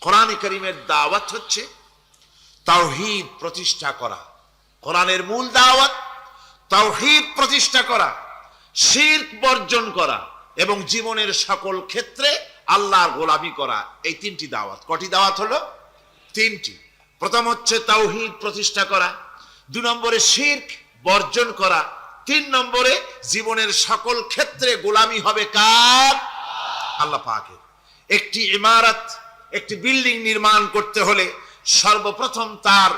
কোরআন কারীমের দাওয়াত হচ্ছে তাওহীদ প্রতিষ্ঠা করা। কোরআনের মূল দাওয়াত তাওহীদ প্রতিষ্ঠা করা, শিরক বর্জন করা এবং জীবনের সকল ক্ষেত্রে আল্লাহর গোলামি করা। এই তিনটি দাওয়াত। কটি দাওয়াত হলো? তিনটি। প্রথম হচ্ছে তাওহীদ প্রতিষ্ঠা করা, 2 নম্বরে শিরক বর্জন করা, 3 নম্বরে জীবনের সকল ক্ষেত্রে গোলামি হবে কার? আল্লাহ পাকের। একটি ইমারত, একটি বিল্ডিং নির্মাণ করতে হলে সর্বপ্রথম তার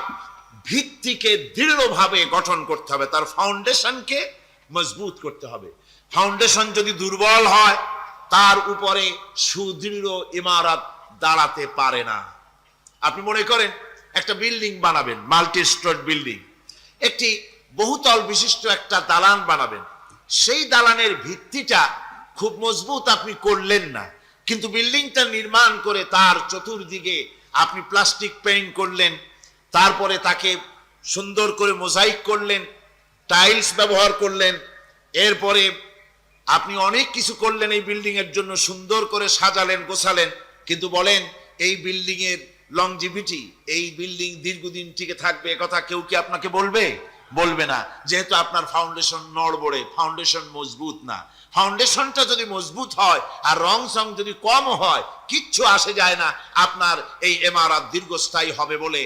ভিত্তিকে দৃঢ়ভাবে গঠন করতে হবে, তার ফাউন্ডেশনকে মজবুত করতে হবে। ফাউন্ডেশন যদি দুর্বল হয় তার উপরে সুদৃঢ় ইমারত দাঁড়াতে পারে না। আপনি মনে করেন একটা বিল্ডিং বানাবেন, মাল্টি স্টোর বিল্ডিং, একটি বহুতল বিশিষ্ট একটা দালান বানাবেন। সেই দালানের ভিত্তিটা খুব মজবুত আপনি করলেন না, কিন্তু বিল্ডিংটা নির্মাণ করে তার চতুর্দিকে আপনি প্লাস্টিক পেইন্ট করলেন, তারপরে তাকে সুন্দর করে মোজাইক করলেন, টাইলস ব্যবহার করলেন, এরপরে আপনি অনেক কিছু করলেন এই বিল্ডিং এর জন্য, সুন্দর করে সাজালেন গোছালেন, কিন্তু বলেন এই বিল্ডিং এর লংজিভিটি, এই বিল্ডিং দীর্ঘদিন টিকে থাকবে কথা কেউ কি আপনাকে বলবে? বলবে না, যেহেতু আপনার ফাউন্ডেশন নড়বড়ে, ফাউন্ডেশন মজবুত না। ফাউন্ডেশনটা যদি মজবুত হয় আর রং সং যদি কম হয়, কিচ্ছু আসে যায় না, আপনার এই ইমারত দীর্ঘস্থায়ী হবে বলে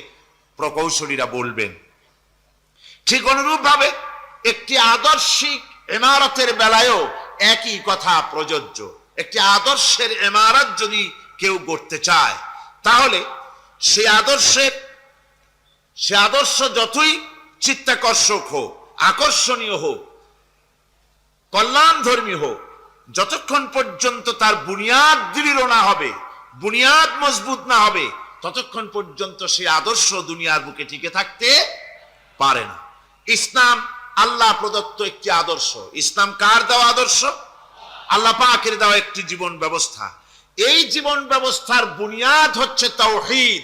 প্রকৌশলীরা বলবেন। ঠিক অনুরূপভাবে একটি আদর্শিক ইমারতের বেলায়ও একই কথা প্রযোজ্য। একটি আদর্শের ইমারত যদি কেউ গড়তে চায়, তাহলে সে আদর্শ যতই চিত্তাকর্ষক হোক, আকর্ষণীয় হোক, কল্যাণধর্মী হোক, যতক্ষণ পর্যন্ত তার বুনিয়াদ দৃঢ় না হবে, বুনিয়াদ মজবুত না হবে, ততক্ষণ পর্যন্ত সে আদর্শ দুনিয়ার বুকে টিকে থাকতে পারে না। ইসলাম আল্লাহ প্রদত্ত একটি আদর্শ। ইসলাম কার দেওয়া আদর্শ? আল্লাহ পাকের দেওয়া একটি জীবন ব্যবস্থা। এই জীবন ব্যবস্থার বুনিয়াদ হচ্ছে তাওহীদ,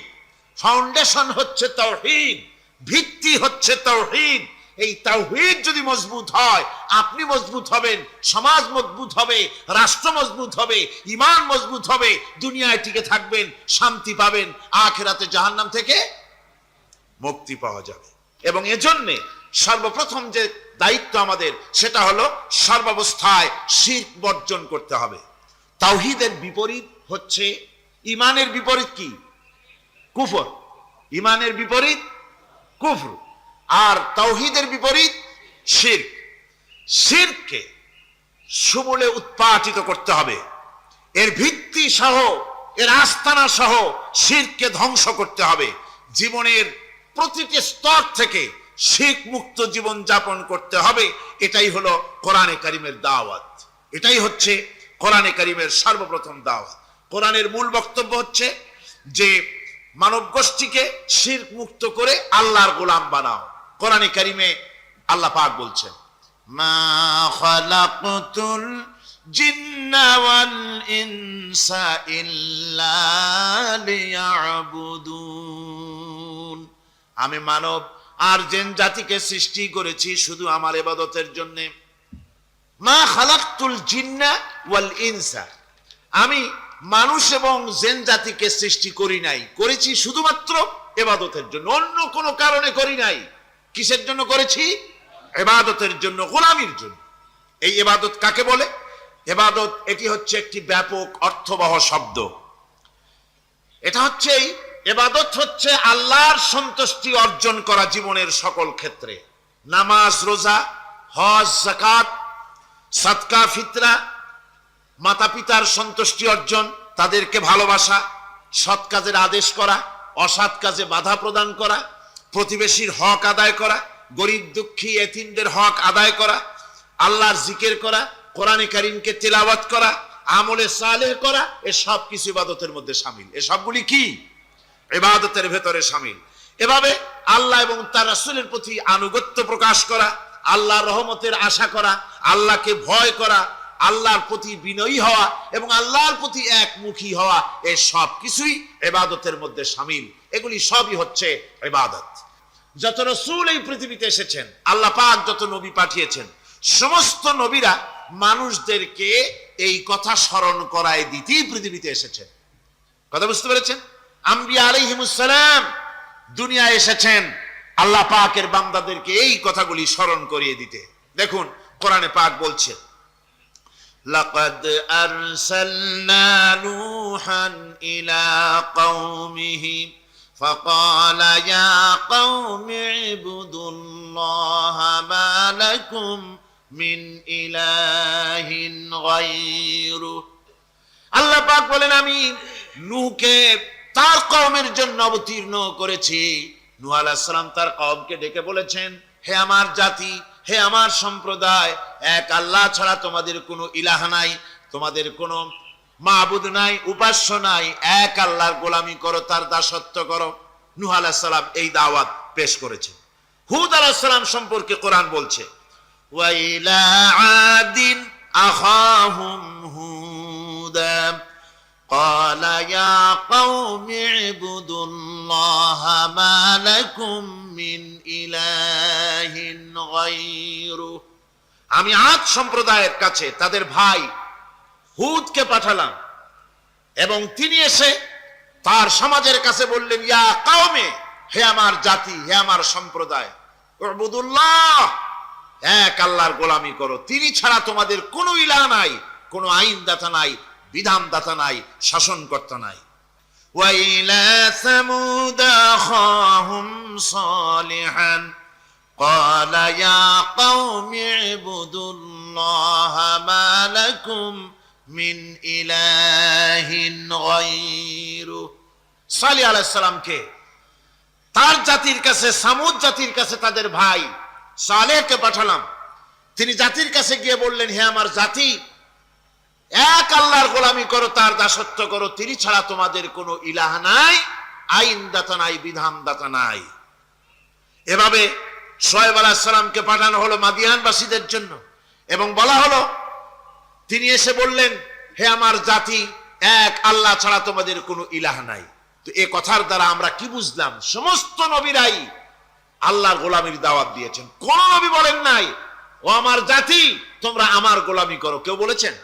ফাউন্ডেশন হচ্ছে তাওহীদ, ভিত্তি হচ্ছে তাওহীদ। এই তাওহীদ যদি মজবুত হয়, আপনি মজবুত হবেন, সমাজ মজবুত হবে, রাষ্ট্র মজবুত হবে, ঈমান মজবুত হবে, দুনিয়ায় টিকে থাকবেন, শান্তি পাবেন, আখিরাতে জাহান্নাম থেকে মুক্তি পাওয়া যাবে। এবং এজন্যে সর্বপ্রথম যে দায়িত্ব আমাদের, সেটা হলো সর্বাবস্থায় শিরক বর্জন করতে হবে। তাওহীদের বিপরীত হচ্ছে, ঈমানের বিপরীত কি? কুফর। ঈমানের বিপরীত কুফর, আর তাওহীদের বিপরীত শিরক। শিরককে সমূলে উৎপাটিত করতে হবে, এর ভিত্তি সহ, এর আস্তানা সহ শিরককে ধ্বংস করতে হবে। জীবনের প্রতিটি স্তর থেকে শিরক মুক্ত জীবন যাপন করতে হবে। এটাই হলো কোরআনে কারীমের দাওয়াত, এটাই হচ্ছে কোরআনে কারীমের সর্বপ্রথম দাওয়াত। কোরআনের মূল বক্তব্য হচ্ছে যে মানব গোষ্ঠীকে শিরক মুক্ত করে আল্লাহর গোলাম বানাও। কোরআনে কারীমে আল্লাহ পাক বলছেন, মা খালাকতুল জিন্না ওয়াল ইনসা ইল্লা লিয়াবুদুন। আমি মানব আর জিন জাতিকে সৃষ্টি করেছি শুধু আমার ইবাদতের জন্য। মা খালাকতুল জিন্না ওয়াল ইনসা, আমি মানুষ এবং জিন জাতিকে সৃষ্টি করি নাই, করেছি শুধুমাত্র ইবাদতের জন্য, অন্য কোনো কারণে করি নাই। কিসের জন্য করেছি? ইবাদতের জন্য, গোলামির জন্য। এই ইবাদত কাকে বলে? ইবাদত এটি হচ্ছে একটি ব্যাপক অর্থবহ শব্দ। এটা হচ্ছে, ইবাদত হচ্ছে আল্লাহর সন্তুষ্টি অর্জন করা জীবনের সকল ক্ষেত্রে। নামাজ, রোজা, হজ, যাকাত, সাদকা, ফিতরা, মাতা পিতার সন্তুষ্টি অর্জন, তাদেরকে ভালোবাসা, সৎ কাজের আদেশ করা, অসৎ কাজে বাধা প্রদান করা, প্রতিবেশীর হক আদায় করা, গরিব দুঃখী এতিমদের হক আদায় করা, আল্লাহর জিকির করা, কোরআনে কারীমকে তিলাওয়াত করা, আমলে সালেহ করা, এ সব কিছু ইবাদতের মধ্যে শামিল। এ সবগুলি কি? ইবাদতের ভেতরে শামিল। এভাবে আল্লাহ এবং তার রাসূলের প্রতি আনুগত্য প্রকাশ করা, আল্লাহর রহমতের আশা করা, আল্লাহকে ভয় করা, আল্লাহর প্রতি বিনয়ী হওয়া এবং আল্লাহর প্রতি একমুখী হওয়া, এই সব কিছুই ইবাদতের মধ্যে শামিল। এগুলি সবই হচ্ছে ইবাদত। যত রাসূল এই পৃথিবীতে এসেছেন, আল্লাহ পাক যত নবী পাঠিয়েছেন, সমস্ত নবীরা মানুষদেরকে এই কথা স্মরণ করায় দিতেই পৃথিবীতে এসেছেন। কথা বুঝতে পেরেছেন? আম্বিয়া আলাইহিমুস সালাম দুনিয়ায় এসেছেন আল্লাহ পাকের বান্দাদেরকে এই কথাগুলি স্মরণ করিয়ে দিতে। দেখুন কোরআনে পাক বলছে, লাকাদ আরসালনা নূহান ইলা কওমিহি ফাকালা ইয়া কওমি ইবুদুল্লাহা মা লাকুম মিন ইলাহিন গায়রু। আল্লাহ পাক বলেন, আমি নূহকে তার কওমের জন্য অবতীর্ণ করেছি। নূহ আলাইহিস সালাম তার কওমকে ডেকে বলেছেন, হে আমার জাতি, হে আমার সম্প্রদায়, এক আল্লাহ ছাড়া তোমাদের কোনো ইলাহ নাই, তোমাদের কোনো মাবুদ নাই, উপাস্য নাই, এক আল্লাহর গোলামি করো, তার দাসত্ব করো। নূহ আলাইহিস সালাম এই দাওয়াত পেশ করেছে। হুদ আলাইহিস সালাম সম্পর্কে কোরআন বলছে, ওয়া ইলা আদিন আখাহুম হুদা قال يا قوم اعبدوا الله ما لكم من إله غيره। আমি আদ সম্প্রদায়ের কাছে তাদের ভাই হুদকে পাঠালাম এবং তিনি এসে তার সমাজের কাছে বললেন, ইয়া কওমে, হে আমার জাতি, হে আমার সম্প্রদায়, উবুদুল্লাহ, এক আল্লাহর গোলামি করো, তিনি ছাড়া তোমাদের কোনো ইলাহ নাই, কোনো আইনদাতা নাই, বিধানদাতা নাই, শাসনকর্তা নাই। ওয়া ইলা সামুদ আখাহুম সালিহান ক্বালা ইয়া কওমি ইবুদুল্লাহা মা লাকুম মিন ইলাহিন গায়রু। সালিহ আলাইহিস সালামকে তার জাতির কাছে, সামুদ জাতির কাছে তাদের ভাই সালেহকে পাঠালাম। তিনি জাতির কাছে গিয়ে বললেন, হে আমার জাতি, এক আল্লাহর গোলামি করো, তার দাসত্ব করো, তিনি ছাড়া তোমাদের কোনো ইলাহ নাই, আইনদাতা নাই, বিধানদাতা নাই। এভাবে শুআয়ব আলাইহিস সালামকে পাঠানো হলো মাদিয়ানবাসীদের জন্য এবং বলা হলো, তিনি এসে বললেন, হে আমার জাতি, এক আল্লাহ ছাড়া তোমাদের কোনো ইলাহ নাই। তো এই কথার দ্বারা আমরা কি বুঝলাম? সমস্ত নবীরাই আল্লাহর গোলামির দাওয়াত দিয়েছেন। কোন নবী বলেন নাই, ও আমার জাতি, তোমরা আমার গোলামি করো। কেউ বলেছেন?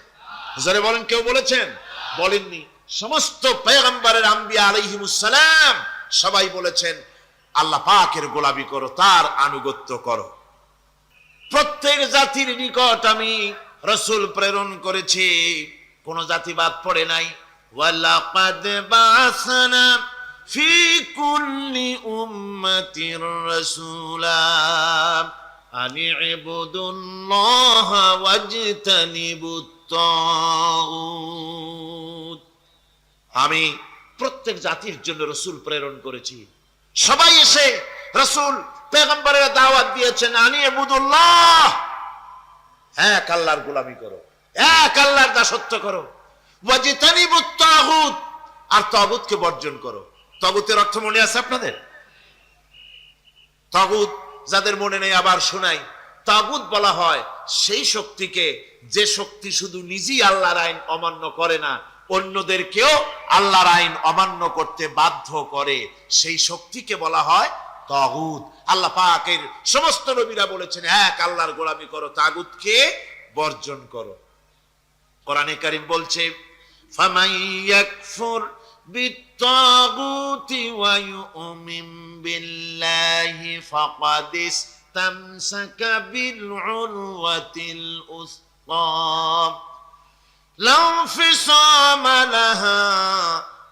জোরে বলেন, কেউ বলেছেন? বলেননি। সমস্ত পয়গম্বরের, আম্বিয়া আলাইহিমুস সালাম সবাই বলেছেন, আল্লাহ পাকের গোলামি করো, তার আনুগত্য করো। প্রত্যেক জাতির নিকট আমি রাসূল প্রেরণ করেছি, কোন জাতি বাদ পড়ে নাই। ওয়ালাকাদ বাসনা ফি কুল্লি উম্মাতির রাসূলা আনি ইবুদুল্লাহ ওয়াজতানিবুত তাগুত। আমি প্রত্যেক জাতির জন্য রাসূল প্রেরণ করেছি। সবাই এসে রাসূল পয়গম্বরের দাওয়াত দিয়েছেন, আনি ইবুদুল্লাহ, এক আল্লাহর গোলামি করো, এক আল্লাহর দাসত্ব করো, ওয়াজতানিবুত তাগুত, আর তাগুতকে বর্জন করো। তাগুতের অর্থ মনে আছে আপনাদের? তাগুত যাদের মনে নেই আবার শোনাই। তাগুত বলা হয় সেই শক্তিকে, যে শক্তি শুধু নিজেই আল্লাহর আইন অমান্য করে না, অন্যদেরকেও আল্লাহর আইন অমান্য করতে বাধ্য করে, সেই শক্তিকে বলা হয় তাগুত। আল্লাহ পাকের সমস্ত নবীরা বলেছেন, এক আল্লাহর গোলামি করো, তাগুতকে বর্জন করো। কোরআনে কারীম বলছে, ফামান ইয়াকফুর বিত্তাগুতি ওয়া ইউমিন বিল্লাহি ফাকাদ ইসতামসাকা বিল উরওয়াতিল উসকা লা ইনফিসামা লাহা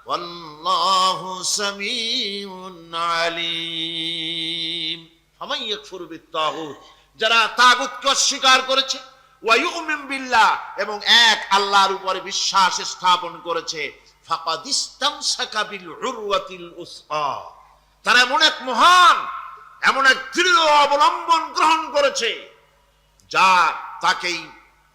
ওয়াল্লাহু সামিউন আলিম। ফামান ইয়াকফুর বিত্তাগুত, যারা তাগুতকে অস্বীকার করেছে, ওয়া ইউমিন বিল্লাহ, এবং এক আল্লাহর উপরে বিশ্বাস স্থাপন করেছে, ফাকাদ ইসতামসাকা বিল উরওয়াতিল উসকা, তারা এমন এক মহান, এমন এক দৃঢ় অবলম্বন গ্রহণ করেছে, যা তাকেই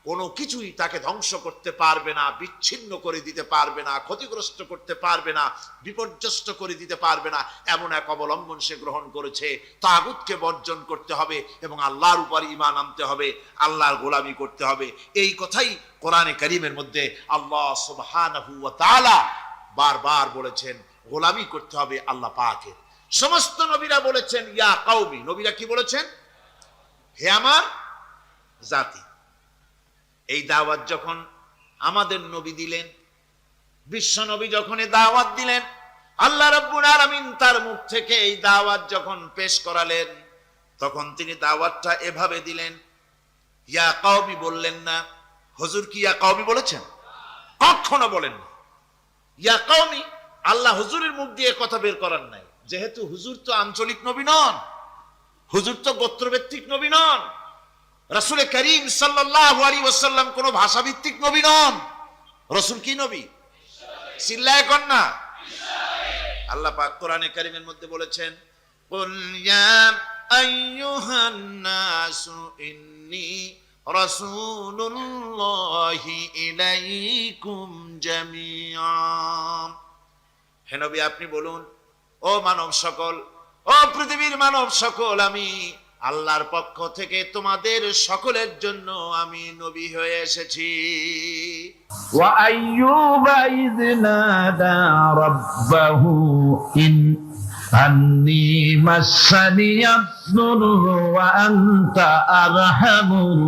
কোনো কিছুই তাকে ধ্বংস করতে পারবে না, বিচ্ছিন্ন করে দিতে পারবে না, ক্ষতিগ্রস্ত করতে পারবে না, বিপর্যস্ত করে দিতে পারবে না, এমন এক অবলম্বন সে গ্রহণ করেছে। তাগুতকে বর্জন করতে হবে এবং আল্লাহর উপর ঈমান আনতে হবে, আল্লাহর গোলামি করতে হবে। এই কথাই কোরআনে কারীমের মধ্যে আল্লাহ সুবহানাহু ওয়া তাআলা বারবার বলেছেন, গোলামি করতে হবে আল্লাহ পাকের। সমস্ত নবীরা বলেছেন ইয়া কওমি। নবীরা কি বলেছেন? হে আমার জাতি। এই দাওয়াত যখন আমাদের নবী দিলেন, বিশ্ব নবী যখন এই দাওয়াত দিলেন, আল্লাহ রাব্বুল আলামিন তার মুখ থেকে এই দাওয়াত যখন পেশ করালেন, তখন তিনি দাওয়াতটা এভাবে দিলেন। ইয়া কওমি বললেন না। হুজুর কি ইয়া কওমি বলেছেন? কখনো বলেন না। ইয়া কওমি আল্লাহ হুজুরের মুখ দিয়ে কথা বের করার নাই, যেহেতু হুজুর তো আঞ্চলিক নবী নন, হুজুর তো গোত্রভিত্তিক নবী নন, রাসূল করিম সাল্লাল্লাহু আলাইহি ওয়াসাল্লাম কোন ভাষাভিত্তিক নবী নন। রাসূল কি নবী? চিল্লায় কোন না। আল্লাহ পাক কোরআনে কারীমের মধ্যে বলেছেন, কুল ইয়া আইয়ুহান নাসু ইন্নী রাসূলুল্লাহি ইলাইকুম জামিআ। হে নবী আপনি বলুন, ও মানব সকল, ও পৃথিবীর মানব সকল, আমি আল্লাহর পক্ষ থেকে তোমাদের সকলের জন্য আমি নবী হয়ে এসেছি। ওয়া আইয়ুবা ইয নাদা রাব্বাহু আন্নী মাসসানিয়াদ-দুররু ওয়া আনতা আরহামুর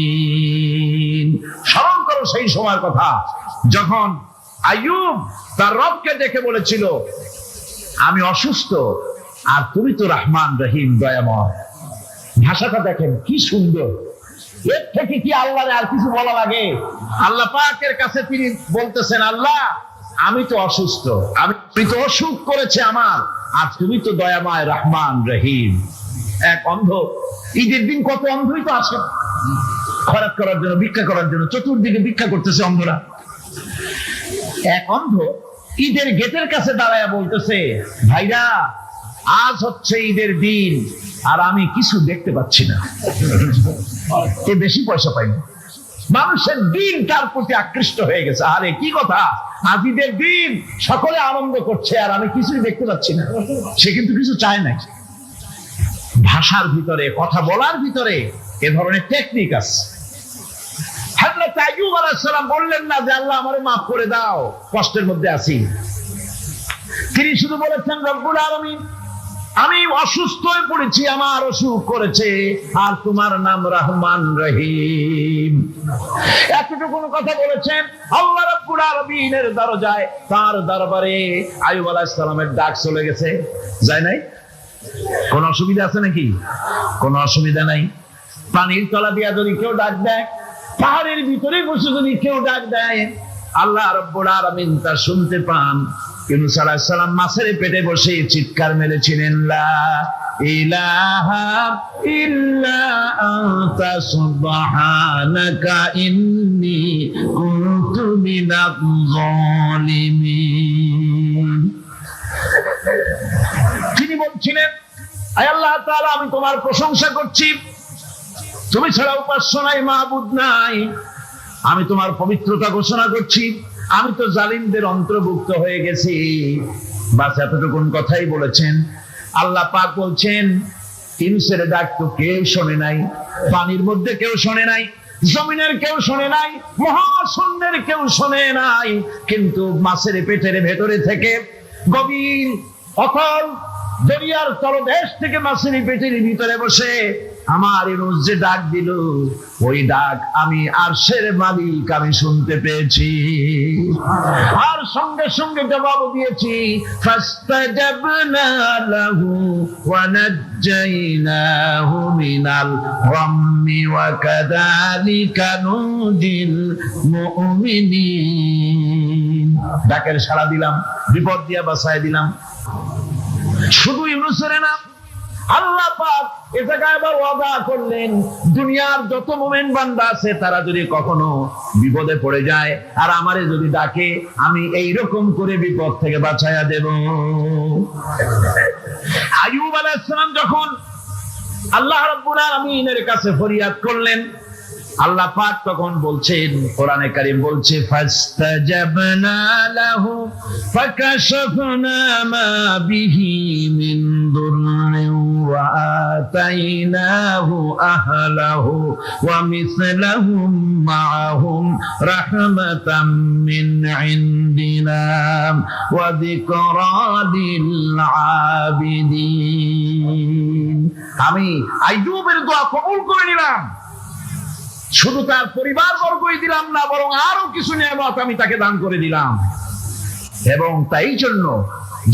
রাহিমিন। স্মরণ করো সেই সময়ের কথা যখন আইয়ুব তার রবকে দেখে বলেছিল, আমি অসুস্থ আর তুমি তো রহমান রহিম দয়াময়। ভাষাটা দেখেন কি সুন্দর। এর থেকে কি আল্লাহর আর কিছু বলা লাগে? আল্লাহ পাকের কাছে তিনি বলতেছেন, আল্লাহ আমি তো অসুস্থ, আমি তো অসুখ করেছে আমার, আর তুমি তো দয়াময় রহমান রহিম। এক অন্ধ ঈদের দিন কত অন্ধই তো আসে খরাত করার জন্য, ভিক্ষা করার জন্য, চতুর্দিকে ভিক্ষা করতেছে অন্ধরা। এক অন্ধ ঈদের গেটের কাছে দাঁড়ায় বলতেছে, ভাইরা আজ হচ্ছে ঈদের দিন আর আমি কিছু দেখতে পাচ্ছি না। এ বেশি পয়সা পাইনি। মানুষের দিন তার প্রতি আকৃষ্ট হয়ে গেছে। আরে কি কথা, আজ ঈদের দিন সকলে আনন্দ করছে আর আমি কিছুই দেখতে পাচ্ছি না। সে কিন্তু কিছু চায় না। ভাষার ভিতরে, কথা বলার ভিতরে এ ধরনের টেকনিক আছে। হযরত আইয়ুব আলাইহিস সালাম বললেন না যে আল্লাহ আমারে মাফ করে দাও, কষ্টের মধ্যে আছি। তিনি শুধু বলেছেন, রব্বুল আলামিন আমি অসুস্থ হয়ে পড়েছি, আমার অসুখ করেছে, আর তোমার নাম রহমান রহিম। এতটুকু কথা বলেছেন। আল্লাহ রাব্বুল আলামিনের দরজায়, তার দরবারে আইয়ুব আলাইহিস সালামের ডাক চলে গেছে। যায় নাই? কোন অসুবিধা আছে নাকি? কোন অসুবিধা নাই। পানির তলা দিয়া যদি কেউ ডাক দেয়, পাহাড়ের ভিতরে বসে যদি কেউ ডাক দেয়, আল্লাহ রাব্বুল আলামিন তা শুনতে পান। ইউনূস আলাইহিস সালাম মাছের পেটে বসে চিৎকার মেরেছিলেন, লা ইলাহা ইল্লা আনতা সুবহানাকা ইন্নী কুনতু মিনাজ জালিমিন। তিনি বলছিলেন, আয় আল্লাহ তাআলা আমি তোমার প্রশংসা করছি, তুমি ছাড়া উপাস্য নাই, মাবুদ নাই। আমি তোমার পবিত্রতা ঘোষণা করছি, আমি তো জালিমদের অন্তর্ভুক্ত হয়ে গেছি। বাস এতটুকুন কথাই বলেছেন। আল্লাহ পাক বলছেন, ইউনূসের ডাক তো কেউ শোনে নাই, পানির মধ্যে কেউ শোনে নাই, জমিনের কেউ শোনে নাই, মহাশূন্যের কেউ শোনে নাই, কিন্তু মাছের পেটের ভেতরে থেকে গভীর অতল দরিয়ার তলদেশ থেকে মাছের পেটের ভিতরে বসে আমার ইউনূস যে ডাক দিল, ওই ডাক আমি আরশের মালিক আমি শুনতে পেয়েছি, আর সঙ্গে সঙ্গে জবাব দিয়েছি। ফাস্তাজাবনা লাহু ওয়া নাজ্জাইনাহু মিনাল গাম্মি ওয়া কাযালিকা নুজিল মুমিনিন। ডাকের সাড়া দিলাম, বিপদ দিয়া বাঁচায় দিলাম। শুধু ইউনূসের না, আল্লাহ পাক এ জায়গায় আবার ওয়াদা করলেন, দুনিয়ার যত মুমিন বান্দা আছে তারা যদি কখনো বিপদে পড়ে যায় আর আমারে যদি ডাকে, আমি এইরকম করে বিপদ থেকে বাঁচায়া দেব। আইয়ুব আলাইহিস সালাম যখন আল্লাহ রাব্বুল আলামিনের কাছে ফরিয়াদ করলেন, আল্লাহ পাক তখন বলছেন, কোরআনে কারীম বলছে, ফাস্তাজাবনা লাহু ফাকাশাফনা মা বিহি মিন দুররিন ওয়া আতাইনাহু আহলাহু ওয়া মিসলাহুম মাআহুম রাহমাতাম মিন ইনদিনা ওয়া যিকরা লিল আবিদিন। আমি আইয়ুবের দোয়া কবুল করে নিলাম। শুধু তার পরিবার বর্গই দিলাম না, বরং আরো কিছু নিয়ামত আমি তাকে দান করে দিলাম। এবং তাই জন্য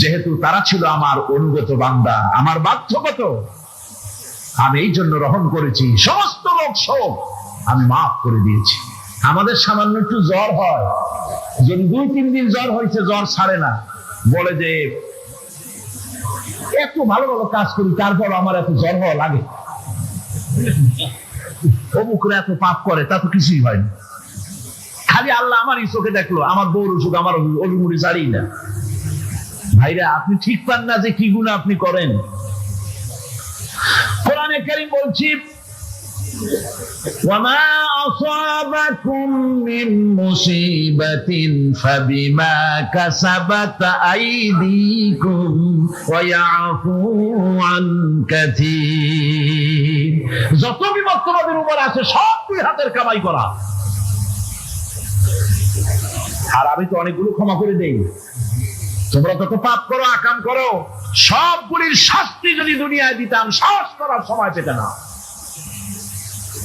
যেহেতু তারা ছিল আমার অনুগত বান্দা, আমার বাধ্যগত, আমি এই জন্য রহম করেছি, সমস্ত লোক শোক আমি মাফ করে দিয়েছি। আমাদের সামান্য একটু জ্বর হয়, যদি 2-3 দিন জ্বর হয়েছে, জ্বর ছাড়ে না, বলে যে এত ভালো ভালো কাজ করি তারপর আমার এত জ্বর হওয়া লাগে, অমুকরা এত পাপ করে, তা তো কিছুই হয়নি, খালি আল্লাহ আমারই চোখে দেখলো, আমার বউর অসুখ, আমার অভিমুড়ি ছাড়ি না। ভাইরা, আপনি ঠিক পান না যে কি গুনাহ আপনি করেন। কোরআনে কারীম বলছি, ওয়ামা আসাবাকুম মিন মুসিবাতিন ফাবিমা কাসাবাত আইদিকুম ওয়া ইয়াফু আন কাসীর। যত বিপদ তোমাদের উপর আছে সব দুই হাতের কামাই করা। আর আমি তো অনেকগুলো ক্ষমা করে দেই। তোমরা যত পাপ করো, আকাম করো, সবগুলির শাস্তি যদি দুনিয়ায় দিতাম, সাহস করার সময় পেতে না।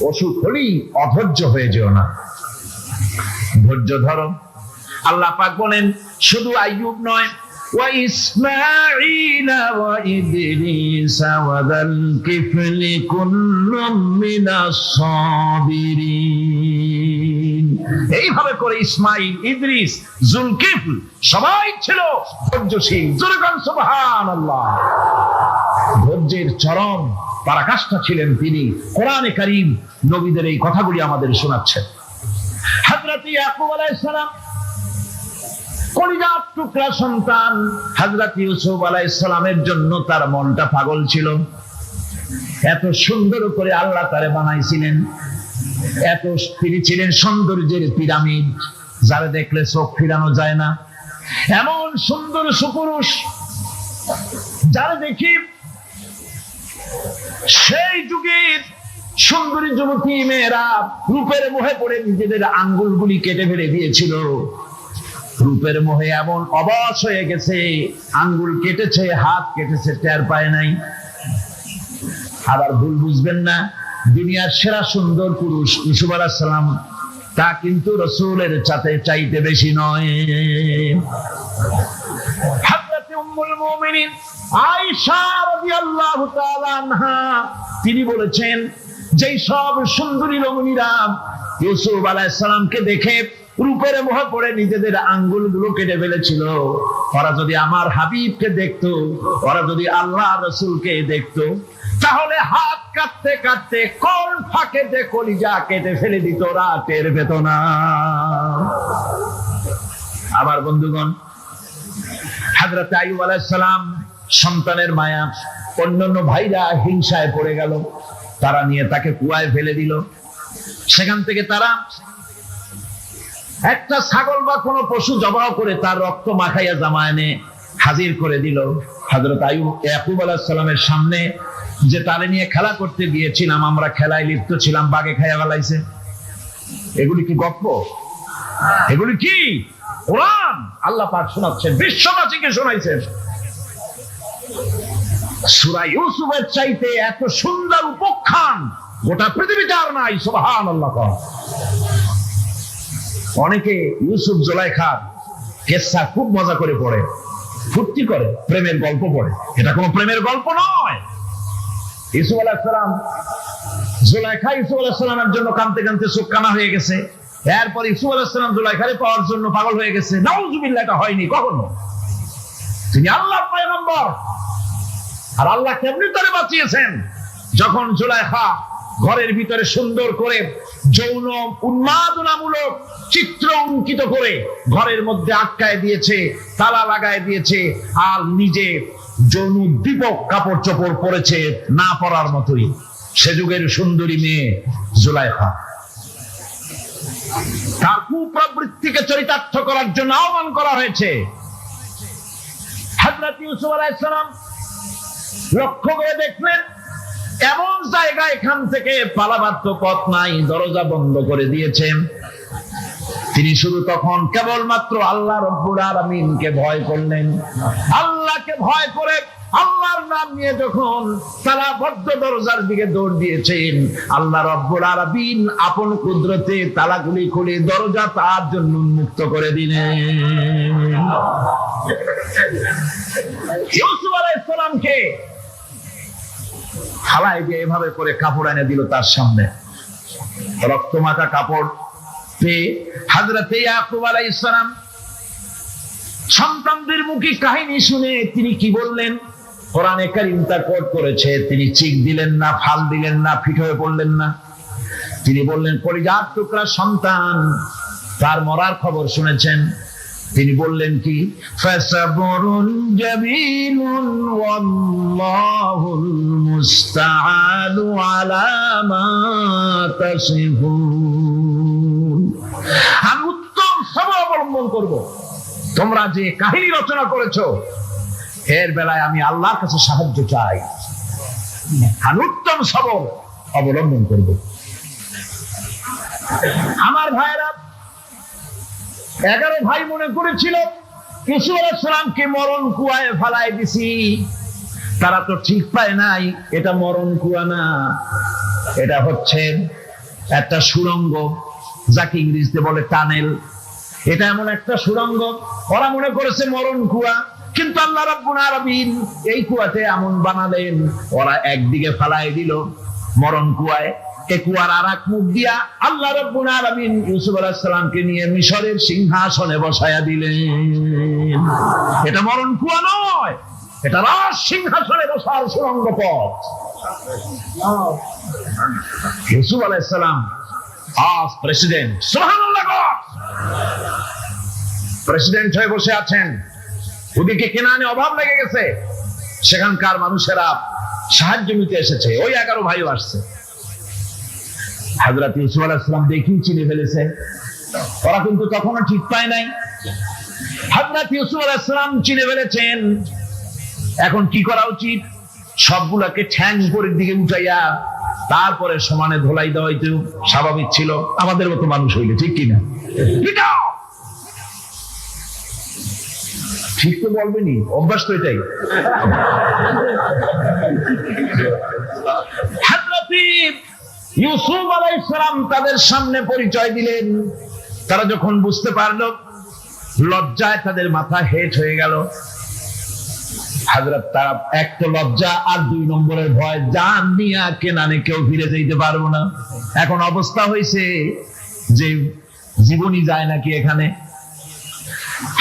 অসুখ হলেই অধৈর্য হয়ে যেও না, ধৈর্য ধরো। আল্লাহ পাক বলেন, শুধু আইয়ুব নয়, ওয়া ইসমাঈলা ওয়া ইদরিসা ওয়া যাল কিফলি কুল্লুম মিনাস সাবিরিন। এইভাবে করে ইসমাঈল, ইদ্রিস, জুলকিফল সবাই ছিল ধৈর্যশীল। জোরে বলেন সুবহানাল্লাহ। ধৈর্যের চরম পরাকাষ্ঠা ছিলেন তিনি। কোরআনে কারীম নবীদের এই কথাগুলি আমাদের শোনাচ্ছেন। হযরত ইয়াকুব আলাইহিস সালাম, কলিজার টুকরা সন্তান হযরত ইউসুফ আলাইহিস সালামের জন্য তার মনটা পাগল ছিল। এত সুন্দর করে আল্লাহ তারে বানাইছিলেন, এত তিনি ছিলেন সৌন্দর্যের পিরামিড, যারা দেখলে চোখ ফিরানো যায় না, এমন সুন্দর সুপুরুষ যারা দেখি সেই যুগের সুন্দরী যুবতী মেয়েরা রূপের মোহে পড়ে নিজেদের আঙ্গুলগুলি কেটে ফেলে দিয়েছিল। রূপের মোহে এমন অবশ হয়ে গেছে, আঙ্গুল কেটেছে, হাত কেটেছে, টের পায় নাই। আবার ভুল বুঝবেন না, দুনিয়ার সেরা সুন্দর পুরুষ ইউসুফ আলাইহিস সালাম, তা কিন্তু রাসূলের চাইতে বেশি নয়। হযরত উম্মুল মুমিনিন আয়েশা রাদিয়াল্লাহু তাআলা আনহা তিনি বলেছেন, যেই সব সুন্দরী রমণীরা ইউসুফ আলাইহিস সালামকে দেখে রূপের মোহে পড়ে নিজেদের আঙ্গুলগুলো কেটে ফেলেছিল, ওরা যদি আমার হাবিবকে দেখতো, ওরা যদি আল্লাহ রাসূলকে দেখতো, তাহলে হাত কাটতে কাটতে কোন ফাঁকেতে কলিজা কেটে ফেলে দিত, ওরা টের পেত না। আবার বন্ধুগণ, হযরত আইয়ুব আলাইহিস সালাম সন্তানের মায়া, অন্যান্য ভাইরা হিংসায় পড়ে গেল, তারা নিয়ে তাকে কুয়ায় ফেলে দিল। সেখান থেকে তারা একটা ছাগল বা কোনো পশু জবাহ করে তার রক্ত মাখাইয়া জামা এনে হাজির করে দিল হযরত ইয়াকুব আলাইহিস সালামের সামনে, যে তারে নিয়ে খেলা করতে গিয়েছিলাম, আমরা খেলায় লিপ্ত ছিলাম, বাগে খাইয়া ফেলাইছে। এগুলি কি গল্প? এগুলি কি কোরআন? আল্লাহ পাক শোনাচ্ছেন, বিশ্ববাসীকে শোনাইছেন। সূরা ইউসুফের চাইতে এত সুন্দর উপাখ্যান গোটা পৃথিবীতে আর নাই। সুবহানাল্লাহ। অনেকে ইউসুফ জুলাইখার কিসসা খুব মজা করে পড়ে, ফুর্তি করে, প্রেমের গল্প পড়ে। এটা কোনো প্রেমের গল্প নয়। ইউসুফ আলাইহিস সালাম, জুলাইখা ইউসুফ আলাইহিস সালামের জন্য কাঁদতে কাঁদতে চোখ কানা হয়ে গেছে। এরপর ইউসুফ আলাইহিস সালাম জুলাইখারে পাওয়ার জন্য পাগল হয়ে গেছে। নাউজুবিল্লাহ, এটা হয়নি কখনো। তিনি আল্লাহর পয়গম্বর, আর আল্লাহ কেমনি তারে বাঁচিয়েছেন, যখন জুলাইখা ঘরের ভিতরে সুন্দর করে যৌন উন্মাদনামূলক চিত্র অঙ্কিত করে ঘরের মধ্যে আটকায় দিয়েছে, তালা লাগায় দিয়েছে, আর নিজে যৌন উদ্দীপক কাপড় চোপড় পরেছে, না পরার মতোই। সে যুগের সুন্দরী মেয়ে জুলাইখা। তার কুপ্রবৃত্তিকে চরিতার্থ করার জন্য আহ্বান করা হয়েছে। হযরত ইউসুফ আলাইহিস সালাম লক্ষ্য করে দেখলেন, এমন জায়গা, এখান থেকে পালাবার তো পথ নাই, দরজা বন্ধ করে দিয়েছেন। তিনি শুধু তখন কেবলমাত্র আল্লাহ রব্বুল আলামিনকে ভয় করলেন। আল্লাহকে ভয় করে আল্লাহর নাম নিয়ে যখন তালাবদ্ধ দরজার দিকে দৌড় দিয়েছেন, আল্লাহ রব্বুল আলামিন আপন কুদরতে তালাগুলি খুলে দরজা তার জন্য উন্মুক্ত করে দিলেন। ইউসুফ আলাইহিস সালামকে থালায় দিয়ে এভাবে করে কাপড় এনে দিল তার সামনে, রক্তমাখা কাপড় পেয়ে হযরত ইয়াকুব আলাইহিস সালাম সন্তানদের মুখে কাহিনী শুনে তিনি কি বললেন? কোরআনে কারীম তা কোট করেছে, তিনি চিক দিলেন না, ফাল দিলেন না, ফিট হয়ে পড়লেন না। তিনি বললেন, কলিজার টুকরা সন্তান তার মরার খবর শুনেছেন। তিনি বললেন কি? ফাসাবরুন জামিলুন ওয়াল্লাহুল মুস্তাআনু আলা মা তাসিফুন। আমি উত্তম সবর অবলম্বন করব। তোমরা যে কাহিনী রচনা করেছো এর বেলায় আমি আল্লাহর কাছে সাহায্য চাই। আমি উত্তম সবর অবলম্বন করব। আমার ভাইরা 11 ভাই মনে করেছিল ইউসুফ আলাইহিস সালামকে মরণ কুয়ায় ফেলায় দিছি। তারা তো ঠিক পায় নাই এটা মরণ কুয়া না, এটা হচ্ছে একটা সুড়ঙ্গ, যাকে ইংরেজিতে বলে টানেল। এটা এমন একটা সুড়ঙ্গ, ওরা মনে করেছে মরণ কুয়া, কিন্তু আল্লাহ রাব্বুল আলামিন এই কুয়াতে এমন বানালেন, ওরা একদিকে ফেলায় দিল মরণ কুয়ায়, এই কুয়ার আরেক মুখ দিয়া আল্লাহ রাব্বুল আলামিন ইউসুফ আলাইহিস সালামকে নিয়ে মিশরের সিংহাসনে বসায়া দিলেন। এটা মরণ কুয়া নয়, এটা রাজ সিংহাসনে বসার সুড়ঙ্গ পথ। ইউসুফ আলাইহিস সালাম আজ প্রেসিডেন্ট, সুবহানাল্লাহ, প্রেসিডেন্ট হয়ে বসে আছেন। ওদিকে কেনানে অভাব লেগে গেছে, সেখানকার মানুষেরা সাহায্য নিতে এসেছে, ওই 11 ভাইও আসছে। হযরত ইউসুফ আলাইহিস সালাম দেখি চিনে ফেলেছে, ওরা কিন্তু তখনও ঠিক পায় নাই। হযরত ইউসুফ আলাইহিস সালাম চিনে ফেলেছেন। এখন কি করা উচিত? সবগুলাকে ঠ্যাং উপরের দিকে উঠাইয়া তারপরে সমানে ধোলাই দেওয়াই তো স্বাভাবিক ছিল, আমাদের মতো মানুষ হইলে, ঠিক কিনা? ঠিক তো বলবেনি, অভ্যাস তো এটাই। হযরত ইউসুফ আলাইহিস সালাম তাদের সামনে পরিচয় দিলেন। তারা যখন বুঝতে পারলো, লজ্জায় তাদের মাথা হেট হয়ে গেল। হযরত তারা এক তো লজ্জা, আর 2 নম্বরের ভয়, জান নিয়া কেনানে কেউ ফিরে যেতে পারবো না। এখন অবস্থা হয়েছে যে জীবনই যায় নাকি এখানে।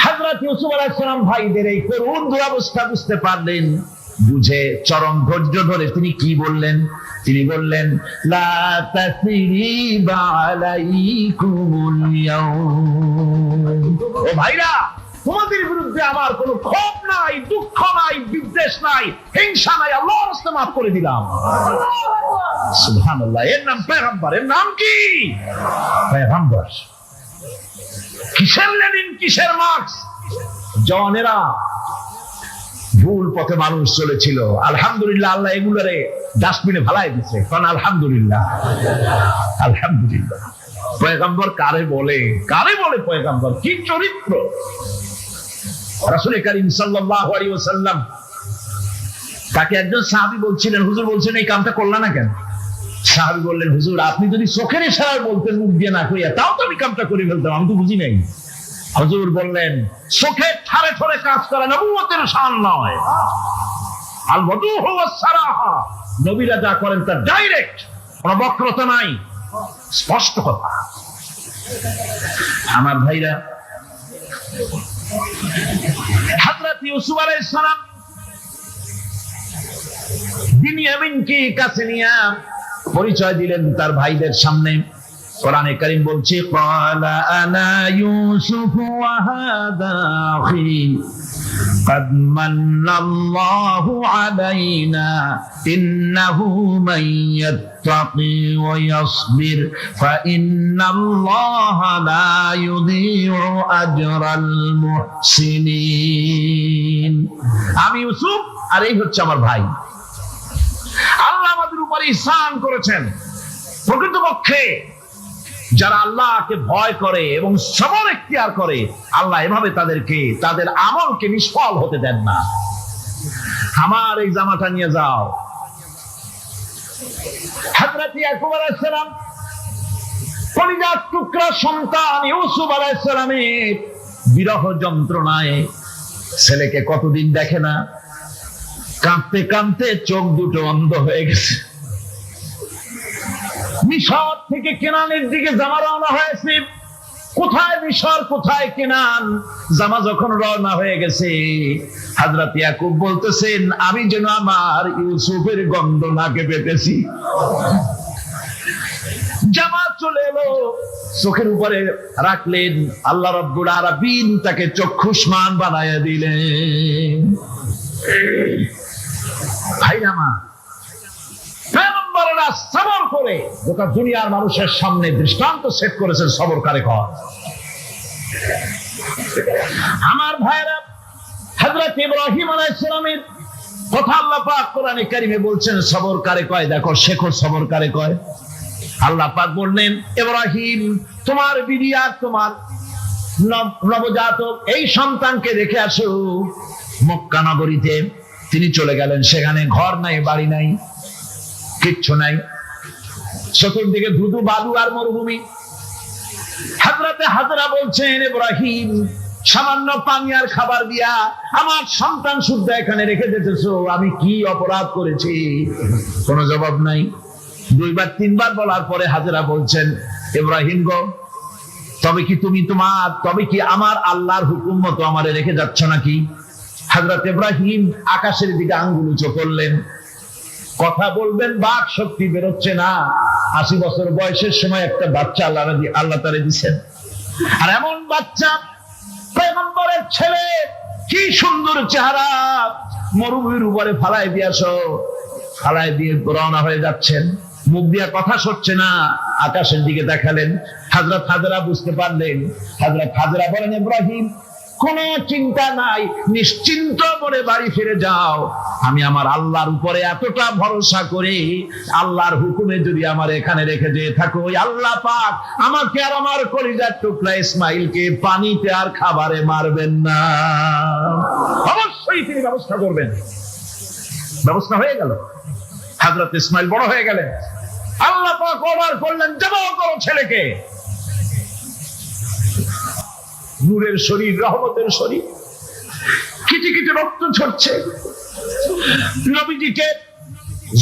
হযরত ইউসুফ আলাইহিস সালাম ভাইদের এই করুণ দুরবস্থা বুঝতে পারলেন, বুঝে চরম ধৈর্য ধরে তিনি কি বললেন? তিনি বললেন, লা তাসরিবা আলাইকুমুল ইয়াউম। ও ভাইরা, তোমাদের বিরুদ্ধে আমার কোনো ক্ষোভ নাই, দুঃখ নাই, বিদ্বেষ নাই, হিংসা নাই, আল্লাহর রাস্তে মাফ করে দিলাম। সুবহানাল্লাহ। এর নাম পয়গম্বর। এর নাম কি? পয়গম্বর। কিসের লেনিন, কিসের মার্কস? জওয়ানেরা, ভুল পথে মানুষ চলেছিল, আলহামদুলিল্লাহ আল্লাহ এগুলোরে ডাস্টবিনে ফেলাই দিচ্ছে। কারণ আলহামদুলিল্লাহ, আলহামদুলিল্লাহ। পয়গম্বর কারে বলে? কারে বলে পয়গম্বর? কি চরিত্র! রাসূল করিম সাল্লাল্লাহু আলাইহি ওয়াসাল্লাম তাকে একজন সাহাবী বলছিলেন, হুজুর বলছেন এই কামটা করলা না কেন? সাহাবী বললেন, হুজুর আপনি যদি চোখের ইশারায় বলতেন মুখ দিয়ে না কইয়া, তাও তো আমি কামটা করে ফেলতাম, আমি তো বুঝি নাই। হুজুর বললেন, চোখের ঠারে ঠারে কাজ করা নবুয়তের শান নয়। আল ওয়াদুহু ওয়াস সারাহা, নবীরা যা করেন তা ডাইরেক্ট, কোনো বক্রতা নাই, স্পষ্ট কথা। আমার ভাইরা, হযরত ইউসুফ আলাইহিস সালাম বিনিয়ামিনকে কাছে নিয়ে পরিচয় দিলেন তার ভাইদের সামনে। কোরআনে কারীম বলছে, ক্বালা আনা ইউসুফ ওয়া হাদা আখি قد من الله علينا إنه من يتقي ويصبر فإن الله لا يضيع أجر المحسنين। আমি ইউসুফ আর এই হচ্ছে আমার ভাই। আল্লাহ আমাদের উপর ইহসান করেছেন। প্রকৃতপক্ষে যারা আল্লাহকে ভয় করে এবং সবর এখতিয়ার করে, আল্লাহ এভাবে তাদেরকে তাদের আমলকে নিষ্ফল হতে দেন না। আমার এই জামাটা নিয়ে যাও। হযরত ইয়াকুব আলাইহিস সালাম কলিজার টুকরা সন্তান ইউসুফ আলাইহিস সালামের বিরহ যন্ত্রণায় ছেলেকে কতদিন দেখে না, কাঁদতে কাঁদতে চোখ দুটো অন্ধ হয়ে গেছে। মিশর থেকে কেনানের দিকে জামা রওনা হয়েছে। কোথায় মিশর, কোথায় কেনান? জামা যখন রওনা হয়ে গেছে, হযরত ইয়াকুব বলতেছেন, আমি যেন আমার ইউসুফের গন্ধ নাকে পেতেছি। জামা চলে এলো, চোখের উপরে রাখলেন, আল্লাহ রাব্বুল আলামিন তাকে চক্ষুষ্মান বানায়া দিলেন। ভাইরা আমার, পয়গম্বররা সবর করে গোটা দুনিয়ার মানুষের সামনে দৃষ্টান্ত সেট করেছেন সবর কারে কর। আমার ভাইরা, হযরত ইব্রাহিম আলাইহিস সালামের কথা আল্লাহ পাক কোরআনে কারিমে বলছেন সবর কারে কয়। দেখো, শেখো সবর কারে কয়। আল্লাহ পাক বললেন, ইব্রাহিম তোমার বিবি আর তোমার নবজাতক এই সন্তানকে রেখে আসো মক্কা নগরীতে। তিনি চলে গেলেন, সেখানে ঘর নাই, বাড়ি নাই, কিচ্ছু নাই, চতুর্দিকে ধুধু বালু আর মরুভূমি। হযরতে হাজরা বলছেন, ইব্রাহিম সামান্য পানি আর খাবার দিয়া আমার সন্তান শুদ্ধ এখানে রেখে যেতেছো, আমি কি অপরাধ করেছি? কোনো জবাব নাই। দুইবার তিনবার বলার পরে হাজরা বলছেন, ইব্রাহিম গো, তবে কি আমার আল্লাহর হুকুম মতো আমারে রেখে যাচ্ছ নাকি? হযরত ইব্রাহিম আকাশের দিকে আঙ্গুল উঁচু করলেন। কথা বলবেন, বাক শক্তি বেরোচ্ছে না। 80 বছর বয়সের সময় একটা বাচ্চা আল্লাহ তারে দিচ্ছেন। আর এমন বাচ্চা, পয়গম্বরের ছেলে, কি সুন্দর চেহারা, মরুভূমির উপরে ফালাই দিয়াছো। ফালাই দিয়ে রওনা হয়ে যাচ্ছেন, মুখ দিয়া কথা সরছে না, আকাশের দিকে দেখালেন। হযরত হাজরা বুঝতে পারলেন। হযরত হাজরা বলেন, ইব্রাহিম কোনো চিন্তা নাই, নিশ্চিন্ত মনে বাড়ি ফিরে যাও। আমি আমার আল্লাহর উপরে এতটা ভরসা করি, আল্লাহর হুকুমে যদি আমার এখানে রেখে যেয়ে থাকো, ওই আল্লাহ পাক আমাকে আর আমার কলিজার টুকরা ইসমাইলকে পানিতে আর খাবারে মারবেন না, অবশ্যই তিনি ব্যবস্থা করবেন। ব্যবস্থা হয়ে গেল। হযরত ইসমাইল বড় হয়ে গেলেন। আল্লাহ পাক অর্ডার করলেন, জবাহ করো ছেলেকে। নূরের শরীর, রহমতের শরীর, কিটি কিটি রক্ত ঝরছে। নবীজিকে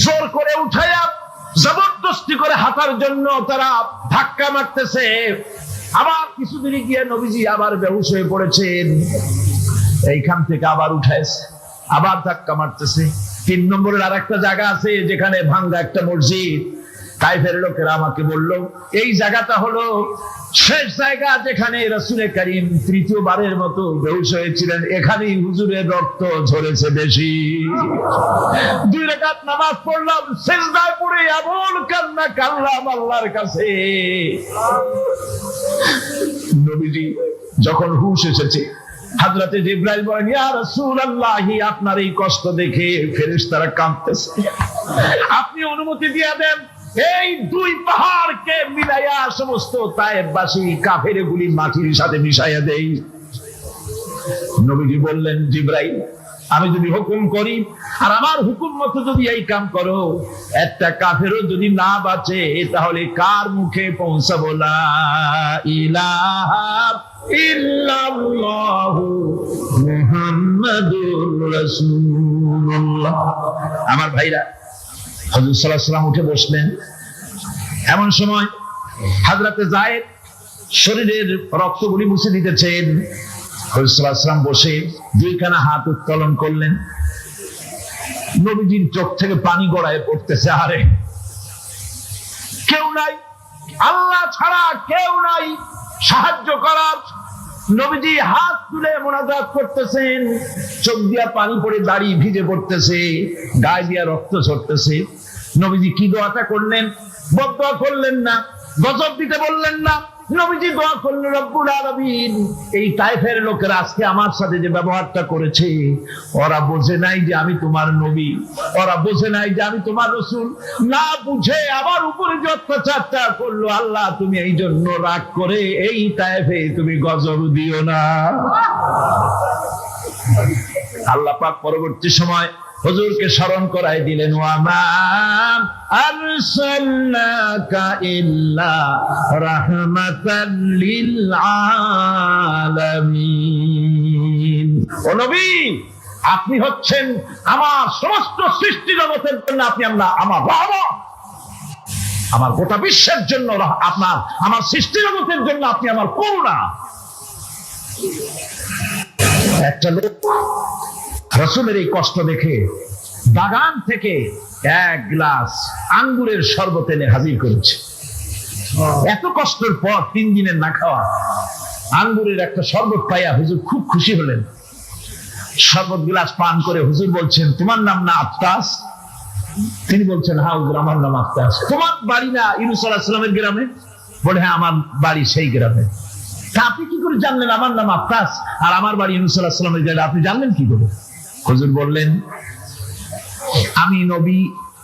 জোর করে উঠায়া জবরদস্তি করে হাঁটার জন্য তারা ধাক্কা মারতেছে। আবার কিছুদিন গিয়ে নবীজি আবার বেহুশ হয়ে পড়েছেন। এইখান থেকে আবার উঠাইছে, আবার ধাক্কা মারতেছে। 3 নম্বরের আর একটা জায়গা আছে যেখানে ভাঙ্গা একটা মসজিদ। তাইফের লোকেরা আমাকে বলল, এই জায়গাটা হলো শেষ জায়গা যেখানে রাসূল করিম তৃতীয়বারের মতো বেহুশ হয়েছিলেন। এখানেই হুজুরের রক্ত ঝরেছে বেশি। 2 রাকাত নামাজ পড়লাম, সিজদায় পড়ে এমন কান্না কাঁদলাম আল্লাহর কাছে। নবীজি যখন হুঁশ এসেছে, হযরতে জিবরাইল বলেন, ইয়া রাসূলুল্লাহ, আপনার এই কষ্ট দেখে ফেরেশতারা কাঁদতেছে, আপনি অনুমতি দিয়ে দেন এই 2 পাহাড়কে মিলাইয়া সমস্ত তায়েফবাসী কাফেরগুলি মাটির সাথে মিশাইয়া দেই। নবীজি বললেন, জিবরাইল, আমি যদি হুকুম করি আর আমার হুকুম মতো যদি এই কাম করো, একটা কাফেরও যদি না বাঁচে, তাহলে কার মুখে পৌঁছাবো লা ইলাহা ইল্লাল্লাহু মুহাম্মাদুর রাসূলুল্লাহ। আমার ভাইরা, হযরত সাল্লাল্লাহু আলাইহি ওয়াসাল্লাম উঠে বসলেন। এমন সময় হযরতে যায়েদ শরীরের রক্তগুলি মুছে দিতেছেন। হযরত সাল্লাল্লাহু আলাইহি ওয়াসাল্লাম বসে 2খানা হাত উত্তোলন করলেন। নবীজির চোখ থেকে পানি গড়ায় পড়তেছে। আরে কেউ নাই, আল্লাহ ছাড়া কেউ নাই সাহায্য করার। নবীজি হাত তুলে মুনাজাত করতেছেন, চোখ দিয়া পানি পড়ে দাড়ি ভিজে পড়তেছে, গায়ে দিয়া রক্ত ঝরতেছে। নবীজি কি দোয়াটা করলেন? বদদোয়া করলেন না, গজব দিতে বললেন না, নবীজি দোয়া করলেন, রব্বুল আলামিন, এই তায়েফের লোকেরা আজকে আমার সাথে যে ব্যবহারটা করেছে, ওরা বোঝে নাই যে আমি তোমার নবী, ওরা বোঝে নাই যে আমি তোমার রাসূল, না বুঝে আমার উপরে যে অত্যাচারটা করলো, আল্লাহ তুমি এই জন্য রাগ করে এই তায়েফে তুমি গজব দিও না। আল্লাহ পাক পরবর্তী সময় হুজুরকে স্মরণ করাই দিলেন, ওয়া মা আরসালনাকা ইল্লা রাহমাতাল লিল আলামিন। ও নবী, আপনি হচ্ছেন আমার সমস্ত সৃষ্টি জগতের জন্য আপনি আমার রহমত, আমার গোটা বিশ্বের জন্য আপনার, আমার সৃষ্টি জগতের জন্য আপনি আমার করুণা। একটা লোক রাসূলের এই কষ্ট দেখে বাগান থেকে এক গ্লাস আঙ্গুরের শরবত এনে হাজির করেছে। এত কষ্টের পর 3 দিনের না খাওয়া আঙ্গুরের একটা শরবত পাইয়া হুজুর খুব খুশি হলেন। শরবত গ্লাস পান করে হুজুর বলছেন, তোমার নাম না আফতাস? তিনি বলছেন, হ্যাঁ হুজুর, আমার নাম আফতাস। তোমার বাড়ি না ইউনূস আলাইহিস সালামের গ্রামে? বলে, হ্যাঁ আমার বাড়ি সেই গ্রামে। তা আপনি কি করে জানলেন আমার নাম আফতাস আর আমার বাড়ি ইউনূস আলাইহিস সালামের গ্রামে? আপনি জানলেন কি করে? হুজুর বললেন, আমি নবী,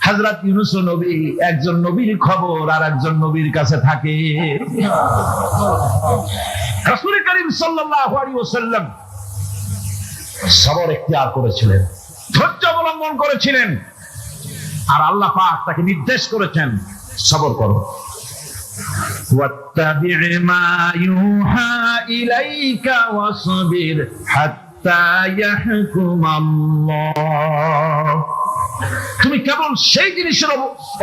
হযরত ইউনূস নবী, একজন নবীর খবর আর একজন নবীর কাছে থাকে। রাসূল করিম সাল্লাল্লাহু আলাইহি ওয়াসাল্লাম সবর ইখতিয়ার করেছিলেন, ধৈর্য অবলম্বন করেছিলেন, আর আল্লাহ পাক তাকে নির্দেশ করেছেন, সবর করো। ওয়াত্তাবি' মা ইউহা ইলাইকা ওয়াসবির হাত্তা ইয়াহকুমাল্লাহ। তুমি কেবল সেই জিনিসের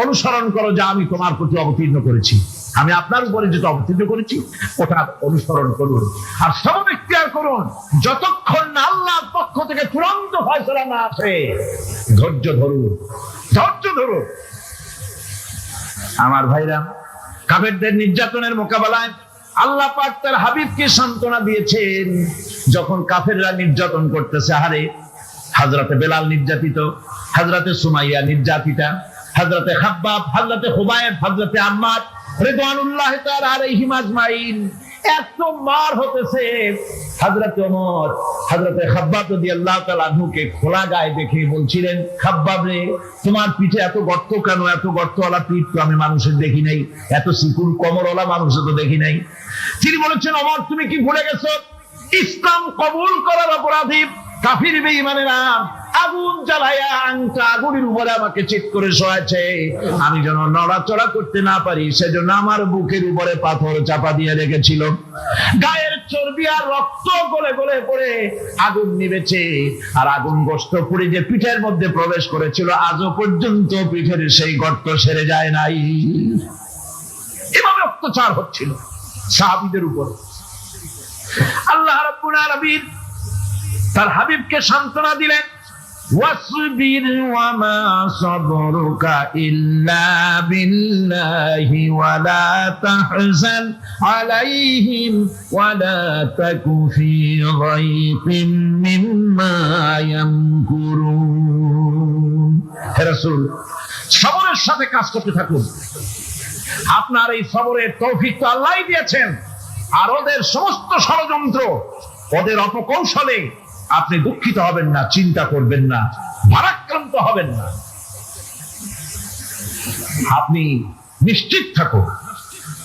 অনুসরণ করো যা আমি তোমার প্রতি অবতীর্ণ করেছি, আমি আপনার উপরে যেটা অবতীর্ণ করেছি ওটা অনুসরণ করুন, আর সবর ইখতিয়ার করুন যতক্ষণ না আল্লাহর পক্ষ থেকে চূড়ান্ত ফয়সালা না আসে। ধৈর্য ধরুন, ধৈর্য ধরুন। আমার ভাইরা, কাফেরদের নির্যাতনের মোকাবেলায় আল্লাহ পাক তার হাবিবকে সান্ত্বনা দিয়েছেন। যখন কাফেররা নির্যাতন করতেছে, হারে হযরতে বেলাল নির্যাতিত, হযরতে সুমাইয়া নির্যাতিতা, হযরতে খাব্বাব, হযরতে খুবাইব, হযরতে আম্মার রিদওয়ানুল্লাহি তাআলা আলাইহিম আজমাইন, এত মার হতেছে। হযরতে ওমর হযরতে খাব্বাব রাদিয়াল্লাহু তাআলা আনহুকে খোলা গায়ে দেখে বলছিলেন, খাব্বাব রে, তোমার পিঠে এত গর্ত কেন? এত গর্তওয়ালা পিঠ তো আমি মানুষের দেখি নাই, এত চিকুন কোমরওয়ালা মানুষের তো দেখি নাই। তিনি বলেছেন, ওমর তুমি কি ভুলে গেছো? ইসলাম কবুল করার অপরাধী কাফির বেঈমানেরা আগুন জ্বালায়া আংটা আগুনের উপরে আমাকে চিৎ করে শোয়াছে, আমি যেন নড়াচড়া করতে না পারি সেজন্য আমার বুকের উপরে পাথর চাপা দিয়ে রেখেছিল। গায়ের চর্বি আর রক্ত গলে গলে পড়ে আগুন নিভেছে, আর আগুন গোশত পুড়ে যে পিঠের মধ্যে প্রবেশ করেছিল আজও পর্যন্ত পিঠের সেই গর্ত সেরে যায় নাই। এভাবে অত্যাচার হচ্ছিল সাহাবীদের উপর। আল্লাহ রাব্বুল আলামিন তার হাবিবকে সান্ত্বনা দিলেন, ওয়াসবির ওয়া মা সাবরুকা ইল্লা বিল্লাহি ওয়া লা তাহজান আলাইহিম ওয়া লা তাকু ফি যাইকিম মিম্মা ইয়ামকুরুন। হে রাসূল, সবরের সাথে কাজ করতে থাকুন। আপনার এই সবরের তৌফিক তো আল্লাহই দিয়েছেন, আর ওদের সমস্ত ষড়যন্ত্র, ওদের অপকৌশলে আপনি দুঃখিত হবেন না, চিন্তা করবেন না, ভারাক্রান্ত হবেন না। আপনি নিশ্চিত থাকুন।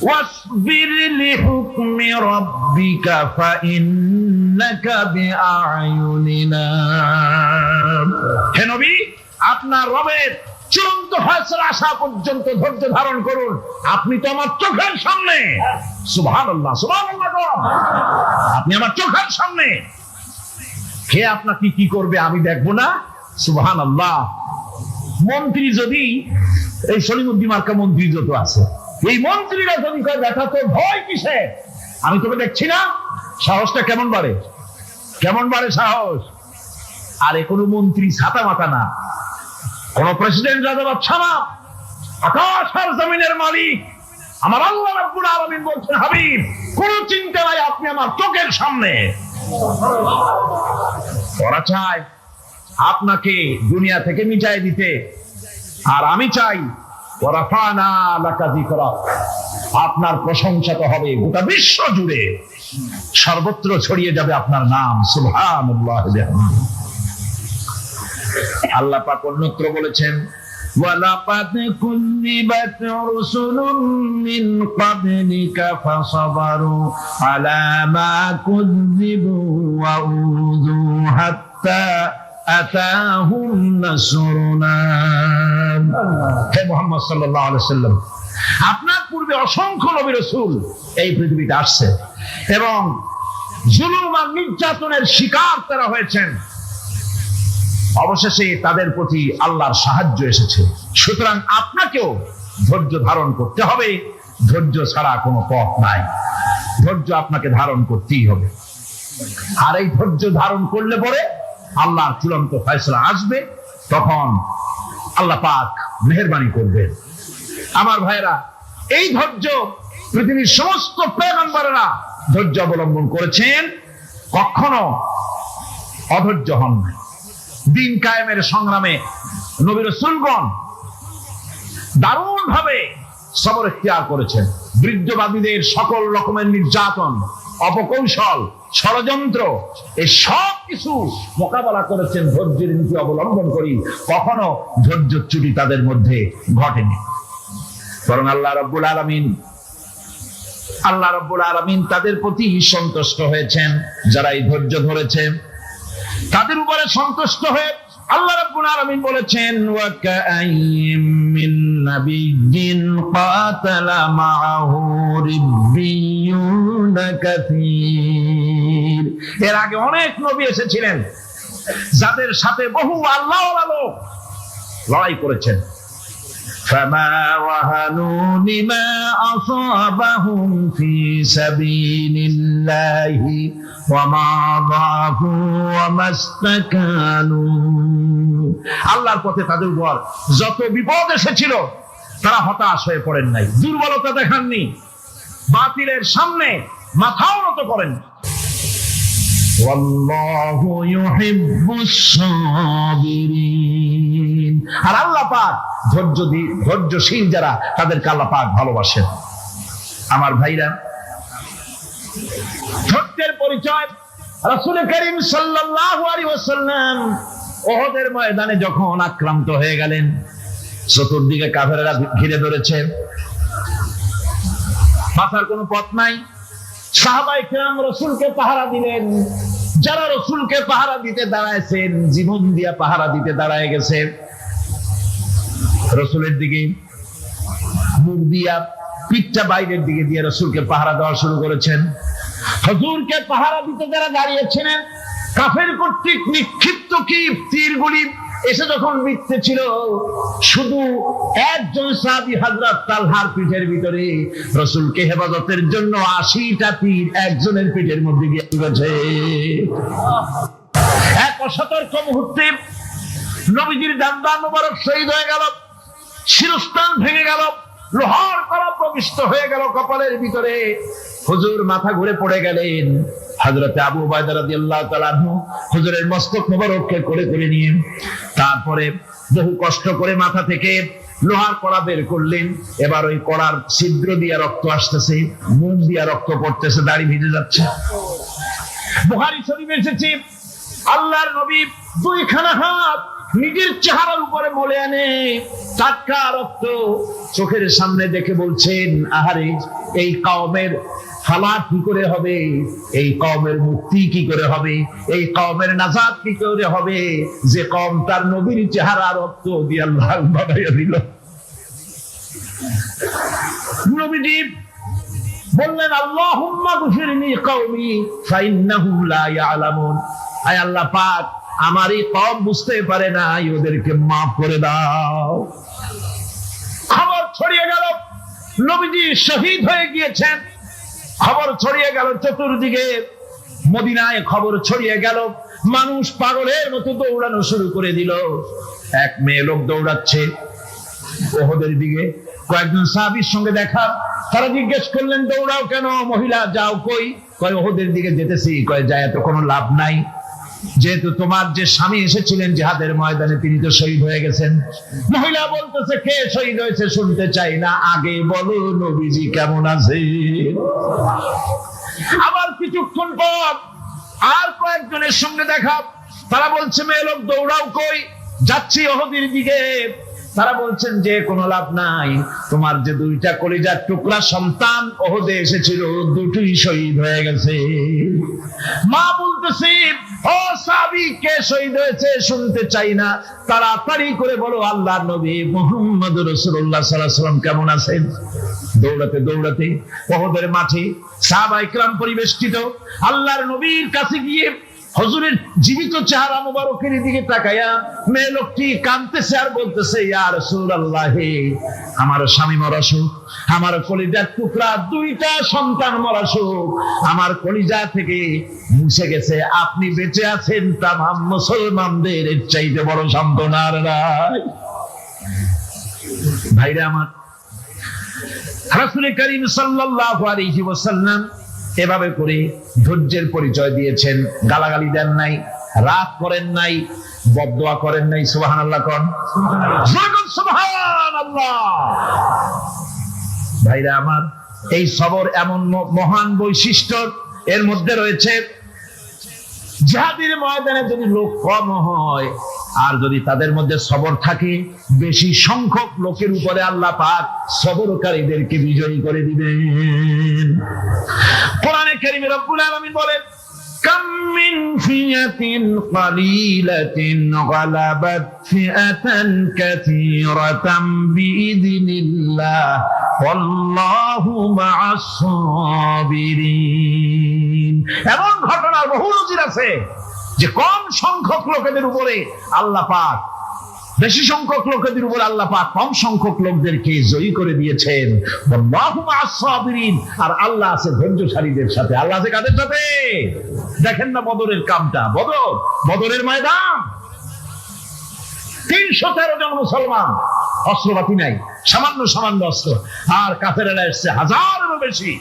ওয়াসবির লিহুকমি রাব্বিকা ফাইন্নাকা বিআয়ুনিনা। হে নবী, আপনার রবের চূড়ান্ত ফয়সালা আসা পর্যন্ত ধৈর্য ধারণ করুন। আপনি তো আমার চোখের সামনে। সুবহানাল্লাহ, সুবহানাল্লাহ। আপনি আমার চোখের সামনে। কে আপনাকে কি করবে আমি দেখবো না? সুবহানাল্লাহ। মন্ত্রী যদি, এই সলিমুদ্দিন মার্কা মন্ত্রী যত আছে, এই মন্ত্রীরা যদি কয় দেখা তো ভয় কিসে, আমি তোকে দেখছি না, সাহসটা কেমন বাড়ে, কেমন বাড়ে সাহস। আরে কোনো মন্ত্রী ছাতা মাথা না, কোন প্রেসিডেন্ট রাজা বাদশা না, আকাশ আর জমিনের মালিক আমার আল্লাহ রাব্বুল আলামিন বলছেন, হাবিব কোন চিন্তা নাই, আপনি আমার চোখের সামনে। ওরা চায় আপনাকে দুনিয়া থেকে মিটাই দিতে, আর আমি চাই ওয়ারাফানা লাকা যিকরাক, আপনার প্রশংসা তো হবে গোটা বিশ্ব জুড়ে, সর্বত্র ছড়িয়ে যাবে আপনার নাম। সুবহানাল্লাহ। আল্লাহ পাক অন্যত্র বলেছেন, ওয়ালাকাদ কুযযিবাত রুসুলুম মিন ক্বাবলিকা ফাসাবারু আলা মা কুযযিবু ওয়া উযু হাত্তা আতাহুম নাসরুনা। হে মুহাম্মদ সাল্লাল্লাহু আলাইহি ওয়াসাল্লাম, আপনার পূর্বে অসংখ্য নবী রাসূল এই পৃথিবীতে আসছে এবং জুলুম আর নির্যাতনের শিকার তারা হয়েছেন। অবশেষে তাদের প্রতি আল্লাহর সাহায্য এসেছে। সুতরাং আপনাকেও ধৈর্য ধারণ করতে হবে, ধৈর্য ছাড়া কোনো পথ নাই। ধৈর্য আপনাকে ধারণ করতেই হবে। আর এই ধৈর্য ধারণ করলে পরে আল্লাহর চূড়ান্ত ফয়সালা আসবে, তখন আল্লাহ পাক মেহেরবানি করবেন। আমার ভাইরা, এই ধৈর্য পৃথিবীর সমস্ত পয়গম্বরেরা ধৈর্য অবলম্বন করেছেন, কখনো অধৈর্য হন না। দিন কায়েমের সংগ্রামে নবী রাসূলগণ দারুণ ভাবে সবর ইখতিয়ার করেছেন। বৃদ্ধবাদীদের সকল রকমের নির্যাতন, অপকৌশল, ষড়যন্ত্র, এই সব কিছু মোকাবেলা করেছেন ধৈর্যের নীতি অবলম্বন করি। কখনো ধৈর্যচ্যুতি তাদের মধ্যে ঘটেনি, বরং আল্লাহ রাব্বুল আলামিন তাদের প্রতি সন্তুষ্ট হয়েছেন। যারা এই ধৈর্য ধরেছে তাদের উপরে সন্তুষ্ট হয়ে আল্লাহ রাব্বুল আলামিন বলেছেন, ওয়া কাআইয়্যিম মিন নাবিয়্যিন কাতালা মাআহু রিব্বিয়ুনা কাসীর। এর আগে অনেক নবী এসেছিলেন যাদের সাথে বহু আল্লাহওয়ালা লোক লড়াই করেছেন। ফামা ওয়াহানু লিমা আসাবাহুম ফি সাবিলিল্লাহি ওয়া মা যাফু ওয়া মাস্তাকানু। আল্লাহর পথে তাদের উপর যত বিপদ এসেছিল তারা হতাশ হয়ে পড়েন নাই, দুর্বলতা দেখাননি, বাতিলের সামনে মাথাও নত করেন। ওয়াল্লাহু ইউহিব্বুস সাবিরিন। আর আল্লাহ পাক ধৈর্যশীল যারা, তাদেরকে আল্লাহ পাক ভালোবাসেন। আমার ভাইরা, ধৈর্যের পরিচয় রাসূল করিম সাল্লাল্লাহু আলাইহি ওয়াসাল্লাম উহুদের ময়দানে যখন আক্রান্ত হয়ে গেলেন, চতুর্দিকে কাফেররা ঘিরে ধরেছে, বাঁচার কোনো পথ নাই। সাহাবায়ে কেরাম রাসূলকে পাহারা দিলেন। যারা রাসূলকে পাহারা দিতে দাঁড়ায়ছেন, জীবন দিয়া পাহারা দিতে দাঁড়ায় গেছে, রাসূলের দিকে মুখ দিয়া, পিঠটা বাইরের দিকে দিয়ে রাসূলকে পাহারা দেওয়া শুরু করেছেন। হুজুরকে পাহারা দিতে যারা দাঁড়িয়েছিলেন, কাফের কর্তৃক নিক্ষিপ্ত কি তীরগুলি এসে যখন বিঁধতেছিল, শুধু একজন সাহাবী হযরত তালহার পিঠের ভিতরে রাসূলকে হেফাজতের জন্য 80টা তীর একজনের পিঠের মধ্যে গিয়ে ঢুকেছে। এক অসতর্ক মুহূর্তে নবীজির দান্দা মোবারক শহীদ হয়ে গেল, শিরস্ত্রাণ ভেঙে গেল, লোহার কড়া প্রবিষ্ট হয়ে গেল কপালের ভিতরে। হুজুর মাথা ঘুরে পড়ে গেলেন। হযরত আবু উবাইদা রাদিয়াল্লাহু তাআলা আনহু হুজুরের মস্তক মোবারককে কোলে করে নিয়ে তারপরে বহু কষ্ট করে মাথা থেকে লোহার কড়া বের করলেন। এবার ওই কড়ার ছিদ্র দিয়ে রক্ত আসতেছে, মুখ দিয়ে রক্ত পড়তেছে, দাড়ি ভিজে যাচ্ছে। বুখারী শরীফে এসেছে, আল্লাহর নবী দুইখানা হাত নিজের চেহারার উপরে মলে আনে টাটকা রক্ত চোখের সামনে দেখে বলছেন, আহারে, এই কওমের হালাত কি করে হবে, এই কওমের মুক্তি কি করে হবে, এই কওমের নাজাত কি করে হবে, যে কওম তার নবীর চেহারা রক্ত দিয়ে আল্লাহ বানাইয়া দিল। নবীজি বললেন, আল্লাহুম্মা গফিরনি কওমি ফাইন্নাহুম লা ইয়ালামুন। আয় আল্লাহ পাক, আমার এই কওম বুঝতে পারে না, ওদেরকে মাফ করে দাও। খবর ছড়িয়ে গেল নবীজি শহীদ হয়ে গিয়েছেন। খবর ছড়িয়ে গেল চতুর্দিকে, মদিনায় খবর ছড়িয়ে গেল। মানুষ পাগলের মতো দৌড়ানো শুরু করে দিল। এক মেয়ে লোক দৌড়াচ্ছে উহুদের দিকে, কয়েকজন সাহাবীর সঙ্গে দেখা। তারা জিজ্ঞেস করলেন, দৌড়াও কেন মহিলা, যাও কই? কয় উহুদের দিকে যেতেছি। কয় যায় তো কোনো লাভ নাই, যেহেতু তোমার যে স্বামী এসেছিলেন জিহাদের ময়দানে তিনি তো শহীদ হয়ে গেছেন। মহিলা বলতেছে কে শহীদ হয়েছে শুনতে চাই না, আগে বলো নবীজি কেমন আছে। আবার কিছুক্ষণ পর আর কয়েকজনের সঙ্গে দেখা, তারা বলছে মেয়ে লোক দৌড়াও, কই যাচ্ছি ওহদের দিকে। তারা বলছেন যে কোনো লাভ নাই, তোমার যে দুইটা কলিজার টুকরা সন্তান ওহদে এসেছিল দুটোই শহীদ হয়ে গেছে। মা বলতেছে ও সাহাবী কে শহীদ হয়েছে শুনতে চাই না, তাড়াতাড়ি করে বলো আল্লাহর নবী মুহাম্মদ রাসূলুল্লাহ সাল্লাল্লাহু আলাইহি ওয়াসাল্লাম কেমন আছেন। দৌড়াতে দৌড়াতে ওহদের মাঠে সাহাবায়ে কেরাম পরিবেষ্টিত, আল্লাহর নবীর কাছে গিয়ে হুজুরের জীবিত চেহারা মুবারকের দিকে তাকায়া মেয়ে লোকটি কাঁদতেছে আর বলতেছে ইয়া রাসূলুল্লাহ, আমার স্বামী মরা শোক, আমার কলিজার টুকরা দুইটা সন্তান মরা শোক আমার কলিজা থেকে মুছে গেছে, আপনি বেঁচে আছেন তামাম মুসলমানদের এর চাইতে বড় সান্ত্বনা আর নাই। ভাইরা আমার, রাসূল করিম সাল্লাল্লাহু আলাইহি ওয়াসাল্লাম এভাবে করে ধৈর্যের পরিচয় দিয়েছেন, গালাগালি দেন নাই, রাগ করেন নাই, বদদোয়া করেন নাই। সুবহানাল্লাহ কোন সুবহানাল্লাহ। ভাইরা আমার, এই সবর এমন মহান বৈশিষ্ট্য এর মধ্যে রয়েছে, জিহাদের ময়দানে যদি লোক কম হয় আর যদি তাদের মধ্যে সবর থাকে, বেশি সংখ্যক লোকের উপরে আল্লাহ পাক সবরকারীদেরকে বিজয়ী করে দিবেন। কোরআনে কারীমে রব্বুল আলামিন বলেন কাম মিন ফিয়াতিন কালিলাতিন গালাবাত ফিআতান কাসীরাতাম বিইذনিল্লাহ ওয়াল্লাহু মা'আস সাবিরিন। এমন ঘটনার বহু নজির আছে যে কম সংখ্যক লোকেদের উপরে আল্লাহ পাক, বেশি সংখ্যক লোকেদের উপরে আল্লাহ পাক কম সংখ্যক লোকদেরকে জয়ী করে দিয়েছেন। ওয়াল্লাহু মা'আস সাবিরিন, আর আল্লাহ আছে ধৈর্যশালীদের সাথে। আল্লাহ আছে কাদের সাথে? দেখেন না বদরের কামটা, বদরের ময়দান 313 জন মুসলমান, অস্ত্রপাতি নাই, সামান্য সামান্য অস্ত্র, আর কাফেরেরা এসছে হাজারেরও বেশি।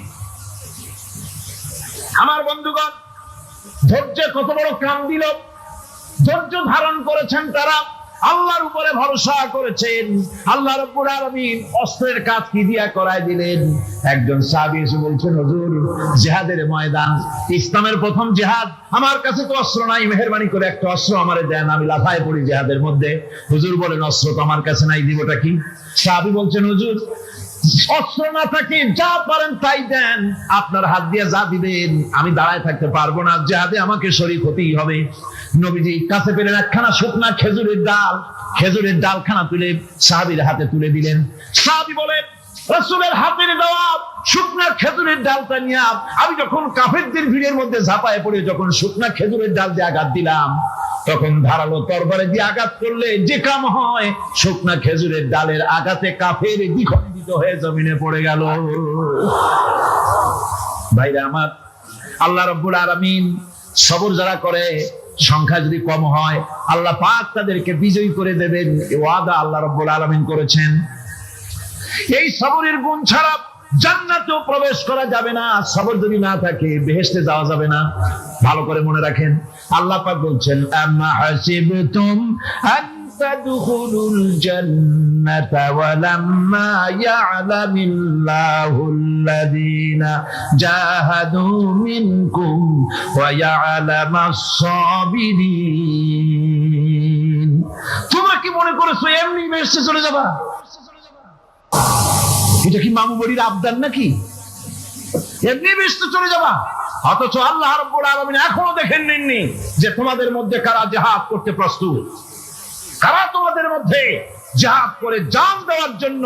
আমার বন্ধুগণ, ধৈর্য কত বড় কাম দিল, ধৈর্য ধারণ করেছেন তারা, আল্লাহর উপরে ভরসা করেছেন। আল্লাহ রাব্বুল আলামিন অস্ত্রের কাজ কি দিয়া করায় দিলেন। একজন সাহাবী এসে বলছেন হুজুর, জিহাদের ময়দান, ইসলামের প্রথম জিহাদ, আমার কাছে তো অস্ত্র নাই, মেহেরবানি করে একটা অস্ত্র আমারে দেন, আমি লাফায় পড়ি জিহাদের মধ্যে। হুজুর বলেন অস্ত্র তো আমার কাছে নাই, দিবটা কি? সাহাবী বলছেন হুজুর, অস্ত্র না থাকে যা পারেন তাই দেন, আপনার হাত দিয়ে যা দিবেন আমি দাঁড়ায় থাকতে পারবো না, জিহাদে আমাকে শরীক হতেই হবে। নবীজি কাছে পেলেন একখানা শুকনা খেজুরের ডালখানা তুলে সাহাবীর হাতে তুলে দিলেন। সাহাবী বলেন রাসূলের হাতের দেওয়া শুকনা খেজুরের ডালটা নিয়ে আমি যখন কাফেরদের ভিড়ের মধ্যে ঝাঁপায় পড়ে যখন শুকনা খেজুরের ডাল দিয়ে আঘাত দিলাম, তখন ধারালো তরবারে দিয়ে আঘাত করলে যে কাম হয়, শুকনা খেজুরের ডালের আঘাতে কাফের দ্বিখণ্ডিত হয়ে জমিনে পড়ে গেল। ভাইরা আমার, আল্লাহ রাব্বুল আলামিন সবর যারা করে, সংখ্যা যদি কম হয় আল্লাহ পাক তাদেরকে বিজয়ী করে দেবেন, এই ওয়াদা আল্লাহ রাব্বুল আলামিন করেছেন। এই সবরের গুণ ছাড়া জান্নাতেও প্রবেশ করা যাবে না, সবর যদি না থাকে বেহেশতে যাওয়া যাবে না। ভালো করে মনে রাখেন, আল্লাহ পাক বলছেন আম্মা হাসিবতুম আন তাদখুলুল জান্নাতা ওয়া লাম্মা ইয়া'লামিল্লাহুল্লাযীনা জাহাদু মিনকুম ওয়া ইয়া'লামাস সাবিরিন। তোমরা কি মনে করেছো এমনি বেহেশতে চলে যাবা? এটা কি মামু বাড়ির আবদার নাকি? এমনি বেহেশতে চলে যাবা? অথচ আল্লাহ রাব্বুল আলামিন এখনো দেখেন নেননি যে তোমাদের মধ্যে কারা জিহাদ করতে প্রস্তুত, কারা তোমাদের মধ্যে জিহাদ করে জান দেওয়ার জন্য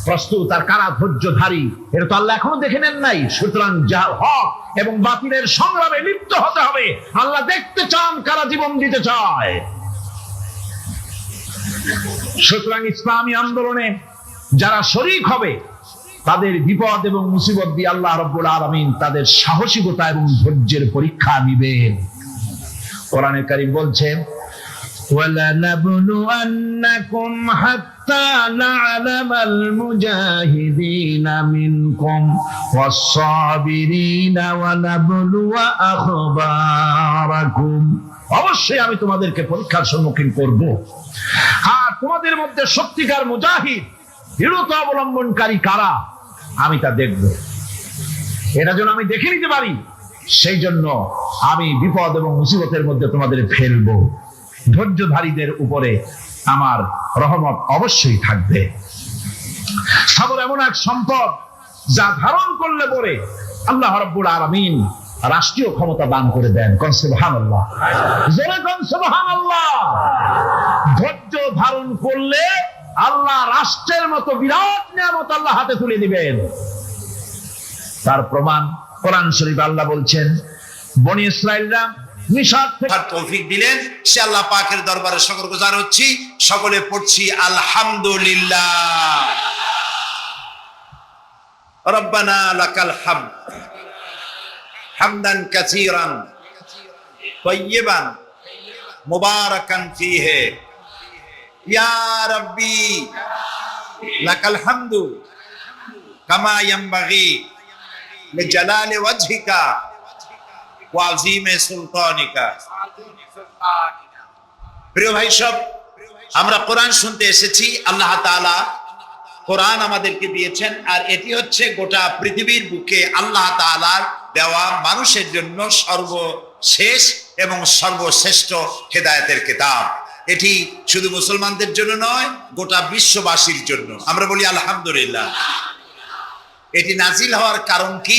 প্রস্তুত, আর কারা ধৈর্যধারী, এটা তো আল্লাহ এখনো দেখে নেন নাই। সুতরাং হক এবং বাতিলের সংগ্রামে লিপ্ত হতে হবে। আল্লাহ দেখতে চান কারা জীবন দিতে চায়। সুতরাং ইসলামী আন্দোলনে যারা শরীক হবে তাদের বিপদ এবং মুসিবত দিয়ে আল্লাহ রাব্বুল আলামিন তাদের সাহসিকতা এবং ধৈর্যের পরীক্ষা নেবেন। কোরআনে কারীম বলছে وَلَنَبْلُوَنَّكُمْ حَتَّى نَعْلَمَ الْمُجَاهِدِينَ مِنكُمْ وَالصَّابِرِينَ وَنَبْلُوَ أَخْبَارَكُمْ অবশ্যই আমি তোমাদেরকে পরীক্ষার সম্মুখীন করব। আর তোমাদের মধ্যে সত্যিকার মুজাহিদ, দৃঢ়তা অবলম্বনকারী কারা, আমি তা দেখব। এটা যেন আমি দেখে নিতে পারি, সেই জন্য আমি বিপদ এবং মুসিবতের মধ্যে তোমাদের ফেলবো। ধৈর্যধারীদের উপরে আমার রহমত অবশ্যই থাকবে। সবর এমন এক সম্পদ যা ধারণ করলে পরে আল্লাহ রাব্বুল আলামিন রাষ্ট্রীয় ক্ষমতা দান করে দেন। কোন সুবহানাল্লাহ, জোরে কোন সুবহানাল্লাহ। ধৈর্য ধারণ করলে আল্লাহ রাষ্ট্রের মতো বিরাট নিয়ামত আল্লাহ হাতে তুলে দিবেন। তার প্রমাণ কোরআন শরীফ আল্লাহ বলছেন, বনি ইসরাইলরা মিশর থেকে তৌফিক দিলেন, সে আল্লাহ পাকের দরবারে শুকরগুজার হচ্ছি। সকলে পড়ছি আলহামদুলিল্লাহ। রব্বানা লাকাল হামদ হামদান কাসীরান তাইয়িবান মুবারাকান ফীহি ইয়া রাব্বি লাকাল হামদু কামা ইয়ানবাগি লিজালালি ওয়াজহিকা ওয়া আযীমি সুলতানিকা। প্রিয় ভাই সব, আমরা কোরআন শুনতে এসেছি। আল্লাহ তাআলা কোরআন আমাদেরকে দিয়েছেন, আর এটি হচ্ছে গোটা পৃথিবীর বুকে আল্লাহ তাআলার দেওয়া মানুষের জন্য সর্বশেষ এবং সর্বশ্রেষ্ঠ হেদায়েতের কিতাব। এটি শুধু মুসলমানদের জন্য নয়, গোটা বিশ্ববাসীর জন্য। আমরা বলি আলহামদুলিল্লাহ। এটি নাজিল হওয়ার কারণ কি?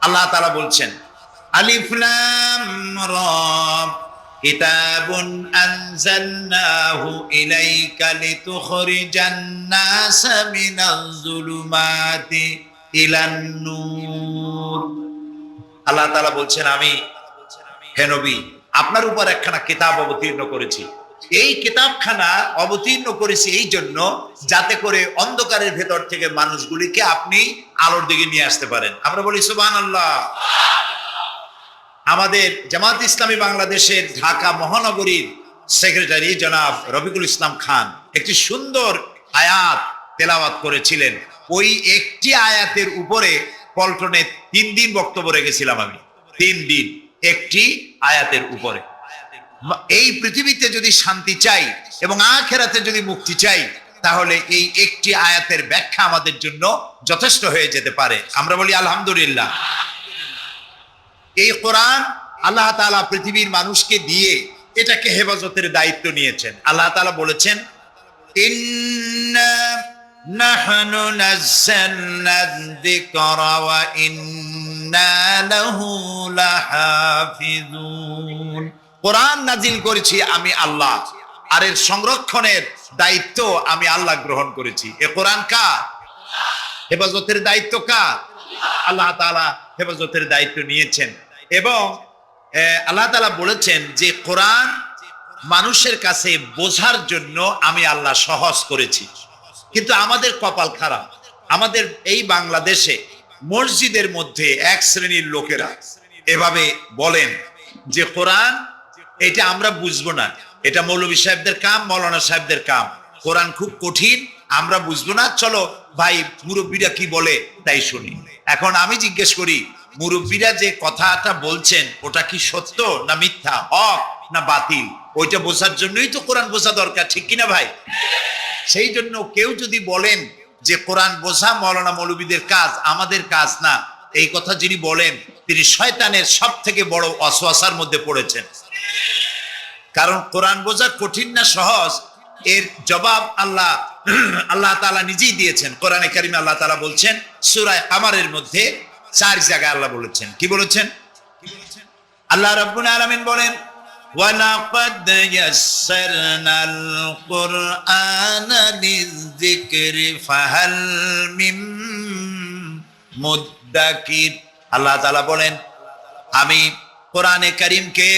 আল্লাহ তাআলা বলছেন, আলিফ লাম রা কিতাবুন আনজালনাহু ইলাইকা লিতুখরিজান নাসা মিনাজ যুলুমাতি ইলান নূর। আল্লাহ তাআলা বলছেন, আমি হে নবী আপনার উপর একখানা কিতাব অবতীর্ণ করেছি। এই কিতাবখানা অবতীর্ণ করেছি এই জন্য যাতে করে অন্ধকারের ভেতর থেকে মানুষগুলিকে আপনি আলোর দিকে নিয়ে আসতে পারেন। আমরা বলি সুবহানাল্লাহ। আমাদের জামাত ইসলামী বাংলাদেশের ঢাকা মহানগরীর সেক্রেটারি জনাব রফিকুল ইসলাম খান একটি সুন্দর আয়াত তেলাওয়াত করেছিলেন। ওই একটি আয়াতের উপরে পল্টনে 3 দিন বক্তব্য রেখেছিলাম আমি। 3 দিন একটি আয়াতের উপরে। এই পৃথিবীতে যদি শান্তি চাই এবং আখিরাতে যদি মুক্তি চাই, তাহলে এই একটি আয়াতের ব্যাখ্যা আমাদের জন্য যথেষ্ট হয়ে যেতে পারে। আমরা বলি আলহামদুলিল্লাহ। এই কোরআন আল্লাহ তাআলা পৃথিবীর মানুষকে দিয়ে এটাকে হেফাজতের দায়িত্ব নিয়েছেন। আল্লাহ তাআলা বলেছেন, ইন্না নাহনু নাযালনা যিকরা ওয়া ইন্না লাহু লাহাফিজুন। কোরআন নাজিল করেছি আমি আল্লাহ, আর এর সংরক্ষণের দায়িত্ব আমি আল্লাহ গ্রহণ করেছি। এ কোরআন কার? হেফাজতের দায়িত্ব কার? আল্লাহ তাআলা হেফাজতের দায়িত্ব নিয়েছেন। এবং আল্লাহ তাআলা বলেছেন যে কোরআন মানুষের কাছে বোঝার জন্য আমি আল্লাহ সহজ করেছি। কিন্তু আমাদের কপাল খারাপ, আমাদের এই বাংলাদেশে মসজিদের মধ্যে এক শ্রেণীর লোকেরা এভাবে বলেন যে কোরআন এটা আমরা বুঝবো না, এটা মৌলভী সাহেবদের কাম, মৌলানা সাহেবদের কাম, কোরআন খুব কঠিন, আমরা বুঝবো না, চলো ভাই মুরব্বীরা কি বলে তাই শুনি। এখন আমি জিজ্ঞেস করি, মুরব্বীরা যে কথাটা বলছেন ওটা কি সত্য না মিথ্যা, হক না বাতিল? ওইটা বোঝার জন্যই তো কোরআন বোঝা দরকার, ঠিক কিনা ভাই? সেই জন্য কেউ যদি বলেন যে কোরআন বোঝা মৌলানা মৌলভীদের কাজ, আমাদের কাজ না, এই কথা যিনি বলেন তিনি শয়তানের সব থেকে বড় ওয়াসওয়াসার মধ্যে পড়েছেন। কারণ কোরআন বোঝা কঠিন না সহজ, এর জবাব আল্লাহ তাআলা নিজেই দিয়েছেন। কোরআনে কারিমে আল্লাহ তাআলা বলছেন, সূরা কামারের মধ্যে 4 জায়গায় আল্লাহ বলেছেন। কি বলেছেন? আল্লাহ রাব্বুল আলামিন বলেন, ওয়ালাকাদ ইয়াসসারনাল কুরআনা লিযিকরি ফাহাল মিন মুদ্দাকির। আল্লাহ তাআলা বলেন, আমি কোরআনে কারীমকে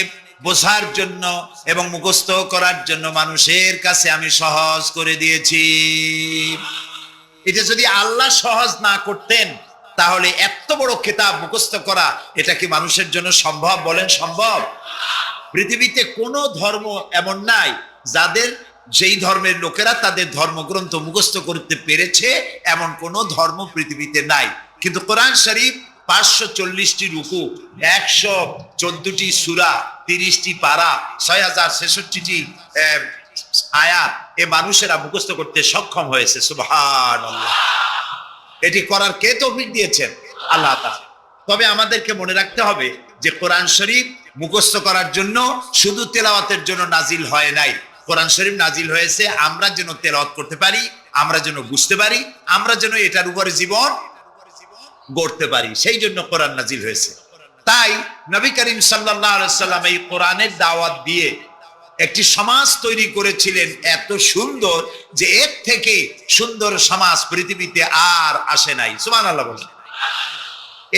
বোঝার জন্য এবং মুখস্থ করার জন্য মানুষের কাছে আমি সহজ করে দিয়েছি। এটা যদি আল্লাহ সহজ না করতেন তাহলে এত বড় কিতাব মুখস্থ করা এটা কি মানুষের জন্য সম্ভব? বলেন সম্ভব? পৃথিবীতে কোনো ধর্ম এমন নাই যাদের, যেই ধর্মের লোকেরা তাদের ধর্মগ্রন্থ মুখস্থ করতে পেরেছে, এমন কোন ধর্ম পৃথিবীতে নাই। কিন্তু কোরআন শরীফ 540টি রুকু, 114টি সূরা, 30টি পারা, 6066টি আয়াত এ মানুষেরা মুখস্থ করতে সক্ষম হয়েছে। সুবহানাল্লাহ। এটি করার কে তৌফিক দিয়েছেন? আল্লাহ তাআলা। তবে আমাদেরকে মনে রাখতে হবে যে কোরআন শরীফ মুখস্থ করার জন্য শুধু তেলাওয়াতের জন্য নাজিল হয় নাই। কোরআন শরীফ নাজিল হয়েছে আমরা যেন তেলাওয়াত করতে পারি, আমরা যেন বুঝতে পারি, আমরা যেন এটার উপরে জীবন গড়তে পারি, সেই জন্য কোরআন নাজিল হয়েছে। তাই নবী করিম সাল্লাল্লাহু আলাইহি সাল্লাম এই কোরআনের দাওয়াত দিয়ে একটি সমাজ তৈরি করেছিলেন এত সুন্দর যে এর থেকে সুন্দর সমাজ পৃথিবীতে আর আসে নাই। সুবহানাল্লাহ বলেন।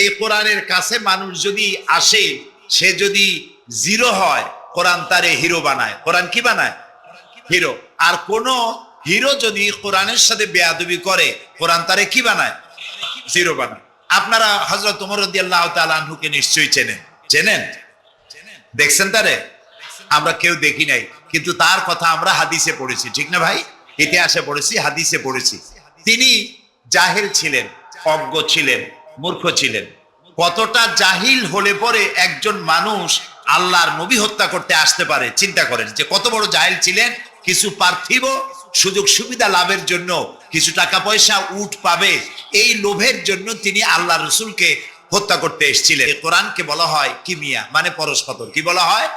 এই কোরআনের কাছে মানুষ যদি আসে, সে যদি জিরো হয়, কোরআন তারে হিরো বানায়। কোরআন কি বানায়? হিরো। আর কোন হিরো যদি কোরআনের সাথে বেয়াদবি করে, কোরআন তারে কি বানায়? জিরো বানায়। আপনারা হযরত ওমর রাদিয়াল্লাহু তাআলা আনহুকে নিশ্চয়ই চেনেন। চেনেন? দেখছেন তারে? আমরা কেউ দেখি নাই, কিন্তু তার কথা আমরা হাদিসে পড়েছি, ঠিক না ভাই? ইতিহাসে পড়েছি, হাদিসে পড়েছি। তিনি জাহিল ছিলেন, অজ্ঞ ছিলেন, মূর্খ ছিলেন। কতটা জাহিল হলে পরে একজন মানুষ আল্লাহর নবী হত্যা করতে আসতে পারে, চিন্তা করেন যে কত বড় জাহিল ছিলেন। কিছু পার্থিব সুযোগ সুবিধা লাভের জন্য, কিছু টাকা পয়সা উট পাবে, এই লোভের জন্য তিনি আল্লাহ রসুলকে হত্যা করতে এসেছিলেন। কোরআনকে বলা হয় কিমিয়া, মানে পরশপাথর। কি বলা হয়?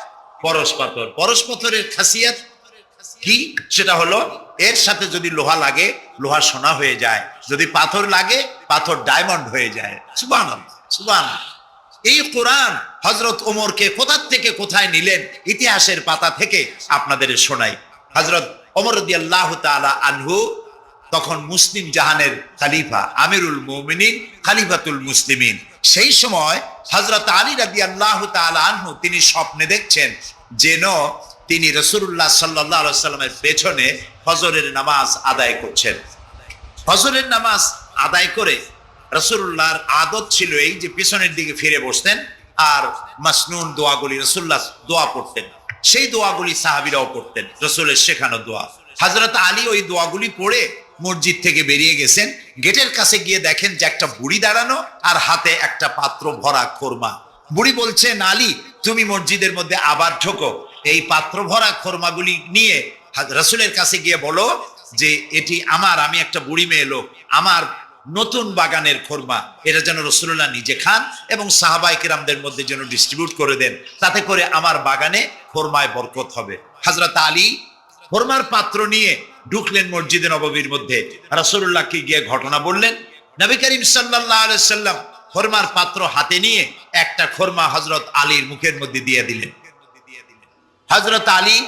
পরশপাথর। পরশপাথরের খাসিয়াত কি? সেটা হলো এর সাথে যদি লোহা লাগে, লোহা সোনা হয়ে যায়, যদি পাথর লাগে, পাথর ডায়মন্ড হয়ে যায়। সুবহানাল্লাহ, সুবহানাল্লাহ। এই কোরআন হযরত ওমরকে কোথা থেকে কোথায় নিলেন, ইতিহাসের পাতা থেকে আপনাদের শোনাই। হযরত ওমর রাদিয়াল্লাহু তাআলা আনহু তখন মুসলিম জাহানের খলিফা, আমিরুল মুমিনিন, খলিফাতুল মুসলিমিন। সেই সময় হযরত আলী রাদিয়াল্লাহু তাআলা আনহু তিনি স্বপ্নে দেখছেন যেন তিনি রাসূলুল্লাহ সাল্লাল্লাহু আলাইহি সাল্লামের পেছনে ফজরের নামাজ আদায় করছেন। ফজরের নামাজ আদায় করে রাসূলুল্লাহর আদত ছিল এই যে পিছনের দিকে ফিরে বসতেন আর মাসনুন দোয়াগুলি রাসূলুল্লাহ দোয়া পড়তেন। সেই দোয়াগুলি সাহাবীরাও পড়তেন, রাসূলের শেখানো দোয়া। হযরত আলী ওই দোয়াগুলি পড়ে মসজিদ থেকে বেরিয়ে গেছেন। গেটের কাছে গিয়ে দেখেন যে একটা বুড়ি দাঁড়ানো আর হাতে একটা পাত্র ভরা খোরমা। বুড়ি বলছেন, আলী তুমি মসজিদের মধ্যে আবার ঢোকো, এই পাত্র ভরা খোরমাগুলি নিয়ে রাসূলের কাছে গিয়ে বলো যে এটি আমার, আমি একটা বুড়ি মেয়ে লোক, আমার নতুন বাগানের খোরমা, এটা যেন রাসূলুল্লাহ নিজে খান এবং সাহাবায়ে কেরামদের মধ্যে যেন ডিস্ট্রিবিউট করে দেন, তাতে করে আমার বাগানে খোরমায় বরকত হবে। হযরত আলী খোরমার পাত্র নিয়ে ঢুকলেন মসজিদে নববীর মধ্যে। রাসূলুল্লাহকে গিয়ে ঘটনা বললেন। নবী করিম সাল্লাল্লাহু আলাইহি সাল্লাম খোরমার পাত্র হাতে নিয়ে একটা খোরমা হযরত আলীর মুখের মধ্যে দিয়ে দিলেন। হযরত আলী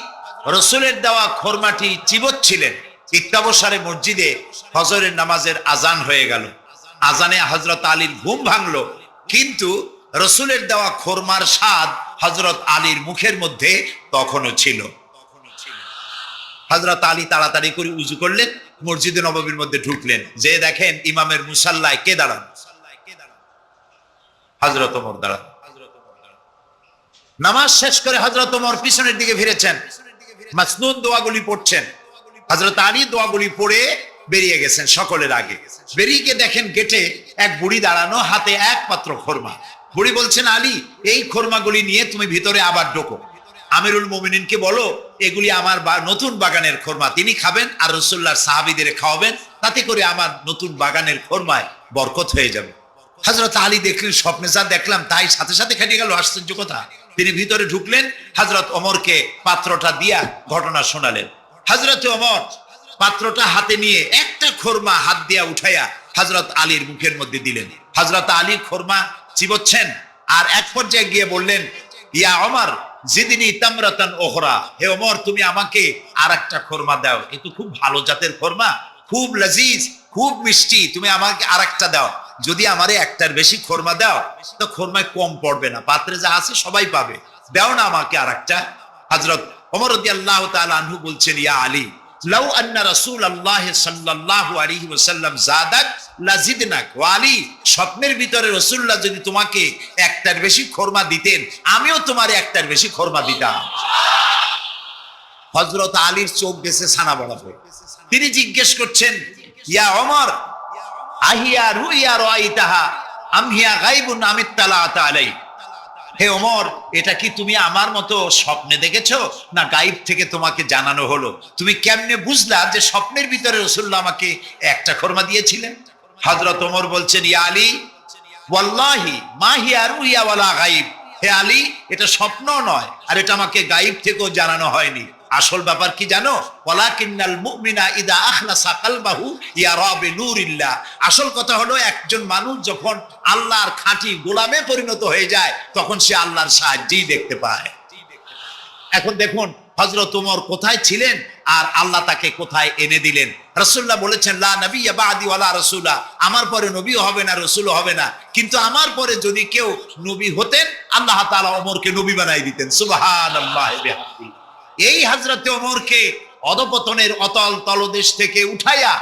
রাসূলের দেওয়া খোরমাটি চিবোচ্ছিলেন। ইত্তাবসারে মসজিদে ফজরের নামাজের আজান হয়ে গেল। আজানে হযরত আলীর ঘুম ভাঙলো, কিন্তু রাসূলের দেওয়া খোরমার স্বাদ হযরত আলীর মুখের মধ্যে তখনও ছিল। হযরত আলী তাড়াতাড়ি করে উযু করলেন, মসজিদে নববীর মধ্যে ঢুকলেন। যে দেখেন ইমামের মুসাল্লায় কে দাঁড়ান? হযরত ওমর দাঁড়ান। নামাজ শেষ করে হযরত ওমর পিছনের দিকে ফিরেছেন, মাসনুন দোয়াগুলি পড়ছেন। হযরত আলী দোয়াগুলি পড়ে বেরিয়ে গেছেন সকলের আগে। বেরিয়ে গিয়ে দেখেন গেটে এক বুড়ি দাঁড়ানো, হাতে এক পাত্র খোরমা। বুড়ি বলছেন, আলী এই খোরমাগুলি নিয়ে তুমি ভিতরে আবার ঢোকো, আমিরুল মুমিনিনকে বলো এগুলি আমার নতুন বাগানের খোরমা, তিনি খাবেন আর রাসূলুল্লাহর সাহাবীদের খাওয়াবেন, তাতে করে আমার নতুন বাগানের খোরমায় বরকত হয়ে যাবে। হযরত আলী দেখলেন স্বপ্নে যা দেখলাম তাই সাথে সাথে খেটে গেল। আশ্চর্য কথা, তিনি ভিতরে ঢুকলেন, হযরত ওমরকে পাত্রটা দিয়া ঘটনা শোনালেন। হযরত ওমর পাত্রটা হাতে নিয়ে একটা খোরমা হাত দিয়া উঠাইয়া হযরত আলীর মুখের মধ্যে দিলেন। হযরত আলী খোরমা চিবোচ্ছেন আর এক পর্যায়ে গিয়ে বললেন, ইয়া ওমর জিদনি তামরাতান ওখরা, হে ওমর তুমি আমাকে আর একটা খোরমা দাও, কিন্তু খুব ভালো জাতের খোরমা, খুব লজিজ, খুব মিষ্টি, তুমি আমাকে আর একটা দাও। যদি আমারে একটার বেশি খোরমা দাও তো খোরমায় কম পড়বে না, পাত্রে যা আছে সবাই পাবে, দাও না আমাকে আর একটা। হযরত ওমর রাদিয়াল্লাহু তাআলা আনহু বলছেন, ইয়া আলী লাউ আন্না রাসূলুল্লাহ সাল্লাল্লাহু আলাইহি ওয়াসাল্লাম যাদাক লাজিদনাক। ও আলী, স্বপ্নের ভিতরে রাসূলুল্লাহ যদি তোমাকে একটার বেশি খোরমা দিতেন, আমিও তোমারে একটার বেশি খোরমা দিতাম। হযরত আলীর চোখ গেছে ছানা বড়া হয়ে। তিনি জিজ্ঞেস করছেন, ইয়া ওমর আহিয়া রুইয়া রাইতাহা আম হিয়া গায়বুন আমিত্তালাত আলাই। হে ওমর, এটা কি তুমি আমার মতো স্বপ্নে দেখেছো না গায়েব থেকে তোমাকে জানানো হলো? তুমি কেমনে বুঝলা যে স্বপ্নের ভিতরে রাসূলুল্লাহ আমাকে একটা খরমা দিয়েছিলেন? হযরত ওমর বলছেন, ইয়া আলী ওয়াল্লাহি মা হিয়া রুইয়া ওয়ালা গায়ব। হে আলী, এটা স্বপ্ন নয়, আর এটা আমাকে গায়েব থেকেও জানানো হয়নি। আসল ব্যাপার কি জানো? ওয়ালাকিন্নাল মুমিনা ইদা আখলাসা কলবাহু ইয়ারা বিনুরিল্লাহ। আসল কথা হলো, একজন মানুষ যখন আল্লাহর খাঁটি গোলামে পরিণত হয়ে যায়, তখন সে আল্লাহর সাহায্যই দেখতে পায়। এখন দেখুন হযরত ওমর কোথায় ছিলেন আর আল্লাহ তাকে কোথায় এনে দিলেন। রাসূলুল্লাহ বলেছেন, লা নাবিয়্যা বা'দি ওয়ালা রাসূলা, আমার পরে নবীও হবে না, রাসূলও হবে না, কিন্তু আমার পরে যদি কেউ নবী হতেন, আল্লাহ তাআলা ওমরকে নবী বানাই দিতেন। সুবহানাল্লাহি বিহামদিহি। এই হযরত ওমরকে অধপতনের অতল তলদেশ থেকে উঠাইয়া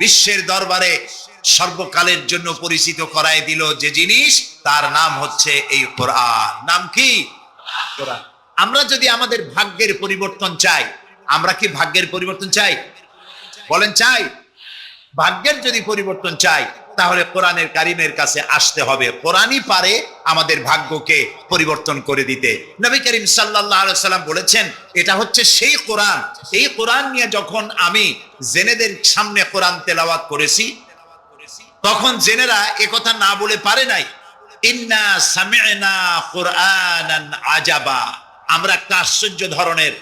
বিশ্বের দরবারে সর্বকালের জন্য পরিচিত করায় দিল যে জিনিস, তার নাম হচ্ছে এই কোরআন। নাম কি? কোরআন। আমরা যদি আমাদের ভাগ্যের পরিবর্তন চাই, আমরা কি ভাগ্যের পরিবর্তন চাই? বলেন চাই? ভাগ্যের যদি পরিবর্তন চাই, তাহলে কোরআনের কারিমের কাছে আসতে হবে। কোরআনই পারে আমাদের ভাগ্যকে পরিবর্তন করে দিতে। নবী করিম সাল্লাল্লাহু আলাইহি ওয়াসাল্লাম বলেছেন, এটা হচ্ছে সেই কোরআন। এই কোরআন নিয়ে যখন আমি জেনেদের সামনে কোরআন তেলাওয়াত করেছি, তখন জেনেরা একথা না বলে পারে নাই, ইন্না সামি'না কুরআনান আজাবা, আমরা একটা আশ্চর্য ধরনের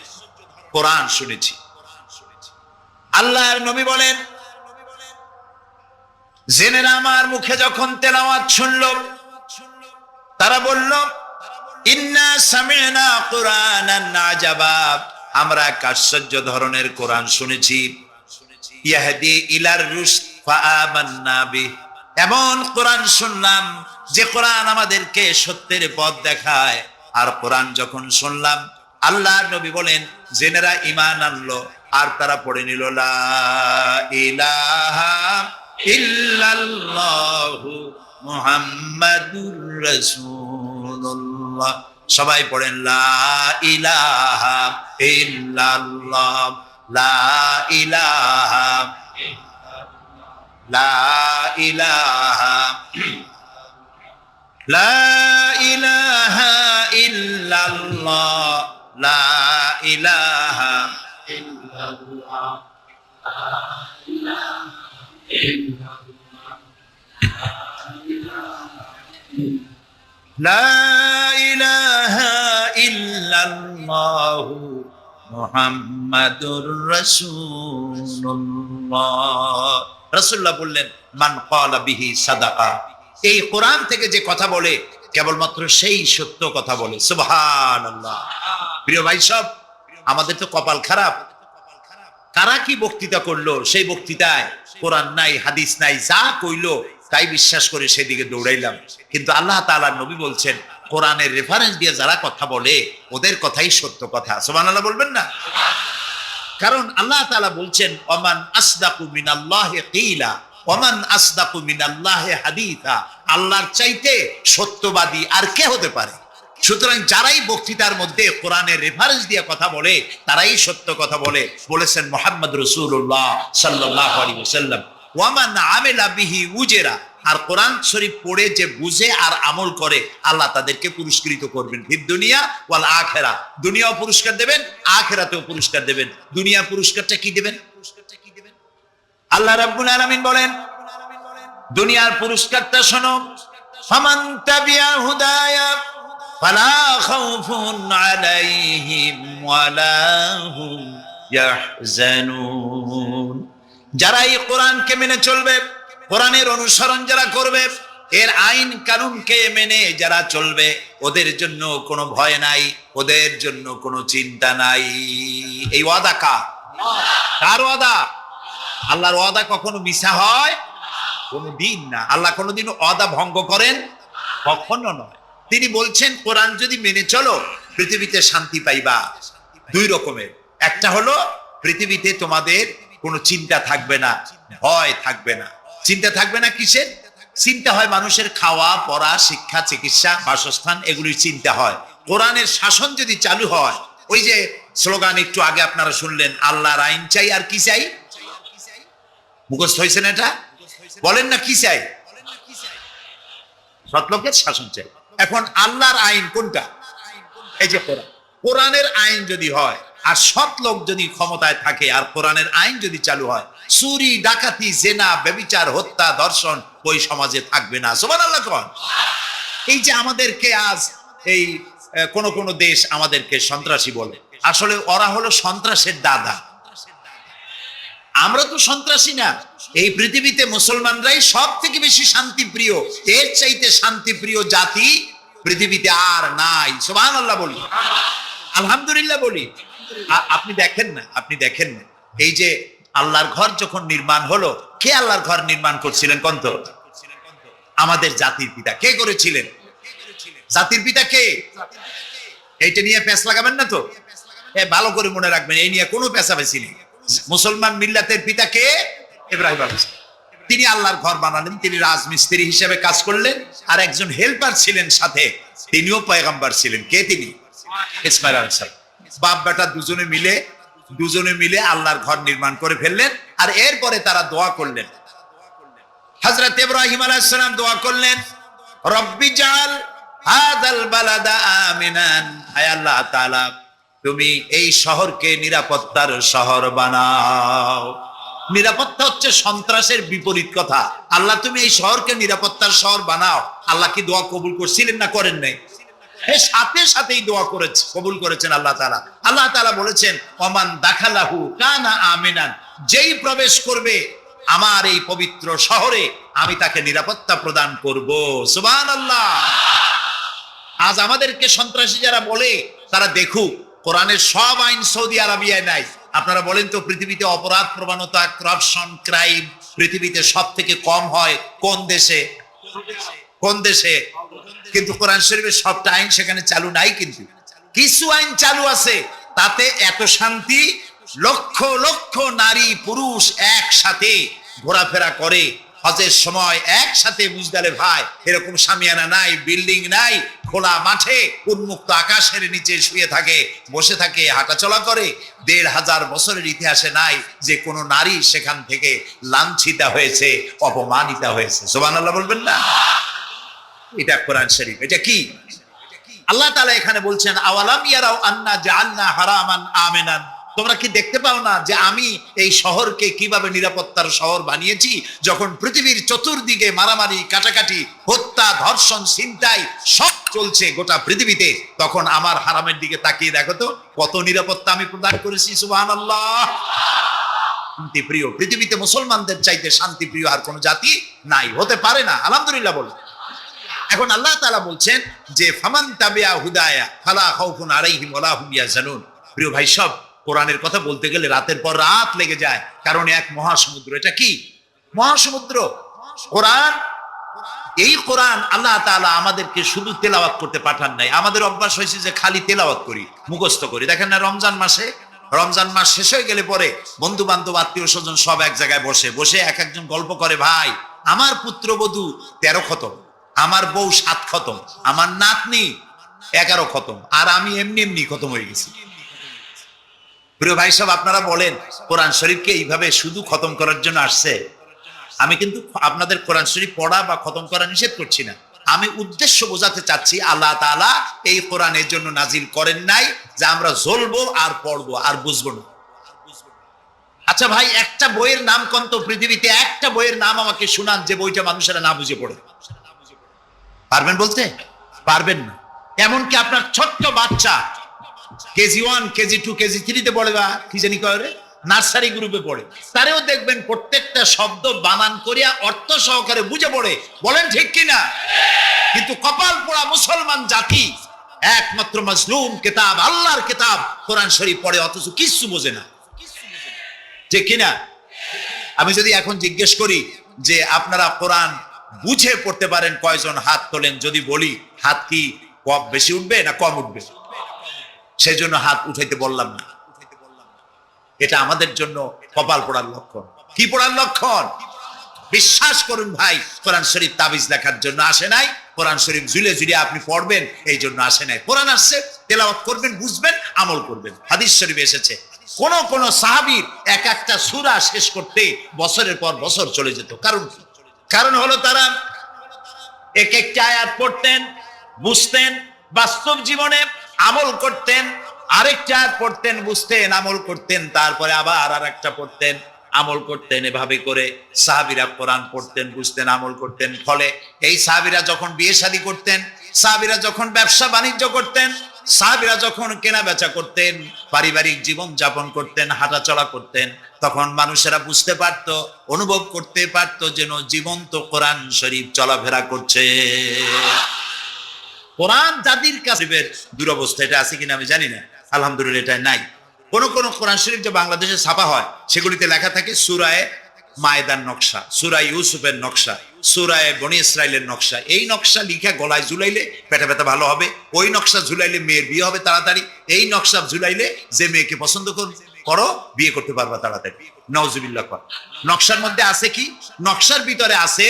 কোরআন শুনেছি। আল্লাহর নবী বলেন, জেনেরা আমার মুখে যখন তেলাওয়াত শুনল, তারা বলল, ইন্না সামি'না কুরআনান আজাবা, আমরা এক আশ্চর্য ধরনের কোরআন শুনেছি। ইয়াহদি ইলার রুশদ ফাআমান্না বিহি, এমন কোরআন শুনলাম যে কোরআন আমাদেরকে সত্যের পথ দেখায়। আর কোরআন যখন শুনলাম, আল্লাহর নবী বলেন, জেনেরা ঈমান আনলো আর তারা পড়ে নিল, লা ইলাহা ইল্লাল্লাহু মুহাম্মাদুর রাসূলুল্লাহ। সবাই পড়েন, লা ইলাহা ইল্লাল্লাহ, লা ইলাহা, লা ইলাহা, লা ইলাহা ইল্লাল্লাহ, লা ইলাহা ইল্লাল্লাহ, লা ইলাহা ইল্লাল্লাহু মুহাম্মাদুর রাসূলুল্লাহ। রাসূলুল্লাহ বললেন, মান ক্বালা বিহি সাদাকা, এই কোরআন থেকে যে কথা বলে কেবলমাত্র সেই সত্য কথা বলে। সুবহানাল্লাহ। প্রিয় ভাই সব, আমাদের তো কপাল খারাপ। কারা কি বক্তৃতা করলো, সেই বক্তৃতায় কোরআন নাই, হাদিস নাই, যা কইলো তাই বিশ্বাস করে সেদিকে দৌড়াইলাম। কিন্তু আল্লাহ তাআলার নবী বলছেন, কোরআনের রেফারেন্স দিয়ে যারা কথা বলে ওদের কথাই সত্য কথা। সুবহানাল্লাহ বলবেন না? কারণ আল্লাহ তাআলা বলছেন, ওমান আসদাকু মিনাল্লাহি কিলা ওমান আসদাকু মিনাল্লাহি হাদিসা, আল্লাহর চাইতে সত্যবাদী আর কে হতে পারে? সুতরাং যারাই বক্তৃতার মধ্যে কোরআনের রেফারেন্স দিয়ে কথা বলে তারাই সত্য কথা বলে। বলেছেন মুহাম্মদ রাসূলুল্লাহ সাল্লাল্লাহু আলাইহি ওয়াসাল্লাম, ওয়ামান আমিলা বিহি উজরা, আর কোরআন শরীফ পড়ে যে বুঝে আর আমল করে, আল্লাহ তাদেরকে পুরস্কৃত করবেন ফিদ দুনিয়া ওয়াল আখিরা, দুনিয়াও পুরস্কার দেবেন, আখিরাতেও পুরস্কার দেবেন। দুনিয়া পুরস্কারটা কি দেবেন? আল্লাহ রাব্বুল আলামিন বলেন, দুনিয়ার পুরস্কারটা শোনো, ফামান তাবিয়া হুদায়া ফালা খাউফুন আলাইহিম ওয়ালা হুম ইয়াহজানুন, যারা এই কোরআনকে মেনে চলবে, কোরআনের অনুসরণ যারা করবে, এর আইন কানুনকে মেনে যারা চলবে, ওদের জন্য কোনো ভয় নাই, ওদের জন্য কোনো চিন্তা নাই। এই ওয়াদা কার ওয়াদা? আল্লাহর ওয়াদা কখনো মিছা হয়? কোনদিন না। আল্লাহ কোনদিন ওয়াদা ভঙ্গ করেন? কখনো নয়। তিনি বলছেন, কোরআন যদি মেনে চলো পৃথিবীতে শান্তি পাইবা। দুই রকমের, একটা হলো পৃথিবীতে তোমাদের কোনো চিন্তা থাকবে না, ভয় থাকবে না। চিন্তা থাকবে না কিসের? চিন্তা হয় মানুষের খাওয়া পড়া, শিক্ষা, চিকিৎসা, বাসস্থান, এগুলির চিন্তা হয়। কোরআনের শাসন যদি চালু হয়, ওই যে স্লোগান একটু আগে আপনারা শুনলেন, আল্লাহর আইন চাই আর কি চাই? মুখস্থ হয়েছে না এটা? বলেন না কি চাই? সৎলোকের শাসন চাই। এখন আল্লাহর আইন কোনটা? এই যে কোরআন। কোরআনের আইন যদি হয় আর সৎ লোক যদি ক্ষমতায় থাকে আর কোরআনের আইন যদি চালু হয়, চুরি, ডাকাতি, জেনা, ব্যভিচার, হত্যা, ধর্ষণ ওই সমাজে থাকবে না। সুবহানাল্লাহ কোন। এই যে আমাদেরকে আজ এই কোন কোন দেশ আমাদেরকে সন্ত্রাসী বলে, আসলে ওরা হলো সন্ত্রাসের দাদা। আমরা তো সন্ত্রাসী না। এই পৃথিবীতে মুসলমানরাই সব থেকে বেশি শান্তিপ্রিয়। এর চাইতে শান্তিপ্রিয় জাতি পৃথিবীতে আর নাই। সুবহানাল্লাহ বলি, আলহামদুলিল্লাহ বলি। আপনি দেখেন না এই যে আল্লাহর ঘর যখন নির্মাণ হলো, কে আল্লাহর ঘর নির্মাণ করছিলেন কোন তো? আমাদের জাতির পিতা। কে করেছিলেন? জাতির পিতা কে? এইটা নিয়ে পেঁচ লাগাবেন না তো, ভালো করে মনে রাখবেন, এই নিয়ে কোনো পেঁচাপেচি নেই। মুসলমান মিল্লাতের পিতা কে? ইব্রাহিম আলাইহিস সালাম। তিনি আল্লাহর ঘর বানালেন, তিনি রাজমিস্ত্রি হিসেবে কাজ করলেন, আর একজন হেল্পার ছিলেন সাথে, তিনিও পয়গম্বর ছিলেন। কে তিনি? ইসমাঈল আলাইহিস সালাম। বাপ বেটা দুজনে মিলে আল্লাহর ঘর নির্মাণ করে ফেললেন। আর এরপরে তারা দোয়া করলেন। হযরত ইব্রাহিম আলাইহিস সালাম দোয়া করলেন, রব্বি জাল হাযাল বালাদা আমিনান, হে আল্লাহ তাআলা তুমি এই শহরকে নিরাপত্তার শহর বানাও। নিরাপত্তা হচ্ছে সন্ত্রাসের বিপরীত কথা। আল্লাহ তুমি এই শহরকে নিরাপত্তার শহর বানাও। আল্লাহ কি দোয়া কবুল করছিলেন না করেন নাই? সাথে সাথেই দোয়া কবুল করেছেন আল্লাহ তাআলা। আল্লাহ তাআলা বলেছেন, ওমান দাখালাহু কানা আমিনান, যেই প্রবেশ করবে আমার এই পবিত্র শহরে আমি তাকে নিরাপত্তা প্রদান করব। সুবহানাল্লাহ। আজ আমাদেরকে সন্ত্রাসী যারা বলে, তারা দেখুক কোরআনের সব আইন সৌদি আরবিয়ায় নাই। আপনারা বলেন তো, পৃথিবীতে অপরাধ প্রবণতা, করাপশন, ক্রাইম পৃথিবীতে সব থেকে কম হয় কোন দেশে? কোন দেশে? কিন্তু কোরআন শরীফের সবটা আইন সেখানে চালু নাই। কিন্তু কিছু আইন চালু আছে, তাতে এত শান্তি, লক্ষ লক্ষ নারী পুরুষ একসাথে ঘোরাফেরা করে হজের সময় একসাথে। বুঝদালে ভাই, এরকম শামিয়ানা নাই, বিল্ডিং নাই, খোলা মাঠে উন্মুক্ত আকাশের নিচে শুয়ে থাকে, বসে থাকে, হাঁটাচলা করে। ১৫০০ বছরের ইতিহাসে নাই যে কোনো নারী সেখান থেকে লাঞ্ছিতা হয়েছে, অপমানিতা হয়েছে। সুবহানাল্লাহ বলবেন না? এটা কোরআন শরীফ। এটা কি? আল্লাহ তাআলা এখানে বলছেন, আওয়ালাম ইয়ারাও আন্না জাআলনা হারামান আমিনান, তোমরা কি দেখতে পাও না যে আমি এই শহরকে কিভাবে নিরাপত্তার শহর বানিয়েছি? যখন পৃথিবীর চতুর্দিকে মারামারি, কাটাকাটি, হত্যা, ধর্ষণ, ছিনতাই সব চলছে গোটা পৃথিবীতে, তখন আমার হারামের দিকে তাকিয়ে দেখো তো কত নিরাপত্তা আমি প্রদান করেছি। সুবহানাল্লাহ। শান্তিপ্রিয়, পৃথিবীতে মুসলমানদের চাইতে শান্তিপ্রিয় আর কোন জাতি নাই, হতে পারে না। আলহামদুলিল্লাহ বলুন। এখন আল্লাহ তাআলা বলছেন যে ফামান তাবিআ হুদায়া ফালা খাউফুন আলাইহিম ওয়ালা হুম ইয়াহজানুন। প্রিয় ভাই সব, কোরআনের কথা বলতে গেলে রাতের পর রাত লেগে যায়, কারণ এক মহাসমুদ্র। এটা কি? মহাসমুদ্র কোরআন। এই কোরআন আল্লাহ তাআলা আমাদেরকে শুধু তেলাওয়াত করতে পাঠান নাই। আমাদের অভ্যাস হয়েছে যে খালি তেলাওয়াত করি, মুখস্থ করি। দেখেন না, রমজান মাস শেষ হয়ে গেলে পরে বন্ধু বান্ধব, আত্মীয় স্বজন সব এক জায়গায় বসে এক একজন গল্প করে, ভাই আমার পুত্রবধূ 13 খতম, আমার বউ 7 খতম, আমার নাতনি 11 খতম, আর আমি এমনি খতম হয়ে গেছি। প্রিয় ভাই সব, আপনারা বলেন কোরআন শরীফকে এইভাবে শুধু খতম করার জন্য আসছে? আমি কিন্তু আপনাদের কোরআন শরীফ পড়া বা খতম করা নিষেধ করছি না। আমি উদ্দেশ্য বোঝাতে চাচ্ছি, আল্লাহ তাআলা এই কোরআনের জন্য নাজিল করেন নাই যে আমরা জ্বলবো আর পড়বো আর বুঝবো না। আচ্ছা ভাই, একটা বইয়ের নাম কোন তো? পৃথিবীতে একটা বইয়ের নাম আমাকে শুনান যে বইটা মানুষেরা না বুঝে পড়ে। পারবেন বলতে? পারবেন না। এমনকি আপনার ছোট্ট বাচ্চা কেজি 1, কেজি 2, কেজি 3 তে পড়ে, বা কি জানি করে নার্সারি গ্রুপে পড়ে, তারেও দেখবেন প্রত্যেকটা শব্দ বানান করিয়া অর্থ সহকারে বুঝে পড়ে। বলেন ঠিক কিনা? কিন্তু কপাল পোড়া মুসলমান জাতি একমাত্র মাজলুম কিতাব, আল্লাহর কিতাব কোরআন শরীফ পড়ে, অথচ কিছু বোঝে না। ঠিক কিনা? আমি যদি এখন জিজ্ঞেস করি যে আপনারা কোরআন বুঝে পড়তে পারেন কয়জন, হাত তোলেন। যদি বলি হাত কি কম বেশি উঠবে না কম উঠবে? সেই জন্য হাত উঠাইতে বললাম না। এটা আমাদের জন্য কপাল পোড়ার লক্ষণ। কি পোড়ার লক্ষণ? বিশ্বাস করুন ভাই, কোরআন শরীফ তাবিজ লেখার জন্য আসে নাই, কোরআন শরীফ ঝুলে ঝুলে আপনি পড়বেন এই জন্য আসে নাই। কোরআন আসছে তেলাওয়াত করবেন, বুঝবেন, আমল করবেন। হাদিস শরীফে এসেছে কোন সাহাবীর এক একটা সূরা শেষ করতে বছরের পর বছর চলে যেত। কারণ হলো তারা এক একটা আয়াত পড়তেন, বুঝতেন, বাস্তব জীবনে আমল করতেন, আরেকটা পড়তেন, বুঝতেন, আমল করতেন, তারপরে আবার আরেকটা পড়তেন, আমল করতেন। এভাবে করে সাহাবীরা কোরআন পড়তেন, বুঝতেন, আমল করতেন। ফলে এই সাহাবীরা যখন বিয়ে শাদী করতেন, সাহাবীরা যখন ব্যবসা বাণিজ্য করতেন, সাহাবীরা যখন কেনা বেচা করতেন, পারিবারিক জীবন যাপন করতেন, হাঁটাচলা করতেন, তখন মানুষেরা বুঝতে পারত, অনুভব করতে পারত যেন জীবন্ত কোরআন শরীফ চলাফেরা করছে। কোরআন যাদের কাছে দুরবস্থা, এটা আছে কিনা আমি জানি না, আলহামদুলিল্লাহ এটা নাই। কোন কোন কোরআন শরীফ যে বাংলাদেশে ছাপা হয় সেগুলিতে লেখা থাকে সূরায়ে মায়েদার নকশা, সূরায়ে ইউসুফের নকশা, সূরায়ে বনি ইসরাইলের নকশা। এই নকশা লিখা গলায় ঝুলাইলে পেটে ব্যথা ভালো হবে, ওই নকশা ঝুলাইলে মেয়ের বিয়ে হবে তাড়াতাড়ি, এই নকশা ঝুলাইলে যে মেয়েকে পছন্দ করো বিয়ে করতে পারবা তাড়াতাড়ি। নাউজুবিল্লাহ কর। নকশার মধ্যে আছে কি? নকশার ভিতরে আছে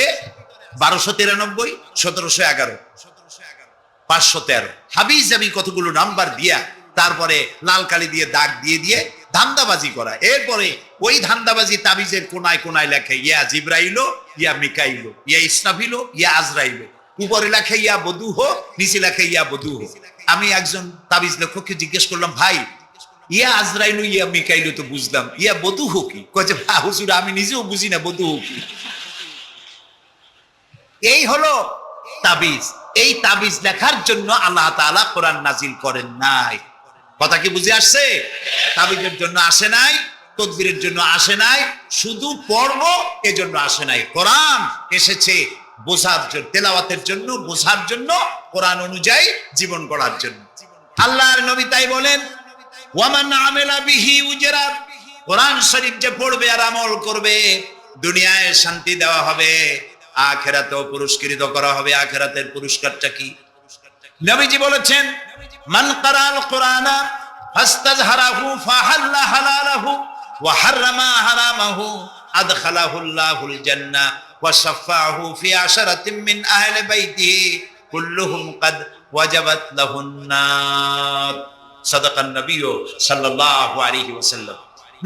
1293, 1711, 513 হাবিজ জাবি কতগুলো নাম্বার দিয়া, তারপরে লাল কালি দিয়ে দাগ দিয়ে দিয়ে ধান্দাবাজি করা। এরপরে ওই ধান্দাবাজি তাবিজের কোনায় কোনায় লেখে ইয়া জিব্রাইলো, ইয়া মিকাইলো, ইয়া ইসরাফিলো, ইয়া আজরাইলো। উপরে লেখে ইয়া বদুহ, নিচে লেখে ইয়া বদুহ। আমি একজন তাবিজ লেখককে জিজ্ঞেস করলাম, ভাই ইয়া আজরাইলো ইয়া মিকাইলো তো বুঝলাম, ইয়া বদুহ কি? কয়েছে হুজুর আমি নিজেও বুঝি না বদুহ কি। এই হলো তাবিজ। এই তাবিজ লেখার জন্য আল্লাহ তাআলা কোরআন নাজিল করেন নাই। কথা কি বুঝে আসছে? তাবিজের জন্য আসে নাই, তদবিরের জন্য আসে নাই, শুধু পড়ব এজন্য আসে নাই। কোরআন এসেছে বোঝার জন্য, তেলাওয়াতের জন্য, বোঝার জন্য, কোরআন অনুযায়ী জীবন গড়ার জন্য। আল্লাহর নবী তাই বলেন, ওয়ামান আমিলা বিহি উজরা, কোরআন শরীফ যে পড়বে আর আমল করবে, দুনিয়ায় শান্তি দেওয়া হবে, আখিরাতেও পুরস্কৃত করা হবে। আখিরাতের পুরস্কারটা কি? নবীজি বলেছেন, মান ক্বারাআল কুরআনা ফাস্তাজহারাহু ফাহাল্লা হালালাহু ওয়া হাররামা হারামাহু আদখালাহুল্লাহুল জান্নাহ ওয়া শাফাআহু ফি আশারাতিন মিন আহলি বাইতিহি কুল্লুহুম ক্বাদ ওয়াজাবাত লাহুন নার। সাদাকান নবী সাল্লাল্লাহু আলাইহি ওয়াসাল্লাম।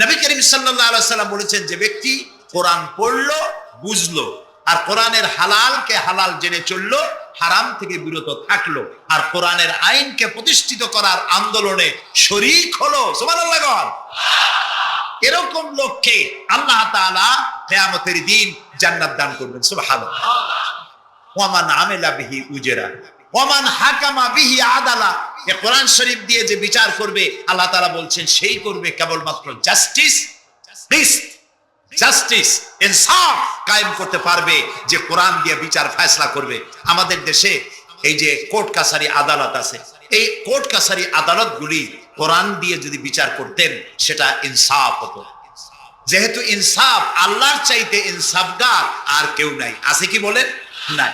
নবী করিম সাল্লাল্লাহু আলাইহি ওয়াসাল্লাম বলেছেন, যে ব্যক্তি কোরআন পড়লো, বুঝলো, আর কোরআনের হালালকে হালাল জেনে চললো, হারাম থেকে বিরত থাকলো, আর কোরআনের আইনকে প্রতিষ্ঠিত করার আন্দোলনে শরীক হলো, সুবহানাল্লাহ গণ, এরকম লোককে আল্লাহ তাআলা কিয়ামতের দিন জান্নাত দান করবেন। সুবহানাল্লাহ। ওয়ামান আমিলা বিহি উজরা ওয়ামান হাকামা বিহি আদালা। এই কোরআন শরীফ দিয়ে যে বিচার করবে, আল্লাহ তাআলা বলছেন সেই করবে কেবলমাত্র জাস্টিস, জাস্টিস, ইনসাফ কায়েম করতে পারবে, যে কোরআন দিয়ে বিচার ফয়সালা করবে। আমাদের দেশে এই যে কোর্ট কাছারি আদালত আছে, এই কোর্ট কাছারি আদালতগুলি কোরআন দিয়ে যদি বিচার করতেন সেটা ইনসাফ হতো। যেহেতু ইনসাফ, আল্লাহর চাইতে ইনসাফগার আর কেউ নাই। আছে কি বলেন? নাই।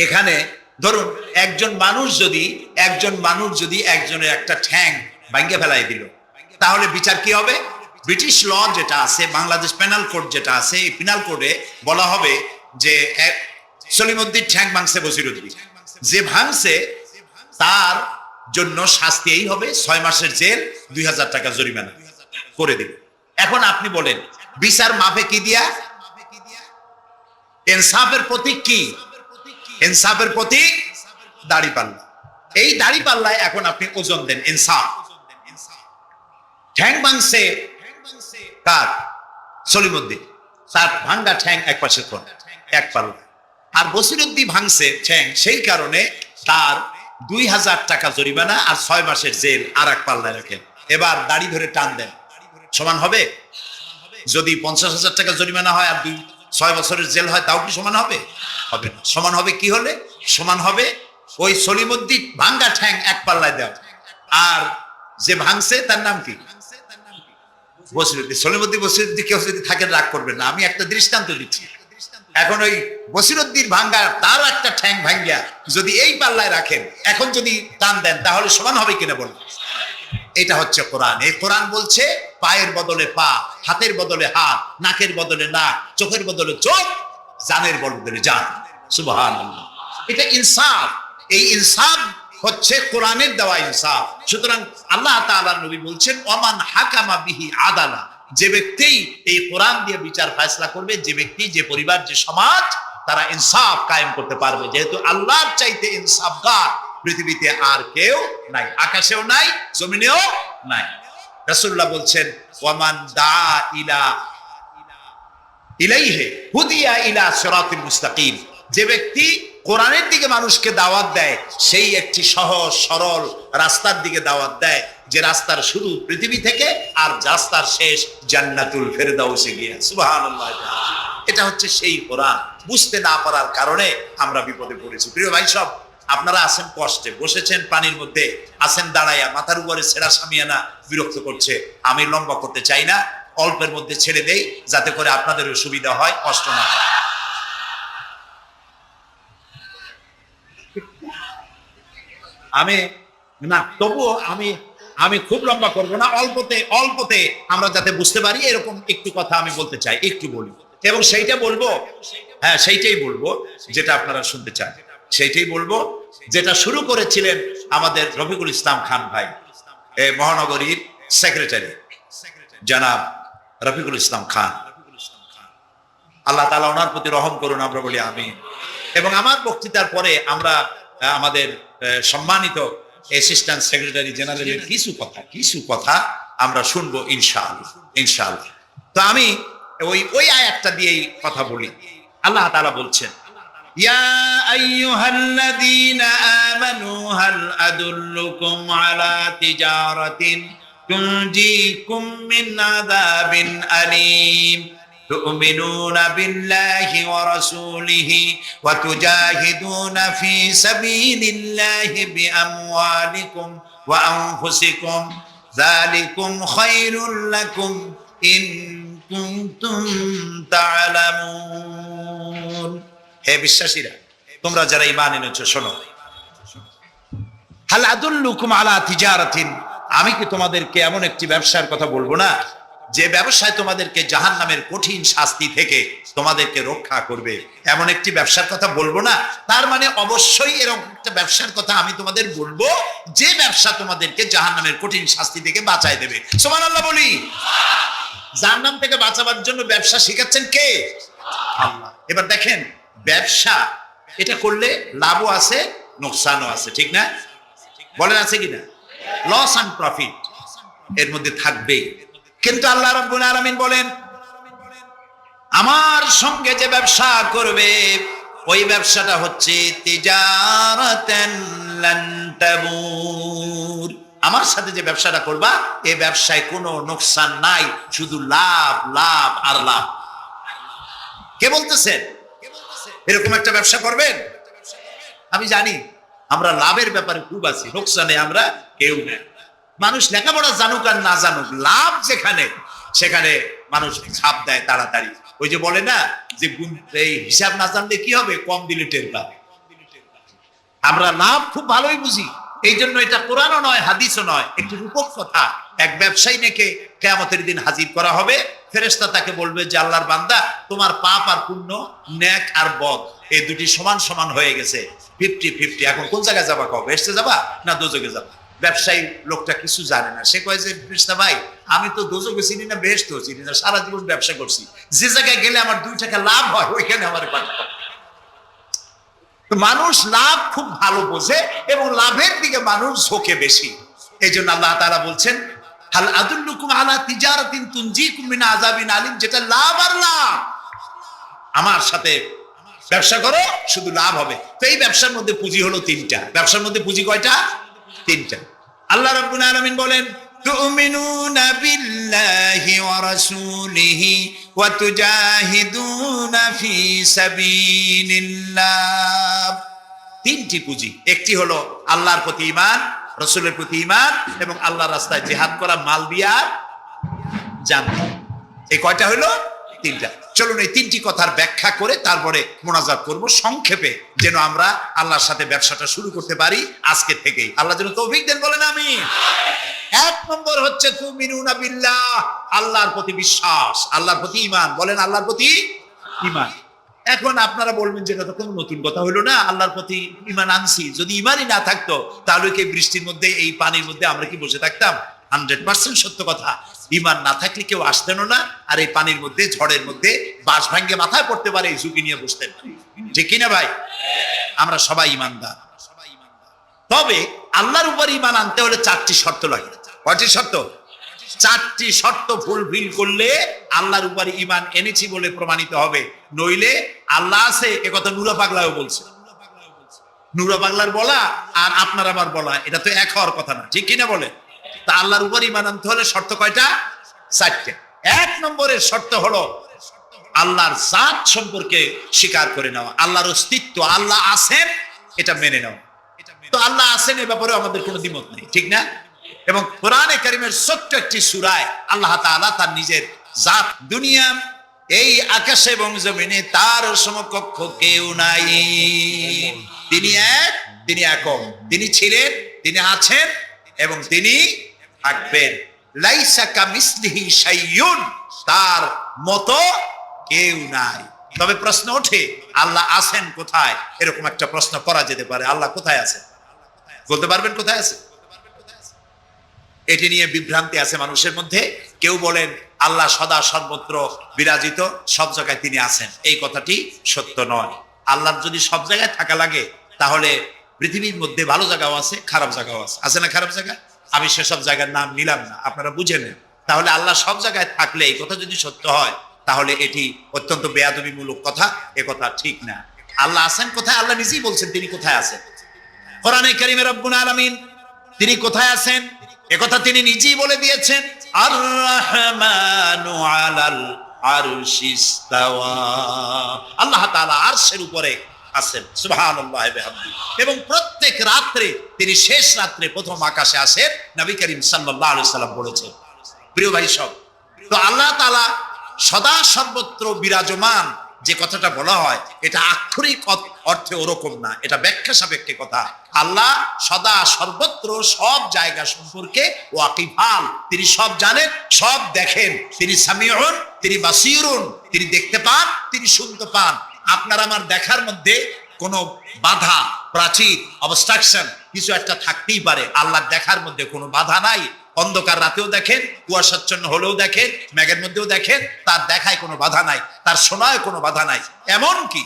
এখানে ধরুন একজন মানুষ যদি একজনের একটা ঠ্যাং ভাঙে ফেলাই দিল, তাহলে বিচার কি হবে? ব্রিটিশ ল যেটা আছে, বাংলাদেশ পেনাল কোড যেটা আছে, এই পেনাল কোডে বলা হবে যে সলিমউদ্দিন ঠ্যাং ভাঙছে বসিরউদ্দিন, যে ভাঙছে তার জন্য শাস্তি এই হবে 6 মাসের জেল, 2000 টাকা জরিমানা করে দিবে। এখন আপনি বলেন বিচার মাপে কি দিয়া? ইনসাফের প্রতীক কি? ইনসাফের প্রতীক দাড়িপাল্লা। এই দাড়িপাল্লায় এখন আপনি ওজন দেন ইনসাফ। ঠ্যাং ভাঙছে কার? সলিমউদ্দিন, তার ভাঙ্গা ঠ্যাং এক পাশে কোন এক পাল্লা। আর বসিরউদ্দিন ভাঙছে ঠ্যাং, সেই কারণে তার 2000 টাকা জরিমানা আর 6 মাসের জেল আর এক পাল্লায় রাখেন। এবার দাড়ি ধরে টান দেন, সমান হবে? যদি 50,000 টাকা জরিমানা হয় আর 6 বছরের জেল হয়, তাও কি সমান হবে? হবে না। সমান হবে কি হলে? সমান হবে ওই সলিমউদ্দিন ভাঙ্গা ঠ্যাং এক পাল্লায় দেওয়া, আর যে ভাঙছে তার নাম কি? বসিরউদ্দিন। সলিমউদ্দিন কেউ যদি থাকেন রাগ করবেন না, আমি একটা দৃষ্টান্ত দিচ্ছি। এখন ওই বসিরউদ্দিন ভাঙ্গা তার একটা ঠ্যাং ভাঙ্গা যদি এই পাল্লায় রাখেন, এখন যদি টান দেন, তাহলে সমান হবে কিনা বলুন? এটা হচ্ছে কোরআন। এই কোরআন বলছে পায়ের বদলে পা, হাতের বদলে হাত, নাকের বদলে নাক, চোখের বদলে চোখ, জানের বদলে জান। সুবহানাল্লাহ। এটা ইনসাফ। এই ইনসাফ হচ্ছে কোরআনের দেওয়া ইনসাফ। সুতরাং আল্লাহ তাআলা নবী বলছেন, ওমান হাকামা বিহি আদালা, যে ব্যক্তি এই কোরআন দিয়ে বিচার ফয়সালা করবে, যে ব্যক্তি, যে পরিবার, যে সমাজ তারা ইনসাফ কায়েম করতে পারবে, যেহেতু আল্লাহর চাইতে ইনসাফগার পৃথিবীতে আর কেউ নাই, আকাশেও নাই, জমিনেও নাই। রাসূলুল্লাহ বলছেন, ওয়ামান দা ইলাইহি হুদিয়া ইলা সিরাতিল মুস্তাকিম, যে ব্যক্তি কোরআনের দিকে মানুষকে দাওয়াত দেয়, সেই একটি সহজ সরল রাস্তার দিকে দাওয়াত দেয়, যে রাস্তার শুরু পৃথিবী থেকে আর রাস্তার শেষ জান্নাতুল ফেরদাউসে গিয়ে। সুবহানাল্লাহ। এটা হচ্ছে সেই কোরআন। বুঝতে না পারার কারণে আমরা বিপদে পড়েছি। প্রিয় ভাই সব, আপনারা আছেন কষ্টে, বসেছেন পানির মধ্যে, আছেন দাঁড়াইয়া, মাথার উপরে ছেঁড়া সামিয়ানা বিরক্ত করছে। আমি লম্বা করতে চাই না, অল্পের মধ্যে ছেড়ে দেই, যাতে করে আপনাদেরও সুবিধা হয়, কষ্ট না হয়। আমি না, তবুও আমি খুব লম্বা করবো না, অল্পতে আমরা যাতে বুঝতে পারি এরকম একটু কথা আমি বলতে চাই, একটু বলি, এবং সেইটা বলবো, হ্যাঁ সেইটাই বলবো যেটা আপনারা শুনতে চান, সেইটাই বলবো যেটা শুরু করেছিলেন আমাদের রফিকুল ইসলাম খান ভাই, এই মহানগরীর সেক্রেটারি জনাব রফিকুল ইসলাম খান। আল্লাহ তাআলা ওনার প্রতি রহম করুন, আমরা বলি আমিন। এবং আমার বক্তৃতার পরে আমরা আমাদের সম্মানিত অ্যাসিস্ট্যান্ট সেক্রেটারি জেনারেলের কিছু কথা আমরা শুনবো ইনশাআল্লাহ। তো আমি ওই আয়াতটা দিয়েই কথা বলি। আল্লাহ তাআলা বলছেন, ইয়া আইয়ুহাল্লাযীনা আমানু হাল আদুল্লুকুম আলা তিজারাতিন তুনজিকুম মিন আযাবিন আলীম تؤمنون بالله ورسوله وتجاهدون في سبيل الله بأموالكم وأنفسكم ذلكم خير لكم إن كنتم تعلمون। হে বিশ্বাসীরা, তোমরা যারা ঈমান এনেছো শোনো, হাল আদুল্লুকুম আলা তিজারাতিন, আমি কি তোমাদেরকে এমন একটি ব্যবসার কথা বলবো না, যে ব্যবসায় তোমাদেরকে জাহান্নামের কঠিন শাস্তি থেকে তোমাদেরকে রক্ষা করবে? এমন একটি ব্যবসার কথা বলবো না? তার মানে অবশ্যই এরকম একটা ব্যবসার কথা আমি তোমাদের বলবো, যে ব্যবসা তোমাদেরকে জাহান্নামের কঠিন শাস্তি থেকে বাঁচায় দেবে। সুবহানাল্লাহ বলি। জাহান্নাম থেকে বাঁচাবার জন্য ব্যবসা শিখাচ্ছেন কে? আল্লাহ। এবার দেখেন, ব্যবসা এটা করলে লাভও আছে, নোকসানও আছে, ঠিক না? বলেন আছে কিনা? লস এন্ড প্রফিট এর মধ্যে থাকবেই। কিন্তু আল্লাহ রাব্বুল আলামিন বলেন, আমার সঙ্গে যে ব্যবসা করবে ওই ব্যবসাটা হচ্ছে তিজারাতান লান তাবুর। আমার সাথে যে ব্যবসাটা করবা, এই ব্যবসায় কোনো নোকসান নাই, শুধু লাভ লাভ আর লাভ। কে বলতেছেন এরকম একটা ব্যবসা করবেন? আমি জানি আমরা লাভের ব্যাপারে খুব আছি, নোকসানে আমরা কেউ নেই। মানুষ লেখাপড়া জানুক আর না জানুক, লাভ যেখানে সেখানে মানুষ ছাপ দেয় তাড়াতাড়ি। ওই যে বলে না যে এই হিসাব না জানলে কি হবে, কম দিলে টের পাবে। আমরা লাভ খুব ভালোই বুঝি, এই জন্য এটা কোরআনও নয়, হাদিসও নয়, একটি রূপক কথা। এক ব্যবসায়ী নেকে কিয়ামতের দিন হাজির করা হবে, ফেরেশতা তাকে বলবে যে আল্লাহর বান্দা, তোমার পাপ আর পুণ্য, নেক আর বদ, এই দুটি সমান সমান হয়ে গেছে, 50-50। এখন কোন জায়গায় যাবা? কও বেহেশতে যাবা না দোজখে যাবা? ব্যবসায়ী লোকটা কিছু জানে না, সে কয় যে ফেরেশতা ভাই, আমি তো দোজখও চিনি না, বেহেশতও চিনি না, সারা জীবন ব্যবসা করছি, যে জায়গায় গেলে আমার 2 টাকা লাভ হয় ওইখানে আমার পাঠাও। মানুষ লাভ খুব ভালো বোঝে এবং লাভের দিকে মানুষ ঝোঁকে বেশি। এই জন্য আল্লাহ তাআলা বলছেন, হাল আদুল্লুকুম আলা তিজারাতিন তুনজিকুম মিন আযাবিন আলীম, যেটা লাভ আর লাভ। আমার সাথে ব্যবসা করো, শুধু লাভ হবে। তো এই ব্যবসার মধ্যে পুঁজি হলো 3টা। ব্যবসার মধ্যে পুঁজি কয়টা? 3টা। আল্লাহ রাব্বুল আলামিন বলেন, তুমিনুনা বিল্লাহি ওয়া রাসূলিহি ওয়া তুজাহিদুনা ফি সাবিলিল্লাহ। 3টি পুঁজি। একটি হলো আল্লাহর প্রতি ঈমান, রাসূলের প্রতি ঈমান এবং আল্লাহর রাস্তায় জিহাদ করা, মাল দিয়া জান। এই কয়টা হলো? 3টা। চলুন এই 3টি কথার ব্যাখ্যা করে তারপরে মোনাজাত করব সংক্ষেপে, যেন আমরা আল্লাহর সাথে ব্যবসাটা শুরু করতে পারি আজকে থেকেই। আল্লাহ যেন তৌফিক দেন, বলেন আমিন। 1 নম্বর হচ্ছে তুমিনুনা বিল্লাহ, আল্লাহর প্রতি বিশ্বাস, আল্লাহর প্রতি ঈমান। বলেন আল্লাহর প্রতি ঈমান। এখন আপনারা বলবেন যে এটা তো কোনো নতুন কথা হলো না, আল্লাহর প্রতি ঈমান আনছি, যদি ঈমানই না থাকতো তাহলে কি বৃষ্টির মধ্যে এই পানির মধ্যে আমরা কি বসে থাকতাম? 100% সত্য কথা। ঈমান না থাকলে কেউ আসতেনও না, আর এই পানির মধ্যে, ঝড়ের মধ্যে বাঁশ ভাঙ্গে মাথায় পড়তে পারে, এই ঝুঁকি নিয়ে বসতেন। ঠিক কিনা ভাই? আমরা সবাই ইমানদার। তবে আল্লাহর উপর ইমান আনতে হলে 4টি শর্ত লাগে। কয়টি শর্ত? 4টি শর্ত ফুলফিল করলে আল্লাহর উপর ইমান এনেছি বলে প্রমাণিত হবে। নইলে আল্লাহ আছে একথা নুরা পাগলাও বলছে। নুরা পাগলার বলা আর আপনার আমার বলা এটা তো এক হওয়ার কথা না, ঠিক কিনা বলে? তা আল্লাহর উপর ইমান আনতে হলে শর্ত কয়টা? 4টে। 1 নম্বরের শর্ত হলো আল্লাহর জাত সম্পর্কে স্বীকার করে নেওয়া, আল্লাহর অস্তিত্ব, আল্লাহ আছেন এটা মেনে নেওয়া। তো আল্লাহ আছেন এ ব্যাপারে আমাদের কোনো দ্বিমত নেই, ঠিক না? এবং কোরআনে কারীমের ছোট্ট একটি সূরায় আল্লাহ তাআলা তার নিজের জাত, দুনিয়া এই আকাশে এবং জমিনে তার সমকক্ষ কেউ নাই, তিনি এক, তিনি একক, তিনি ছিলেন, তিনি আছেন এবং তিনি থাকবেন। লাইসা কামিসলিহি শাইউন, তার মতো কেউ নাই। তবে প্রশ্ন ওঠে আল্লাহ আছেন কোথায়? এরকম একটা প্রশ্ন করা যেতে পারে, আল্লাহ কোথায় আছেন? বলতে পারবেন কোথায় আছে? এটি নিয়ে বিভ্রান্তি আছে মানুষের মধ্যে। কেউ বলেন আল্লাহ সদা সর্বত্র বিরাজিত, সব জায়গায় তিনি আছেন। এই কথাটি সত্য নয়। আল্লাহর যদি সব জায়গায় থাকা লাগে তাহলে পৃথিবীর মধ্যে ভালো জায়গাও আছে, খারাপ জায়গাও আছে। আছে না খারাপ জায়গা? আমি সেসব জায়গার নাম নিলাম না, আপনারা বুঝে নেন। তাহলে আল্লাহ সব জায়গায় থাকলে এই কথা যদি সত্য হয় তাহলে এটি অত্যন্ত বেয়াদবিমূলক কথা, এ কথা ঠিক না। আল্লাহ আছেন কোথায়? আল্লাহ নিজেই বলছেন তিনি কোথায় আছেন। কোরআনে কারীমে রব্বুল আলামিন তিনি কোথায় আছেন একথা তিনি নিজেই বলে দিয়েছেন। আর রহমানু আলাল আরশিস তাওয়া, আল্লাহ তাআলা আরশের উপরে আছেন, সুবহানাল্লাহি ওয়া বিহামদিহি। এবং প্রত্যেক রাত্রে তিনি শেষ রাত্রে প্রথম আকাশে আসেন, নবী করিম সাল্লাল্লাহু আলাইহি সাল্লাম বলেছেন। প্রিয় ভাই সব, তো আল্লাহ তাআলা সদা সর্বত্র বিরাজমান যে কথাটা বলা হয় এটা আক্ষরিক অর্থে ওরকম না, এটা ব্যাখ্যা সাপেক্ষে কথা। আল্লাহ সদা সর্বত্র সব জায়গা সম্পর্কে ওয়াকিফাল, তিনি সব জানেন, সব দেখেন। তিনি সামিউন, তিনি বাসিরুন, তিনি দেখতে পান, তিনি শুনতে পান। আপনার আমার দেখার মধ্যে কোনো বাধা, প্রাচীর, অবস্ট্রাকশন কিছু একটা থাকতেই পারে। আল্লাহ দেখার মধ্যে কোনো বাধা নাই। অন্ধকার রাতেও দেখেন, কুয়াশাচ্ছন্ন হলেও দেখেন, মেঘের মধ্যেও দেখেন, তার দেখায় কোনো বাধা নাই, তার শোনায় কোনো বাধা নাই। এমন কি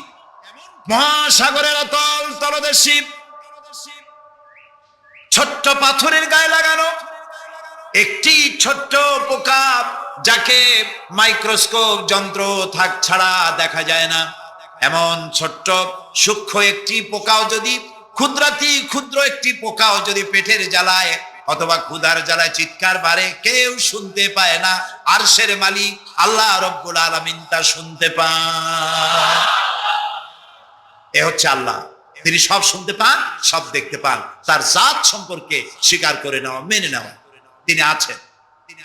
মহাসাগরের অতল তলদেশে ছোট্ট পাথরের গায়ে লাগানো একটি ছোট্ট পোকা, যাকে মাইক্রোস্কোপ যন্ত্র থাক ছাড়া দেখা যায় না, এমন ছোট্ট সূক্ষ্ম একটি পোকাও যদি, ক্ষুদ্রাতি ক্ষুদ্র একটি পোকাও যদি পেটের জ্বালায় অথবা ক্ষুধার জ্বালায় চিৎকার বাড়ে, কেউ শুনতে পায় না। আরশের মালিক আল্লাহ রব্বুল আলামিন তা শুনতে পান। এ হচ্ছে আল্লাহ, তিনি সব শুনতে পান, সব দেখতে পান। তার জাত সম্পর্কে স্বীকার করে নেওয়া, মেনে নেওয়া, তিনি আছেন,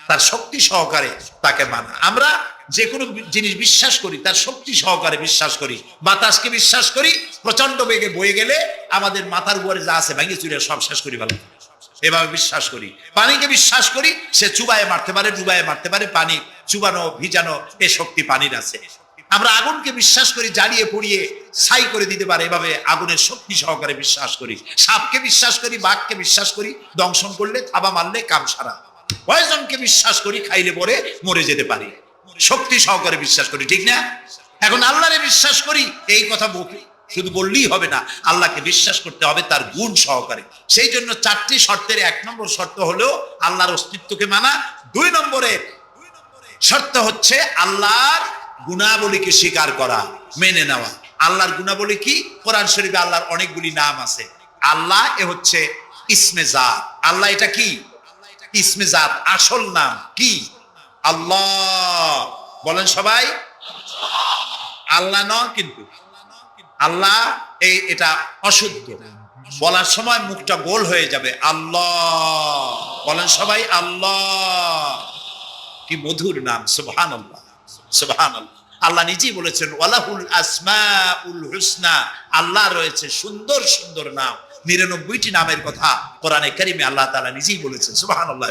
তার শক্তি সহকারে তাকে মানা। আমরা যে কোনো জিনিস বিশ্বাস করি তার শক্তি সহকারে বিশ্বাস করি। বাতাসকে বিশ্বাস করি, প্রচন্ড বেগে বয়ে গেলে আমাদের মাথার উপরে যা আছে ভেঙে চুরে সব শেষ করি, ভালো এভাবে বিশ্বাস করি। পানিকে বিশ্বাস করি, সে চুবায়ে মারতে পারে, ডুবায়ে মারতে পারে। পানি চুবানো, ভিজানো, এ শক্তি পানির আছে। আমরা আগুনকে বিশ্বাস করি, জ্বালিয়ে পুড়িয়ে ছাই করে দিতে পারে, এভাবে আগুনের শক্তি সহকারে বিশ্বাস করি। সাপকে বিশ্বাস করি, বাঘকে বিশ্বাস করি, দংশন করলে, থাবা মারলে কাম সারা। পয়জনকে বিশ্বাস করি, খাইলে পরে মরে যেতে পারি, শক্তি সহকারে বিশ্বাস করি, ঠিক না? এখন আল্লাহরে বিশ্বাস করি, এই কথা শুধু বললেই হবে না, আল্লাহকে বিশ্বাস করতে হবে তার গুণ সহকারে। সেই জন্য 4টি শর্তের 1 নম্বর শর্ত হলো আল্লাহর অস্তিত্বকে মানা। 2 নম্বরে শর্ত হচ্ছে আল্লাহর গুণাবলীকে স্বীকার করা, মেনে নেওয়া। আল্লাহর গুণাবলী কি? কোরআন শরীফে আল্লাহর অনেকগুলি নাম আছে। আল্লাহ এ হচ্ছে ইসমে জাত। আল্লাহ এটা কি? ইসমে জাত, আসল নাম কি? আল্লাহ। বলেন সবাই আল্লাহ ন, কিন্তু আল্লাহ এটা অশুদ্ধ, বলার সময় মুখটা গোল হয়ে যাবে। আল্লাহ বলেন সবাই আল্লাহ। কি মধুর নাম, সুবহানাল্লাহ, সুবহানাল্লাহ। আল্লাহ নিজেই বলেছেন ওয়ালাহুল আসমাউল হুসনা, আল্লাহ রয়েছে সুন্দর সুন্দর নাম। 99টি নামের কথা কোরআনে কারীমে আল্লাহ তাআলা নিজেই বলেছেন, সুবহানাল্লাহ।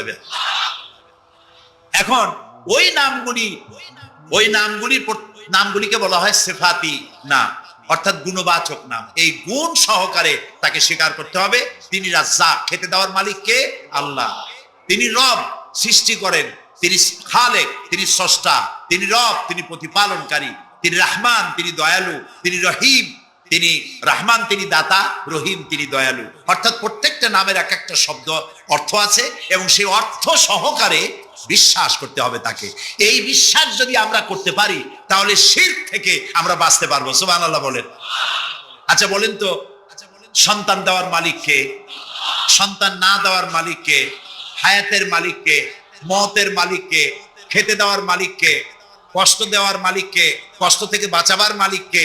এখন ওই নামগুলিকে বলা হয় সিফাতি নাম, অর্থাৎ গুণবাচক নাম। এই গুণ সহকারে তাকে স্বীকার করতে হবে। তিনি রাজ্জাক, খেতে দেওয়ার মালিক কে? আল্লাহ। তিনি রব, সৃষ্টি করেন। তিনি খালেক, তিনি স্রষ্টা। তিনি রব, তিনি প্রতিপালনকারী। তিনি রহমান, তিনি দয়ালু। তিনি রহিম, তিনি রহমান, তিনি দাতা, রহিম, তিনি দয়ালু। অর্থাৎ প্রত্যেকটা নামের এক একটা শব্দ অর্থ আছে এবং সেই অর্থ সহকারে বিশ্বাস করতে হবে তাকে। এই বিশ্বাস যদি আমরা করতে পারি তাহলে শিরক থেকে আমরা বাঁচতে পারবো। সুবহানাল্লাহ বলেন। আচ্ছা বলেন তো, সন্তান দেওয়ার মালিককে, সন্তান না দেওয়ার মালিককে, হায়াতের মালিককে, মওতের মালিককে, খেতে দেওয়ার মালিককে, কষ্ট দেওয়ার মালিককে, কষ্ট থেকে বাঁচাবার মালিককে,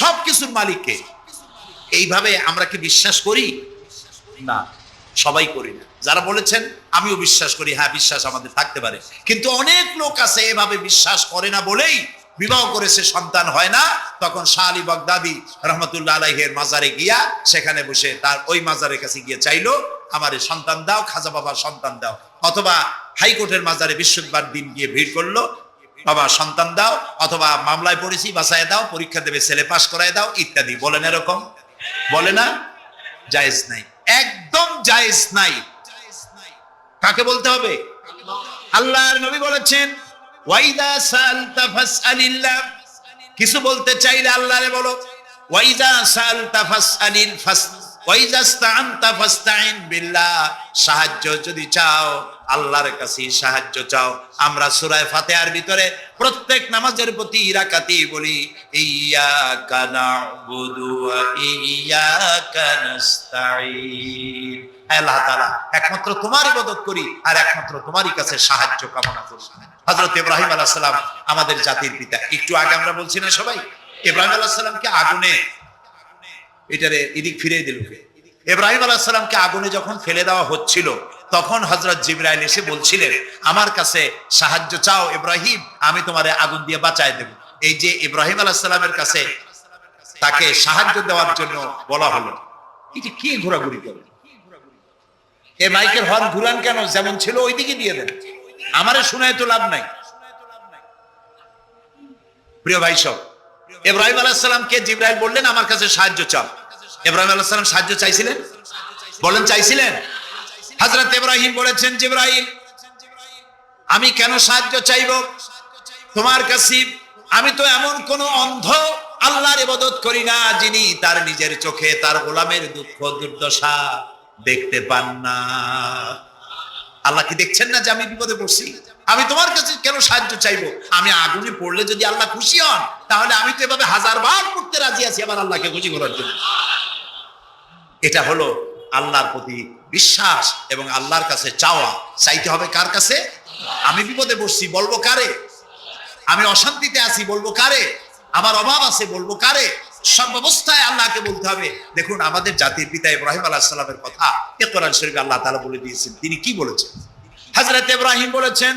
সবকিছুর মালিককে, এইভাবে আমরা কি বিশ্বাস করি? না, সবাই করি না। যারা বলেছেন আমিও বিশ্বাস করি, হ্যাঁ বিশ্বাস আমাদের থাকতে পারে, কিন্তু অনেক লোক আছে এভাবে বিশ্বাস করে না বলেই বিবাহ করেছে, সন্তান হয় না। তখন শাহ আলী বাগদাদি রহমতুল্লাহ আলাইহির মাজারে গিয়া সেখানে বসে তার ওই মাজারের কাছে গিয়ে চাইলো আমারে সন্তান দাও, খাজা বাবার সন্তান দাও। অথবা হাইকোর্টের মাজারে বৃহস্পতিবার দিন গিয়ে ভিড় করলো, বাবা সন্তান দাও, অথবা মামলায় পড়েছি বাঁচায় দাও, পরীক্ষা দেবে ছেলে পাস করায় দাও ইত্যাদি। বলেন এরকম? বলে না? জায়েজ নাই, একদম জায়েজ নাই। কাকে বলতে হবে? আল্লাহর নবী বলেছেন ওয়াইদা সালতা ফাসআলিল্লাহ, কিছু বলতে চাইলে আল্লাহরে বলো। ওয়াইদা সালতা ফাসআলিল ফাস ওয়াইদা ইসতাআনতা ফাসতাইন বিল্লাহ, সাহায্য যদি চাও আল্লাহর কাছে সাহায্য চাও। আমরা সূরা ফাতিহার ভিতরে প্রত্যেক নামাজের প্রতি রাকাতেই বলি ইয়্যাকা না'বুদু ওয়া ইয়্যাকা নাস্তাঈন। আল্লাহ তাআলা একমাত্র তোমার ইবাদত করি আর একমাত্র তোমারই কাছে সাহায্য কামনা করি। হযরত ইব্রাহিম আলাইহিস সালাম আমাদের জাতির পিতা। একটু আগে আমরা বলছি না সবাই, ইব্রাহিম আলাইহিস সালামকে আগুনে, এটারে এদিক ফিরিয়ে দিল কে? ইব্রাহিম আলাইহিস সালামকে আগুনে যখন ফেলে দেওয়া হচ্ছিল তখন হযরত জিবরাইল এসে বলছিলেন আমার কাছে সাহায্য চাও ইব্রাহিম, আমি তোমারে আগুন দিয়ে বাঁচায় দেব। এই যে ইব্রাহিম আলাইহিস সালামের কাছে তাকে সাহায্য দেওয়ার জন্য বলা হলো, এই যে কি ঘোরাঘুরি করে, এ মাইকের হর্ন ঘুরান কেন? যেমন ছিল ওইদিকে দিয়ে দেন, আমারে শোনায় তো লাভ নাই। প্রিয় ভাই সব, ইব্রাহিম আলাইহিস সালামকে জিবরাইল বললেন আমার কাছে সাহায্য চাও। ইব্রাহিম আলাইহিস সালাম সাহায্য চাইছিলেন? বলেন চাইছিলেন? হযরত ইব্রাহিম বলেছেন জিবরাইল আমি কেন সাহায্য চাইব তোমার কাছে? আমি তো এমন কোন অন্ধ আল্লাহর ইবাদত করি না যিনি তার নিজের চোখে তার গোলামের দুঃখ দুর্দশা দেখতে পান না। আল্লাহ কি দেখছেন না যে আমি বিপদে পড়ছি? আমি তোমার কাছে কেন সাহায্য চাইবো? আমি আগুনে পড়লে যদি আল্লাহ খুশি হন তাহলে আমি তো এভাবে 1000 বার পড়তে রাজি আছি আমার আল্লাহকে খুশি করার জন্য। এটা হলো আল্লাহর প্রতি বিশ্বাস এবং আল্লাহর কাছে চাওয়া। চাইতে হবে কার কাছে? আমি বিপদে পড়ছি বলবো কারে? আমি অশান্তিতে আছি বলবো কারে? আমার অভাব আছে বলবো কারে? সব অবস্থায় আল্লাহকে বলতে হবে। দেখুন আমাদের জাতির পিতা ইব্রাহিম আলাইহিস সালামের কথা এ কোরআন শরীফে আল্লাহ তাআলা বলে দিয়েছেন। তিনি কি বলেছেন? হযরত ইব্রাহিম বলেছেন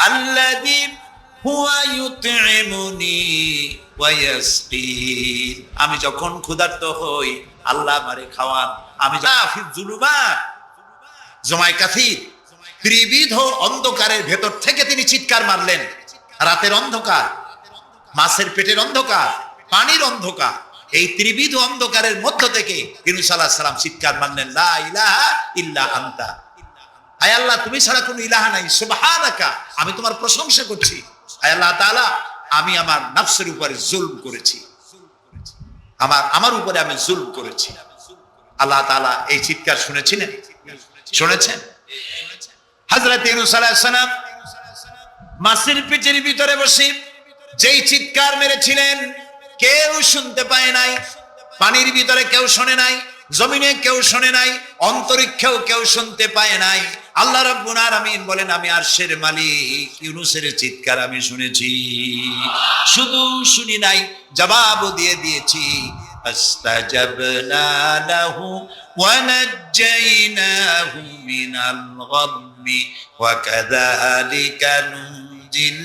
আল্লাযী হুয়া ইউতঈমুনি ওয়া ইয়াসকিন, আমি যখন ক্ষুধার্ত হই আল্লাহ আমারে খাওয়ান। আমি ফি যুলুমাত জমায় কাফির, ত্রিবিধ অন্ধকারের ভেতর থেকে তিনি চিৎকার মারলেন। রাতের অন্ধকার, মাছের পেটের অন্ধকার, পানির অন্ধকার, এই ত্রিবিধ অন্ধকারের মধ্য থেকে ইউনূস আলাইহিস সালাম চিৎকার মারলেন লা ইলাহা ইল্লা আনতা, আয় আল্লাহ তুমি ছাড়া কোনো ইলাহা নাই, সুবহানাকা আমি তোমার প্রশংসা করছি। আয় আল্লাহ তাআলা আমি আমার নফসের উপরে জুলম করেছি, আমার উপরে আমি জুলম করেছি। আল্লাহ তাআলা এই চিৎকার শুনেছিলেন? শুনেছেন? হযরত ইউনূস আলাইহিস সালাম মাছের পেটের ভিতরে বসে যেই চিৎকার মেরেছিলেন কেউ শুনতে পায় নাই। পানির ভিতরে কেউ শোনে নাই, জমিনে কেউ শোনে নাই, অন্তরিক্ষেও কেউ শুনতে পায় নাই। আল্লাহ রাব্বুল আলামিন বলেন আমি আরশের মালিক, ইউনূসের চিৎকার আমি শুনেছি। শুধু শুনি নাই, জবাবও দিয়ে দিয়েছি। আস্তাজাবনা লাহু ওয়া নাজ্জাইনাহু মিনাল গাম্মি ওয়া কাযালিকা নুনজিল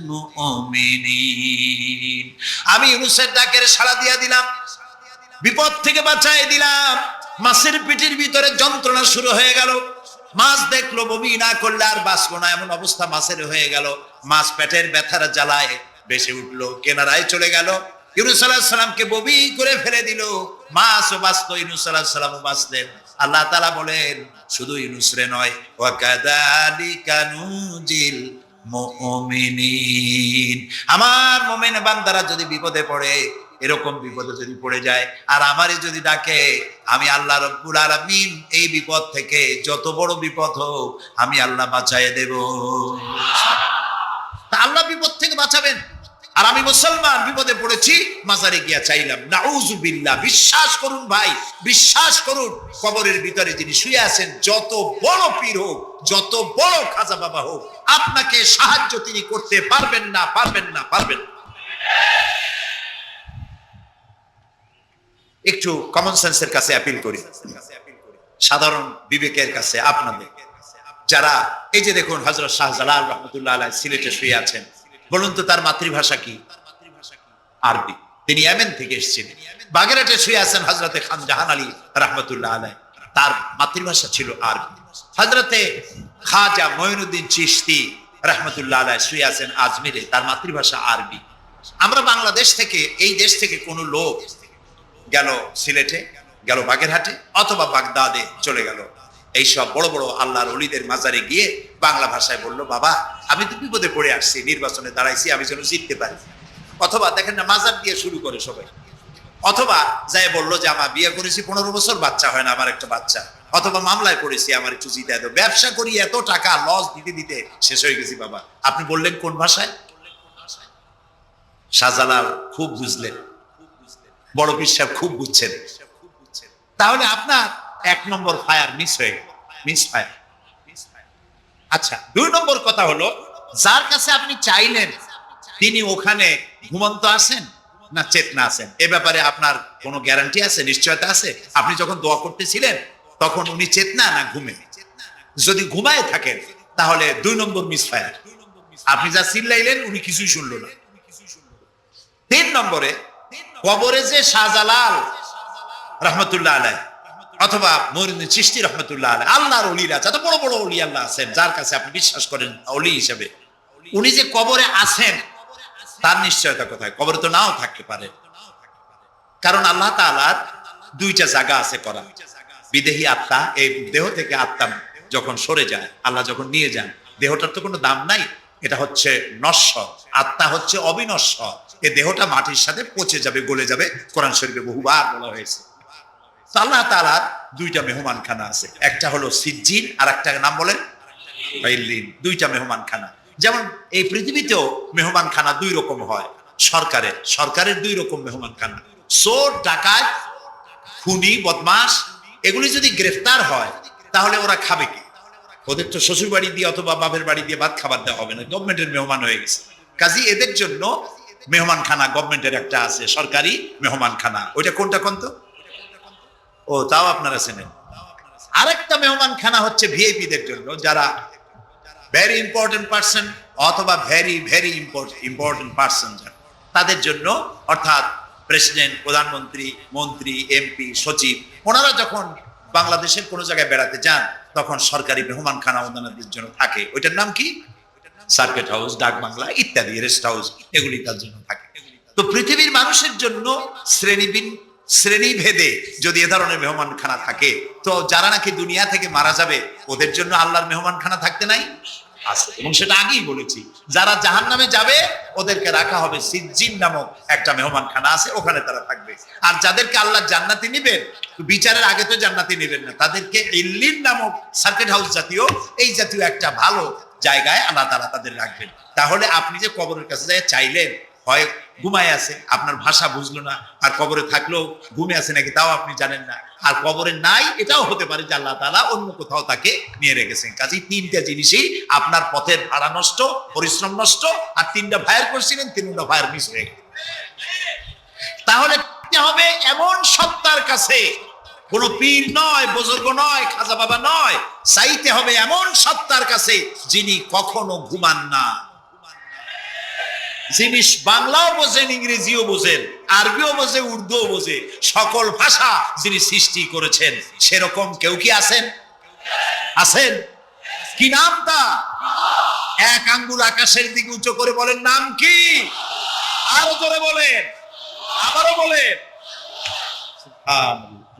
মুমিনিন। আমি ইউনূসের ডাকের সাড়া দিয়া দিলাম, বিপদ থেকে বাঁচাই দিলাম। মাছের পেটের ভিতরে যন্ত্রণা শুরু হয়ে গেল, মাছ দেখলো বমি না করলে আর বাঁচবো না এমন অবস্থা মাছের হয়ে গেল। মাছ পেটের ব্যথার জ্বালায় বেশি উঠলো, কেনারায় চলে গেল। ইউনূস আলাইহিস সালামকে বমি করে ফেলে দিল, মাছও বাঁচলো, ইউনূস আলাইহিস সালামও বাঁচলেন। আল্লাহ তাআলা বলেন শুধু ইউনূস রে নয়, ওয়া কাযালিকা নুনজিল মুমিনিন। আমার মুমিন বান্দারা যদি বিপদে পড়ে, এরকম বিপদে যদি পড়ে যায় আর আমারে যদি ডাকে, আমি আল্লাহ রব্বুল আলামিন এই বিপদ থেকে যত বড় বিপদ হোক আমি আল্লাহ বাঁচায় দেব। তা আল্লাহ বিপদ থেকে বাঁচাবেন, আর আমি মুসলমান বিপদে পড়েছি, মাজারে গিয়া চাইলাম, নাউজুবিল্লাহ। বিশ্বাস করুন ভাই, বিশ্বাস করুন, কবরের ভিতরে যিনি শুয়ে আছেন, যত বড় পীর হোক, যত বড় খাজা বাবা হোক, আপনাকে সাহায্য তিনি করতে পারবেন না, পারবেন না, পারবেন না। একটু কমন সেন্সের কাছে অ্যাপিল করি, সাধারণ বিবেকের কাছে আপনাদের, যারা এই যে দেখুন হযরত শাহজালাল রহমতুল্লাহ আলাইহি সিলেটে শুয়ে আছেন, বলুন তো তার মাতৃভাষা কি? আরবি। তিনি ইয়েমেন থেকে এসেছিলেন। বাগেরহাটে শুয়ে আছেন হযরতে খান জাহান আলী রহমতুল্লাহ আলাইহি, তার মাতৃভাষা ছিল আরবি। হযরতে খাজা মঈনুদ্দিন চিশতি রহমতুল্লাহ আলাইহি শুয়ে আছেন আজমিরে, তার মাতৃভাষা আরবি। আমরা বাংলাদেশ থেকে, এই দেশ থেকে কোনো লোক গেল সিলেটে, গেল বাগেরহাটে অথবা বাগদাদে চলে গেল, এইসব বড় বড় আল্লাহর ওলিদের মাজারে গিয়ে বাংলা ভাষায় বলল, বাবা আমি তো বিপদে পড়ে আসছি, নির্বাচনে দাঁড়াইছি, আমি যেন জিততে পারি। অথবা দেখেন না, মাজার দিয়ে শুরু করে সবাই। অথবা যাই বললো যে আমার বিয়ে করেছি 15 বছর, বাচ্চা হয় না, আমার একটা বাচ্চা। অথবা মামলায় পড়েছি, আমার একটু জিতে দাও, ব্যবসা করি এত টাকা লস দিতে দিতে শেষ হয়ে গেছি বাবা। আপনি বললেন কোন ভাষায়? শাহজালাল খুব বুঝলেন, বড় পীর সাহেব খুব বুঝছেন। তাহলে আপনার 1 নম্বর ফায়ার মিস হয়ে গেল, মিস ফায়ার। আচ্ছা, 2 নম্বর কথা হলো, যার কাছে আপনি চাইলেন তিনি ওখানে ঘুমন্ত আছেন না চেতনা আছেন, এ ব্যাপারে আপনার কোনো গ্যারান্টি আছে, নিশ্চয়তা আছে? আপনি যখন দোয়া করতেছিলেন তখন উনি চেতনা না ঘুমে? যদি ঘুমায় থাকেন তাহলে 2 নম্বর মিস ফায়ার। আপনি যা চিল্লাইলেন উনি কিছুই শুনলো না। 3 নম্বরে, কবরে যে শাহজালাল রহমতুল্লাহ আলাইহি অথবা মঈনুদ্দিন চিশতি রহমতুল্লাহ আলাইহি, আল্লাহর ওলিরা, যত বড় বড় ওলি আল্লাহ আছেন, যার কাছে আপনি বিশ্বাস করেন ওলি হিসেবে, উনি যে কবরে আছেন তার নিশ্চয়তা কোথায়? কবরে তো নাও থাকতে পারে, কারণ আল্লাহ তাআলার 2টা জায়গা আছে করা। বিদেহী আত্মা, এই দেহ থেকে আত্মা যখন সরে যায়, আল্লাহ যখন নিয়ে যান, দেহটার তো কোনো দাম নাই, এটা হচ্ছে নশ্বর, আত্মা হচ্ছে অবিনশ্বর। এই দেহটা মাটির সাথে পচে যাবে, গলে যাবে, কোরআন শরীফে বহুবার বলা হয়েছে। তো আল্লাহ তাআলার 2টা মেহমানখানা আছে, একটা হলো সিজ্জিন আর একটা নাম বলেন ইল্লিন। 2টা মেহমানখানা। যেমন এই পৃথিবীতেও মেহমানখানা 2 রকম হয়। সরকারের 2 রকম মেহমানখানা। চোর, ডাকাত, খুনি, বদমাশ, এগুলি যদি গ্রেফতার হয় তাহলে ওরা খাবে কি? ওদের তো শ্বশুর বাড়ি দিয়ে অথবা বাপের বাড়ি দিয়ে ভাত খাবার দেওয়া হবে না, গভর্নমেন্টের মেহমান হয়ে গেছে। কাজী এদের জন্য মেহমানখানা গভর্নমেন্টের একটা আছে, সরকারি মেহমানখানা। ওইটা কোনটা কোন তো? ও, তাও আপনারা চেনেন। আরেকটা মেহমানখানা হচ্ছে ভিআইপিদের জন্য, যারা ভেরি ইম্পর্টেন্ট পার্সন অথবা ভেরি ভেরি ইম্পর্টেন্ট পার্সন, তাদের জন্য, অর্থাৎ প্রেসিডেন্ট, প্রধানমন্ত্রী, মন্ত্রী, এমপি, সচিব, ওনারা যখন বাংলাদেশের কোনো জায়গায় বেড়াতে যান তখন সরকারি মেহমানখানা ওনাদের জন্য থাকে। ওইটার নাম কি? সার্কিট হাউস, ডাক বাংলা ইত্যাদি, রেস্ট হাউস, এগুলি তার জন্য থাকে। তো পৃথিবীর মানুষের জন্য শ্রেণীভেদে যদি এ ধরনের মেহমানখানা থাকে, তো যারা নাকি দুনিয়া থেকে মারা যাবে ওদের জন্য আল্লাহর মেহমানখানা থাকতে নাই? আছে, এবং সেটা আগেই বলেছি। যারা জাহান্নামে যাবে ওদেরকে রাখা হবে সিজ্জিন নামক একটা মেহমানখানা আছে, ওখানে তারা থাকবে। আর যাদেরকে আল্লাহ জান্নাতি নিবেন, বিচারের আগে তো জান্নাতি নিবেন না, তাদেরকে ইল্লিন নামক সার্কিট হাউস জাতীয়, এই জাতীয় একটা ভালো জায়গায় আল্লাহ তাআলা তাদের রাখবেন। তাহলে আপনি যে কবরের কাছে যায় চাইলেন, হয় ঘুমায় আছে, আপনার ভাষা বুঝলো না, আর কবরে থাকলেও ঘুমে আছে নাকি তাও আপনি জানেন না, আর কবরে নাই এটাও হতে পারে যে আল্লাহ তাআলা অন্য কোথাও তাকে নিয়ে রেখেছেন। কাজেই 3টা জিনিসই, আপনার পথের ভাড়া নষ্ট, পরিশ্রম নষ্ট, আর 3টা ফায়ার করছিলেন, 3টা ফায়ার মিস হয়ে গেল। তাহলে হবে এমন সত্তার কাছে, কোন পীর নয়, বুজুর্গ নয়, খাজা বাবা নয়, চাইতে হবে এমন সত্তার কাছে যিনি কখনো ঘুমান না, যিনি বাংলাও বোঝেন, ইংরেজিও বোঝেন, আরবিও বোঝে, উর্দুও বোঝে, সকল ভাষা যিনি সৃষ্টি করেছেন। সেরকম কেউ কি আছেন? আছেন? কি নাম তা? 1 আঙ্গুল আকাশের দিকে উঁচু করে বলেন, নাম কি? আরো জোরে বলেন, আবারও বলেন।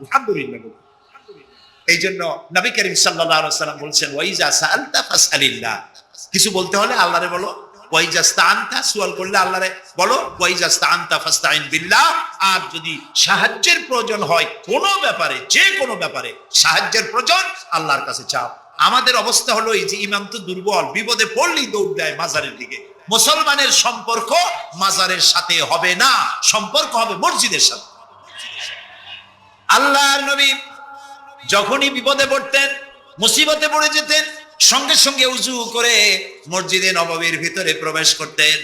আলহামদুলিল্লাহ। এই জন্য নবী করিম সাল্লাল্লাহু আলাইহি ওয়াসাল্লাম বলছেন, ওয়াইজা সাআলতা ফাসআলিল্লাহ, কিছু বলতে হলে আল্লাহরে বলো, ওয়াইজাস্তাআনতা, সুয়াল করলে আল্লাহরে বলো ওয়াইজাস্তাআনতা ফাস্তাইন বিল্লাহ। আর যদি সাহায্যের প্রয়োজন হয় কোনো ব্যাপারে, যে কোনো ব্যাপারে সাহায্যের প্রয়োজন, আল্লাহর কাছে চাও। আমাদের অবস্থা হলো এই যে ইমাম তো দুর্বল, বিপদে পড়লেই দৌড় দেয় মাজারের দিকে। মুসলমানের সম্পর্ক মাজারের সাথে হবে না, সম্পর্ক হবে মসজিদের সাথে। আল্লাহর নবী যখনই বিপদে পড়তেন, মুসিবতে পড়ে যেতেন, সঙ্গে সঙ্গে উজু করে মসজিদে নববীর ভিতরে প্রবেশ করতেন,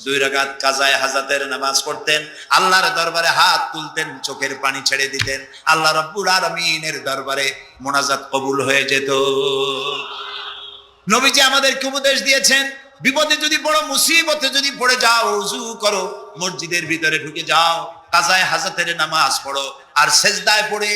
2 রাকাত কাজায়ে হাজাতের নামাজ পড়তেন, আল্লাহর দরবারে হাত তুলতেন, চোখের পানি ছেড়ে দিতেন, আল্লাহ রাব্বুল আলামিনের দরবারে মোনাজাত কবুল হয়ে যেত। নবীজি আমাদেরকে উপদেশ দিয়েছেন, বিপদে যদি পড়ো, মুসিবতে যদি পড়ে যাও, উজু করো, মসজিদের ভিতরে ঢুকে যাও, কাজায়ে হাজাতের নামাজ পড়ো, আর সেজদায় পড়ে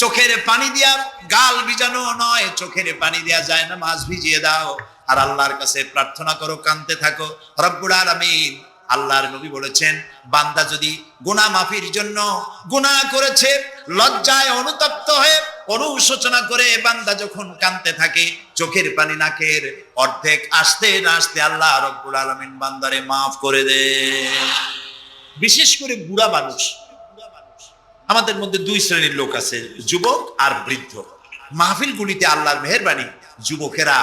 চোখের পানি দিয়া, গাল ভিজানো নয়, চোখের পানি দিয়া যায় নামাজ ভিজিয়ে দাও, আর আল্লাহর কাছে প্রার্থনা করো, কাঁদতে থাকো। রব্বুল আলামিন, আল্লাহর নবী বলেছেন, বান্দা যদি গুনাহ মাফির জন্য গুনাহ করেছে, লজ্জায় অনুতপ্ত হয়ে অনুশোচনা করে বান্দা যখন কাঁদতে থাকে, চোখের পানি নাকের অর্ধেক আসতে না আসতে আল্লাহ রব্বুল আলামিন বান্দারে মাফ করে দেন। বিশেষ করে বুড়া মানুষ, আমাদের মধ্যে 2 শ্রেণীর লোক আছে, যুবক আর বৃদ্ধ। মাহফিলগুলিতে আল্লাহর মেহেরবানি যুবকেরা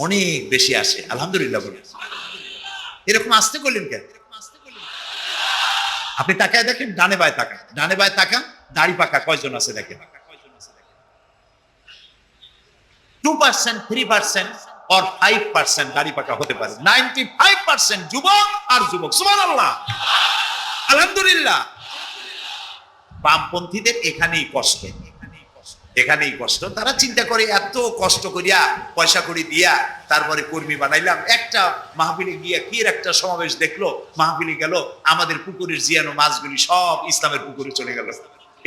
অনেক বেশি আসে, আলহামদুলিল্লাহ বলে। এরকম আসতে করলেন কেন? আপনি তাকায় দেখেন, ডানে বায়ে তাকান, ডানে বায়ে তাকান, দাড়ি পাকা কয়জন আছে দেখেন। 2%, 3% or 5% দাড়ি পাকা হতে পারে, 95% যুবক আর যুবক। সুবহানাল্লাহ, আলহামদুলিল্লাহ। বামপন্থীদের এখানেই কষ্ট, এখানেই কষ্ট। তারা চিন্তা করে এত কষ্ট করিয়া পয়সা করি দিয়া তারপরে কর্মী বানাইলাম, একটা মাহফিলে গিয়া কি একটা সমাবেশ দেখলো, মাহফিলে গেল, আমাদের পুকুরের জিয়ানো মাছগুলি সব ইসলামের পুকুরে চলে গেল।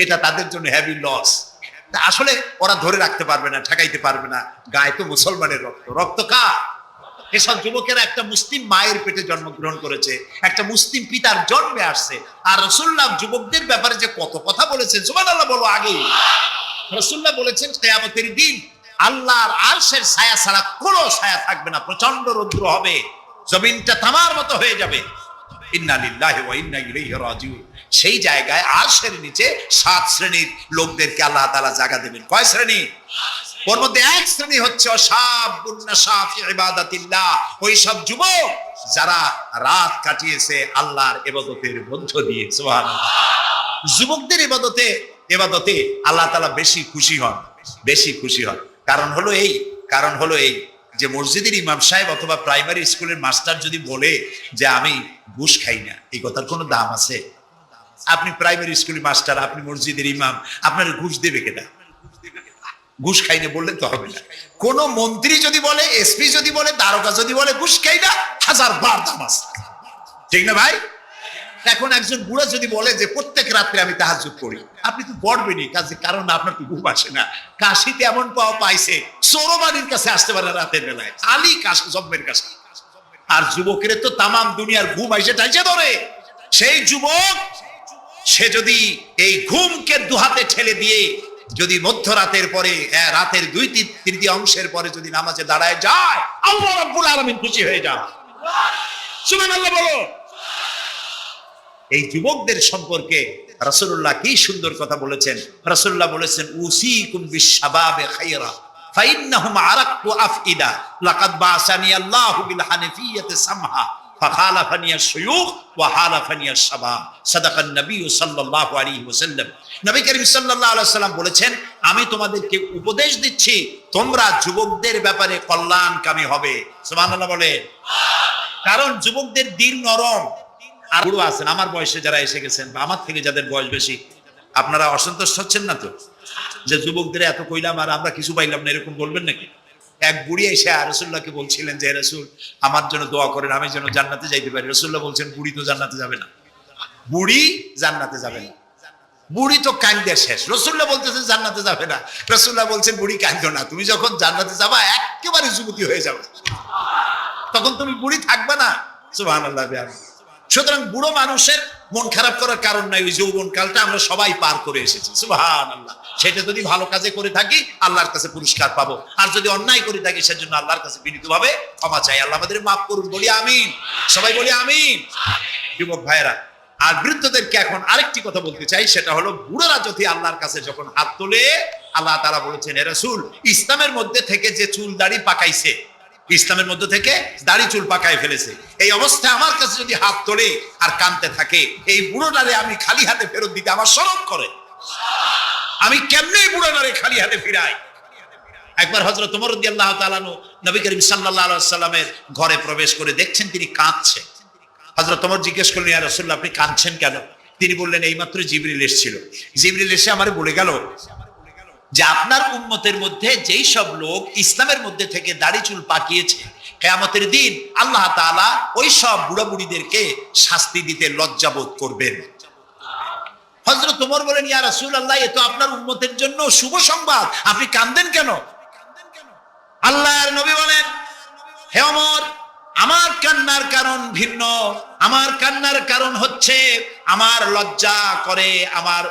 এটা তাদের জন্য হেভি লস। আসলে ওরা ধরে রাখতে পারবে না, ঠেকাইতে পারবে না, গায়ে তো মুসলমানের রক্ত। রক্ত কার? এসব যুবকেরা একটা মুসলিম মায়ের পেটে জন্মগ্রহণ করেছে, একটা মুসলিম পিতার জন্মে আসছে। আর রাসূলুল্লাহ যুবকদের ব্যাপারে যে কত কথা বলেছেন, সুবহানাল্লাহ বলো। আগে রাসূলুল্লাহ বলেছেন, কিয়ামতের দিন আল্লাহর আরশের ছায়া ছাড়া কোনো ছায়া থাকবে না, প্রচন্ড রৌদ্র হবে, জমিনটা তামার মতো হয়ে যাবে। ইন্না লিল্লাহি ওয়া ইন্না ইলাইহি রাজিউন। সেই জায়গায় আরশের নিচে 7 শ্রেণীর লোকদেরকে আল্লাহ তাআলা জায়গা দেবেন। কয় শ্রেণী? ওর মধ্যে 1 শ্রেণী হচ্ছে শাবুন নাশা ফি ইবাদাতিল্লাহ, ওই সব যুবক যারা রাত কাটিয়েছে আল্লাহর ইবাদতের মধ্য দিয়ে। সুবহানাল্লাহ। যুবকদের ইবাদতে আল্লাহ তাআলা বেশি খুশি হন, বেশি খুশি হন। কারণ হলো এই যে মসজিদের ইমাম সাহেব অথবা প্রাইমারি স্কুলের মাস্টার যদি বলে যে আমি ঘুষ খাই না, এই কথার কোনো দাম আছে? আপনি প্রাইমারি স্কুলের মাস্টার, আপনি মসজিদের ইমাম, আপনার ঘুষ দেবে কেনা? ঘুষ খাই না বললে তো হবে না। কোন মন্ত্রী যদি বলে, এসপি যদি বলে, দারোগা যদি বলে ঘুষ খাই না, 1000 বার দাম আছে, ঠিক না ভাই? এখন একজন বুড়া যদি বলে যে প্রত্যেক রাত্রে আমি তাহাজ্জুদ পড়ি, আপনি তো পড়বেনই, কারণ আপনার তো ঘুম আসে না। কাশিতে এমন পাওয়া পাইছে, চোরবানির কাছে আসতে পারে রাতের বেলায়, আলী কাশি জম্মের কাছে। আর যুবকের তো তামাম দুনিয়ার ঘুম আইসে টাইসে ধরে। সেই যুবক সে যদি এই ঘুমকে দুহাতে ঠেলে দিয়ে যদি মধ্যরাতের পরে, রাতের 2/3 পরে যদি নামাজে দাঁড়ায় যায়, আল্লাহ রাব্বুল আলামিন খুশি হয়ে যান। সুবহানাল্লাহ বলো। এই যুবকদের সম্পর্কে রাসূলুল্লাহ কি সুন্দর কথা বলেছেন। রাসূলুল্লাহ বলেছেন, উসিকুম বিশ-শাবাবে খায়রা ফাইন্নাহুম আরাক্কু আফইদা লাকাদ বাসানি আল্লাহু বিল হানিফিয়্যাতি সামহা ফাখালাফানি আশ-শুয়ুখ ওয়া হালাফানি আশ-শাবাব। সাদাকান নবী সাল্লাল্লাহু আলাইহি ওয়াসাল্লাম। নবী করিম সাল্লাল্লাহু আলাইহি ওয়াসাল্লাম বলেছেন, আমি তোমাদেরকে উপদেশ দিচ্ছি, তোমরা যুবকদের ব্যাপারে কল্যাণকামী হবে। সুবহানাল্লাহ বলে। কারণ যুবকদের দিল নরম। আর বুড়ো আছেন, আমার বয়সে যারা এসে গেছেন বা আমার থেকে যাদের বয়স বেশি, আপনারা অসন্তুষ্ট হচ্ছেন না তো যে যুবকদের এত কইলাম আর আমরা কিছু পাইলাম না, এরকম বলবেন নাকি? এক বুড়ি এসে রাসূলুল্লাহকে বলছিলেন যে রাসূল আমার জন্য দোয়া করেন, আমি যেন জান্নাতে যাইতে পারি। রাসূলুল্লাহ বলছেন, বুড়ি তো জান্নাতে যাবে না, বুড়ি জান্নাতে যাবে না, বুড়ি তো কান্দে শেষ। রাসূলুল্লাহ বলতেছেন জান্নাতে যাবে না, রাসূলুল্লাহ বলছেন বুড়ি কান্দো না, তুমি যখন জান্নাতে যাবা একেবারে যুবতী হয়ে যাবে, তখন তুমি বুড়ি থাকবে না। সুবহানাল্লাহ। সুতরাং বুড়ো মানুষের মন খারাপ করার কারণ নাই, ওই যৌবন কালটা আমরা সবাই পার করে এসেছি। সুবহানাল্লাহ। সেটা যদি ভালো কাজে করে থাকি আল্লাহর কাছে পুরস্কার পাবো, আর যদি অন্যায় করে থাকি সেজন্য আল্লাহর কাছে বিনীতভাবে ক্ষমা চাই। আল্লাহ আমাদের মাফ করুন, বলি আমিন, সবাই বলি আমিন। যুবক ভাইয়েরা আর বৃদ্ধদেরকে এখন আরেকটি কথা বলতে চাই, সেটা হলো বুড়োরা যদি আল্লাহর কাছে যখন হাত তোলে, আল্লাহ তাআলা বলেছেন হে রাসূল, ইসলামের মধ্যে থেকে যে চুল দাড়ি পাকাইছে, ইসলামের মধ্যে থেকে দাড়ি চুল পাকায় ফেলেছে, এই অবস্থায় আমার কাছে যদি হাত তোলে আর কাঁদতে থাকে, এই বুড়োটারে আমি খালি হাতে ফেরত দিতে আমার শরম করে। আমি কেমনে বুড়োটারে খালি হাতে ফিরাই? একবার হযরত ওমর রাদিয়াল্লাহু তাআলা আনহু নবী করিম সাল্লাল্লাহু আলাইহি ওয়াসাল্লামের ঘরে প্রবেশ করে দেখছেন তিনি কাঁদছেন। হযরত ওমর জিজ্ঞেস করলেন, ইয়া রাসূলুল্লাহ, আপনি কাঁদছেন কেন? তিনি বললেন, এইমাত্র জিবরিল এসেছিল, জিবরিল এসে আমারে বলে গেল যে আপনার উম্মতের মধ্যে যেই সব লোক ইসলামের মধ্যে থেকে দাড়ি চুল পাকিয়েছে, কিয়ামতের দিন আল্লাহ তাআলা ওই সব বুড়া বুড়িদেরকে শাস্তি দিতে লজ্জাবোধ করবেন। হযরত ওমর বলেন, ইয়া রাসূলুল্লাহ, এ তো আপনার উম্মতের জন্য শুভ সংবাদ, আপনি কাঁদেন কেন? আল্লাহর নবী বলেন, হে ওমর, আমার কান্নার কারণ ভিন্ন। আমার কান্নার কারণ হচ্ছে আমার লজ্জা করে, আমার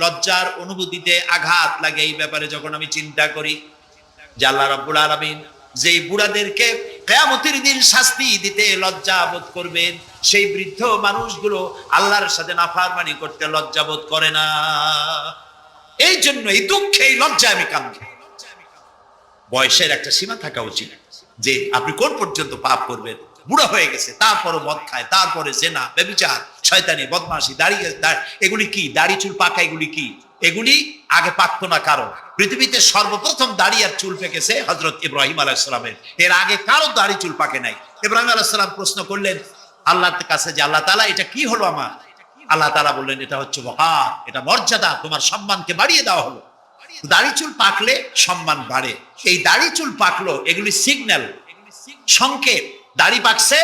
লজ্জার অনুভূতিতে আঘাত লাগে এই ব্যাপারে যখন আমি চিন্তা করি যে আল্লাহ রাব্বুল আলামিন যেই বুড়াদেরকে কিয়ামতের দিন শাস্তি দিতে লজ্জা বোধ করবেন, সেই বৃদ্ধ মানুষগুলো আল্লাহর সাথে নাফরমানি করতে লজ্জা বোধ করে না। এই জন্য এই দুঃখে এই লজ্জায় আমি কাঁদি। বয়সের একটা সীমা থাকা উচিত, যে আপনি কোন পর্যন্ত পাপ করবেন। বুড়া হয়ে গেছে, তারপরও মদ খায়, তারপরে জেনা, ব্যভিচার, শয়তানি, বদমাশি, দাঁড়িয়ে এগুলি কি? দাড়ি চুল পাকা এগুলি কি? এগুলি আগে পাকতো না কারো। পৃথিবীতে সর্বপ্রথম দাড়ি আর চুল পেকেছে হযরত ইব্রাহিম আলাইহিস সালামের, এর আগে কারো দাড়ি চুল পাকে নাই। ইব্রাহিম আলাইহিস সালাম প্রশ্ন করলেন আল্লাহর কাছে যে আল্লাহ তাআলা, এটা কি হলো আমার? আল্লাহ তাআলা বললেন, এটা হচ্ছে ওয়াকার, এটা মর্যাদা, তোমার সম্মানকে বাড়িয়ে দেওয়া হলো। দাড়ি চুল পাকলে সম্মান বাড়ে। এই দাড়ি চুল পাকলো, এগুলি সিগন্যাল, সংকেত। দাড়ি পাকছে,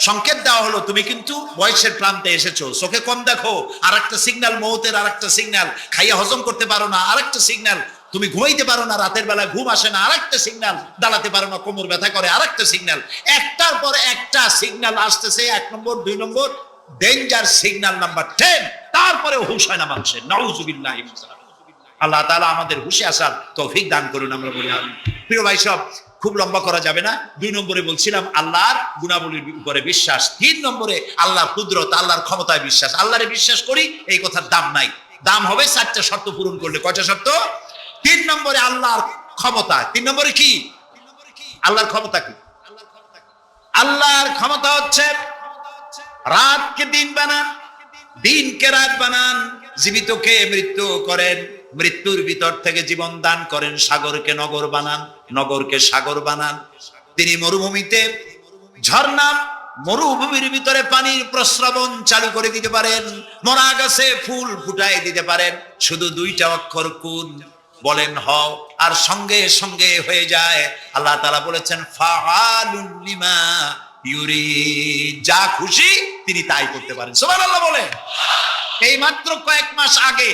সংকেত দেওয়া হলো তুমি কিন্তু বয়সের প্রান্তে এসেছো। চোখে কম দেখো, আর একটা সিগন্যাল, মৌতের আর একটা সিগন্যাল। খাইয়া হজম করতে পারো না, আর একটা সিগন্যাল। তুমি ঘুমাইতে পারো না, রাতের বেলা ঘুম আসে না, আর একটা সিগন্যাল। দাঁড়াতে পারো না, কোমর ব্যথা করে, আর একটা সিগন্যাল। একটার পর একটা সিগন্যাল আসতেছে, 1 নম্বর, 2 নম্বর, ডেঞ্জার সিগন্যাল নাম্বার 10। তারপরে হুশ হয় না মানুষের। নাউযুবিল্লাহি মিন যালিক। আল্লাহ তাআলা আমাদের হুশে আসার তৌফিক দান করুন, আমরা বলি আমিন। প্রিয় ভাই সব, খুব লম্বা করা যাবে না। 2 নম্বরে বলছিলাম আল্লাহর গুণাবলীর উপরে বিশ্বাস। 3 নম্বরে আল্লাহর কুদরত, আল্লাহর ক্ষমতায় বিশ্বাস। আল্লাহরে বিশ্বাস করি, এই কথার দাম নাই। দাম হবে 4টা শর্ত পূরণ করলে। কয়টা শর্ত? 3 নম্বরে আল্লাহর ক্ষমতা। 3 নম্বরে কি? আল্লাহর ক্ষমতা কি? আল্লাহর ক্ষমতা হচ্ছে রাতকে দিন বানান, দিনকে রাত বানান, জীবিতকে মৃত্যু করেন, মৃত্যুর ভিতর থেকে জীবন দান করেন, সাগরকে নগর বানান, নগরকে সাগর বানান। তিনি মরুভূমিতে ঝর্ণা, মরুভূমির ভিতরে পানির প্রস্রবণ চালু করে দিতে পারেন, মরা গাছে ফুল ফুটাই দিতে পারেন। শুধু 2টা অক্ষর কুন বলেন হও, আর সঙ্গে সঙ্গে হয়ে যায়। আল্লাহ তাআলা বলেছেন ফাআলুন লিমা ইউরিদ, যা খুশি তিনি তাই করতে পারেন। সুবহানাল্লাহ বলেন। এই মাত্র কয়েক মাস আগে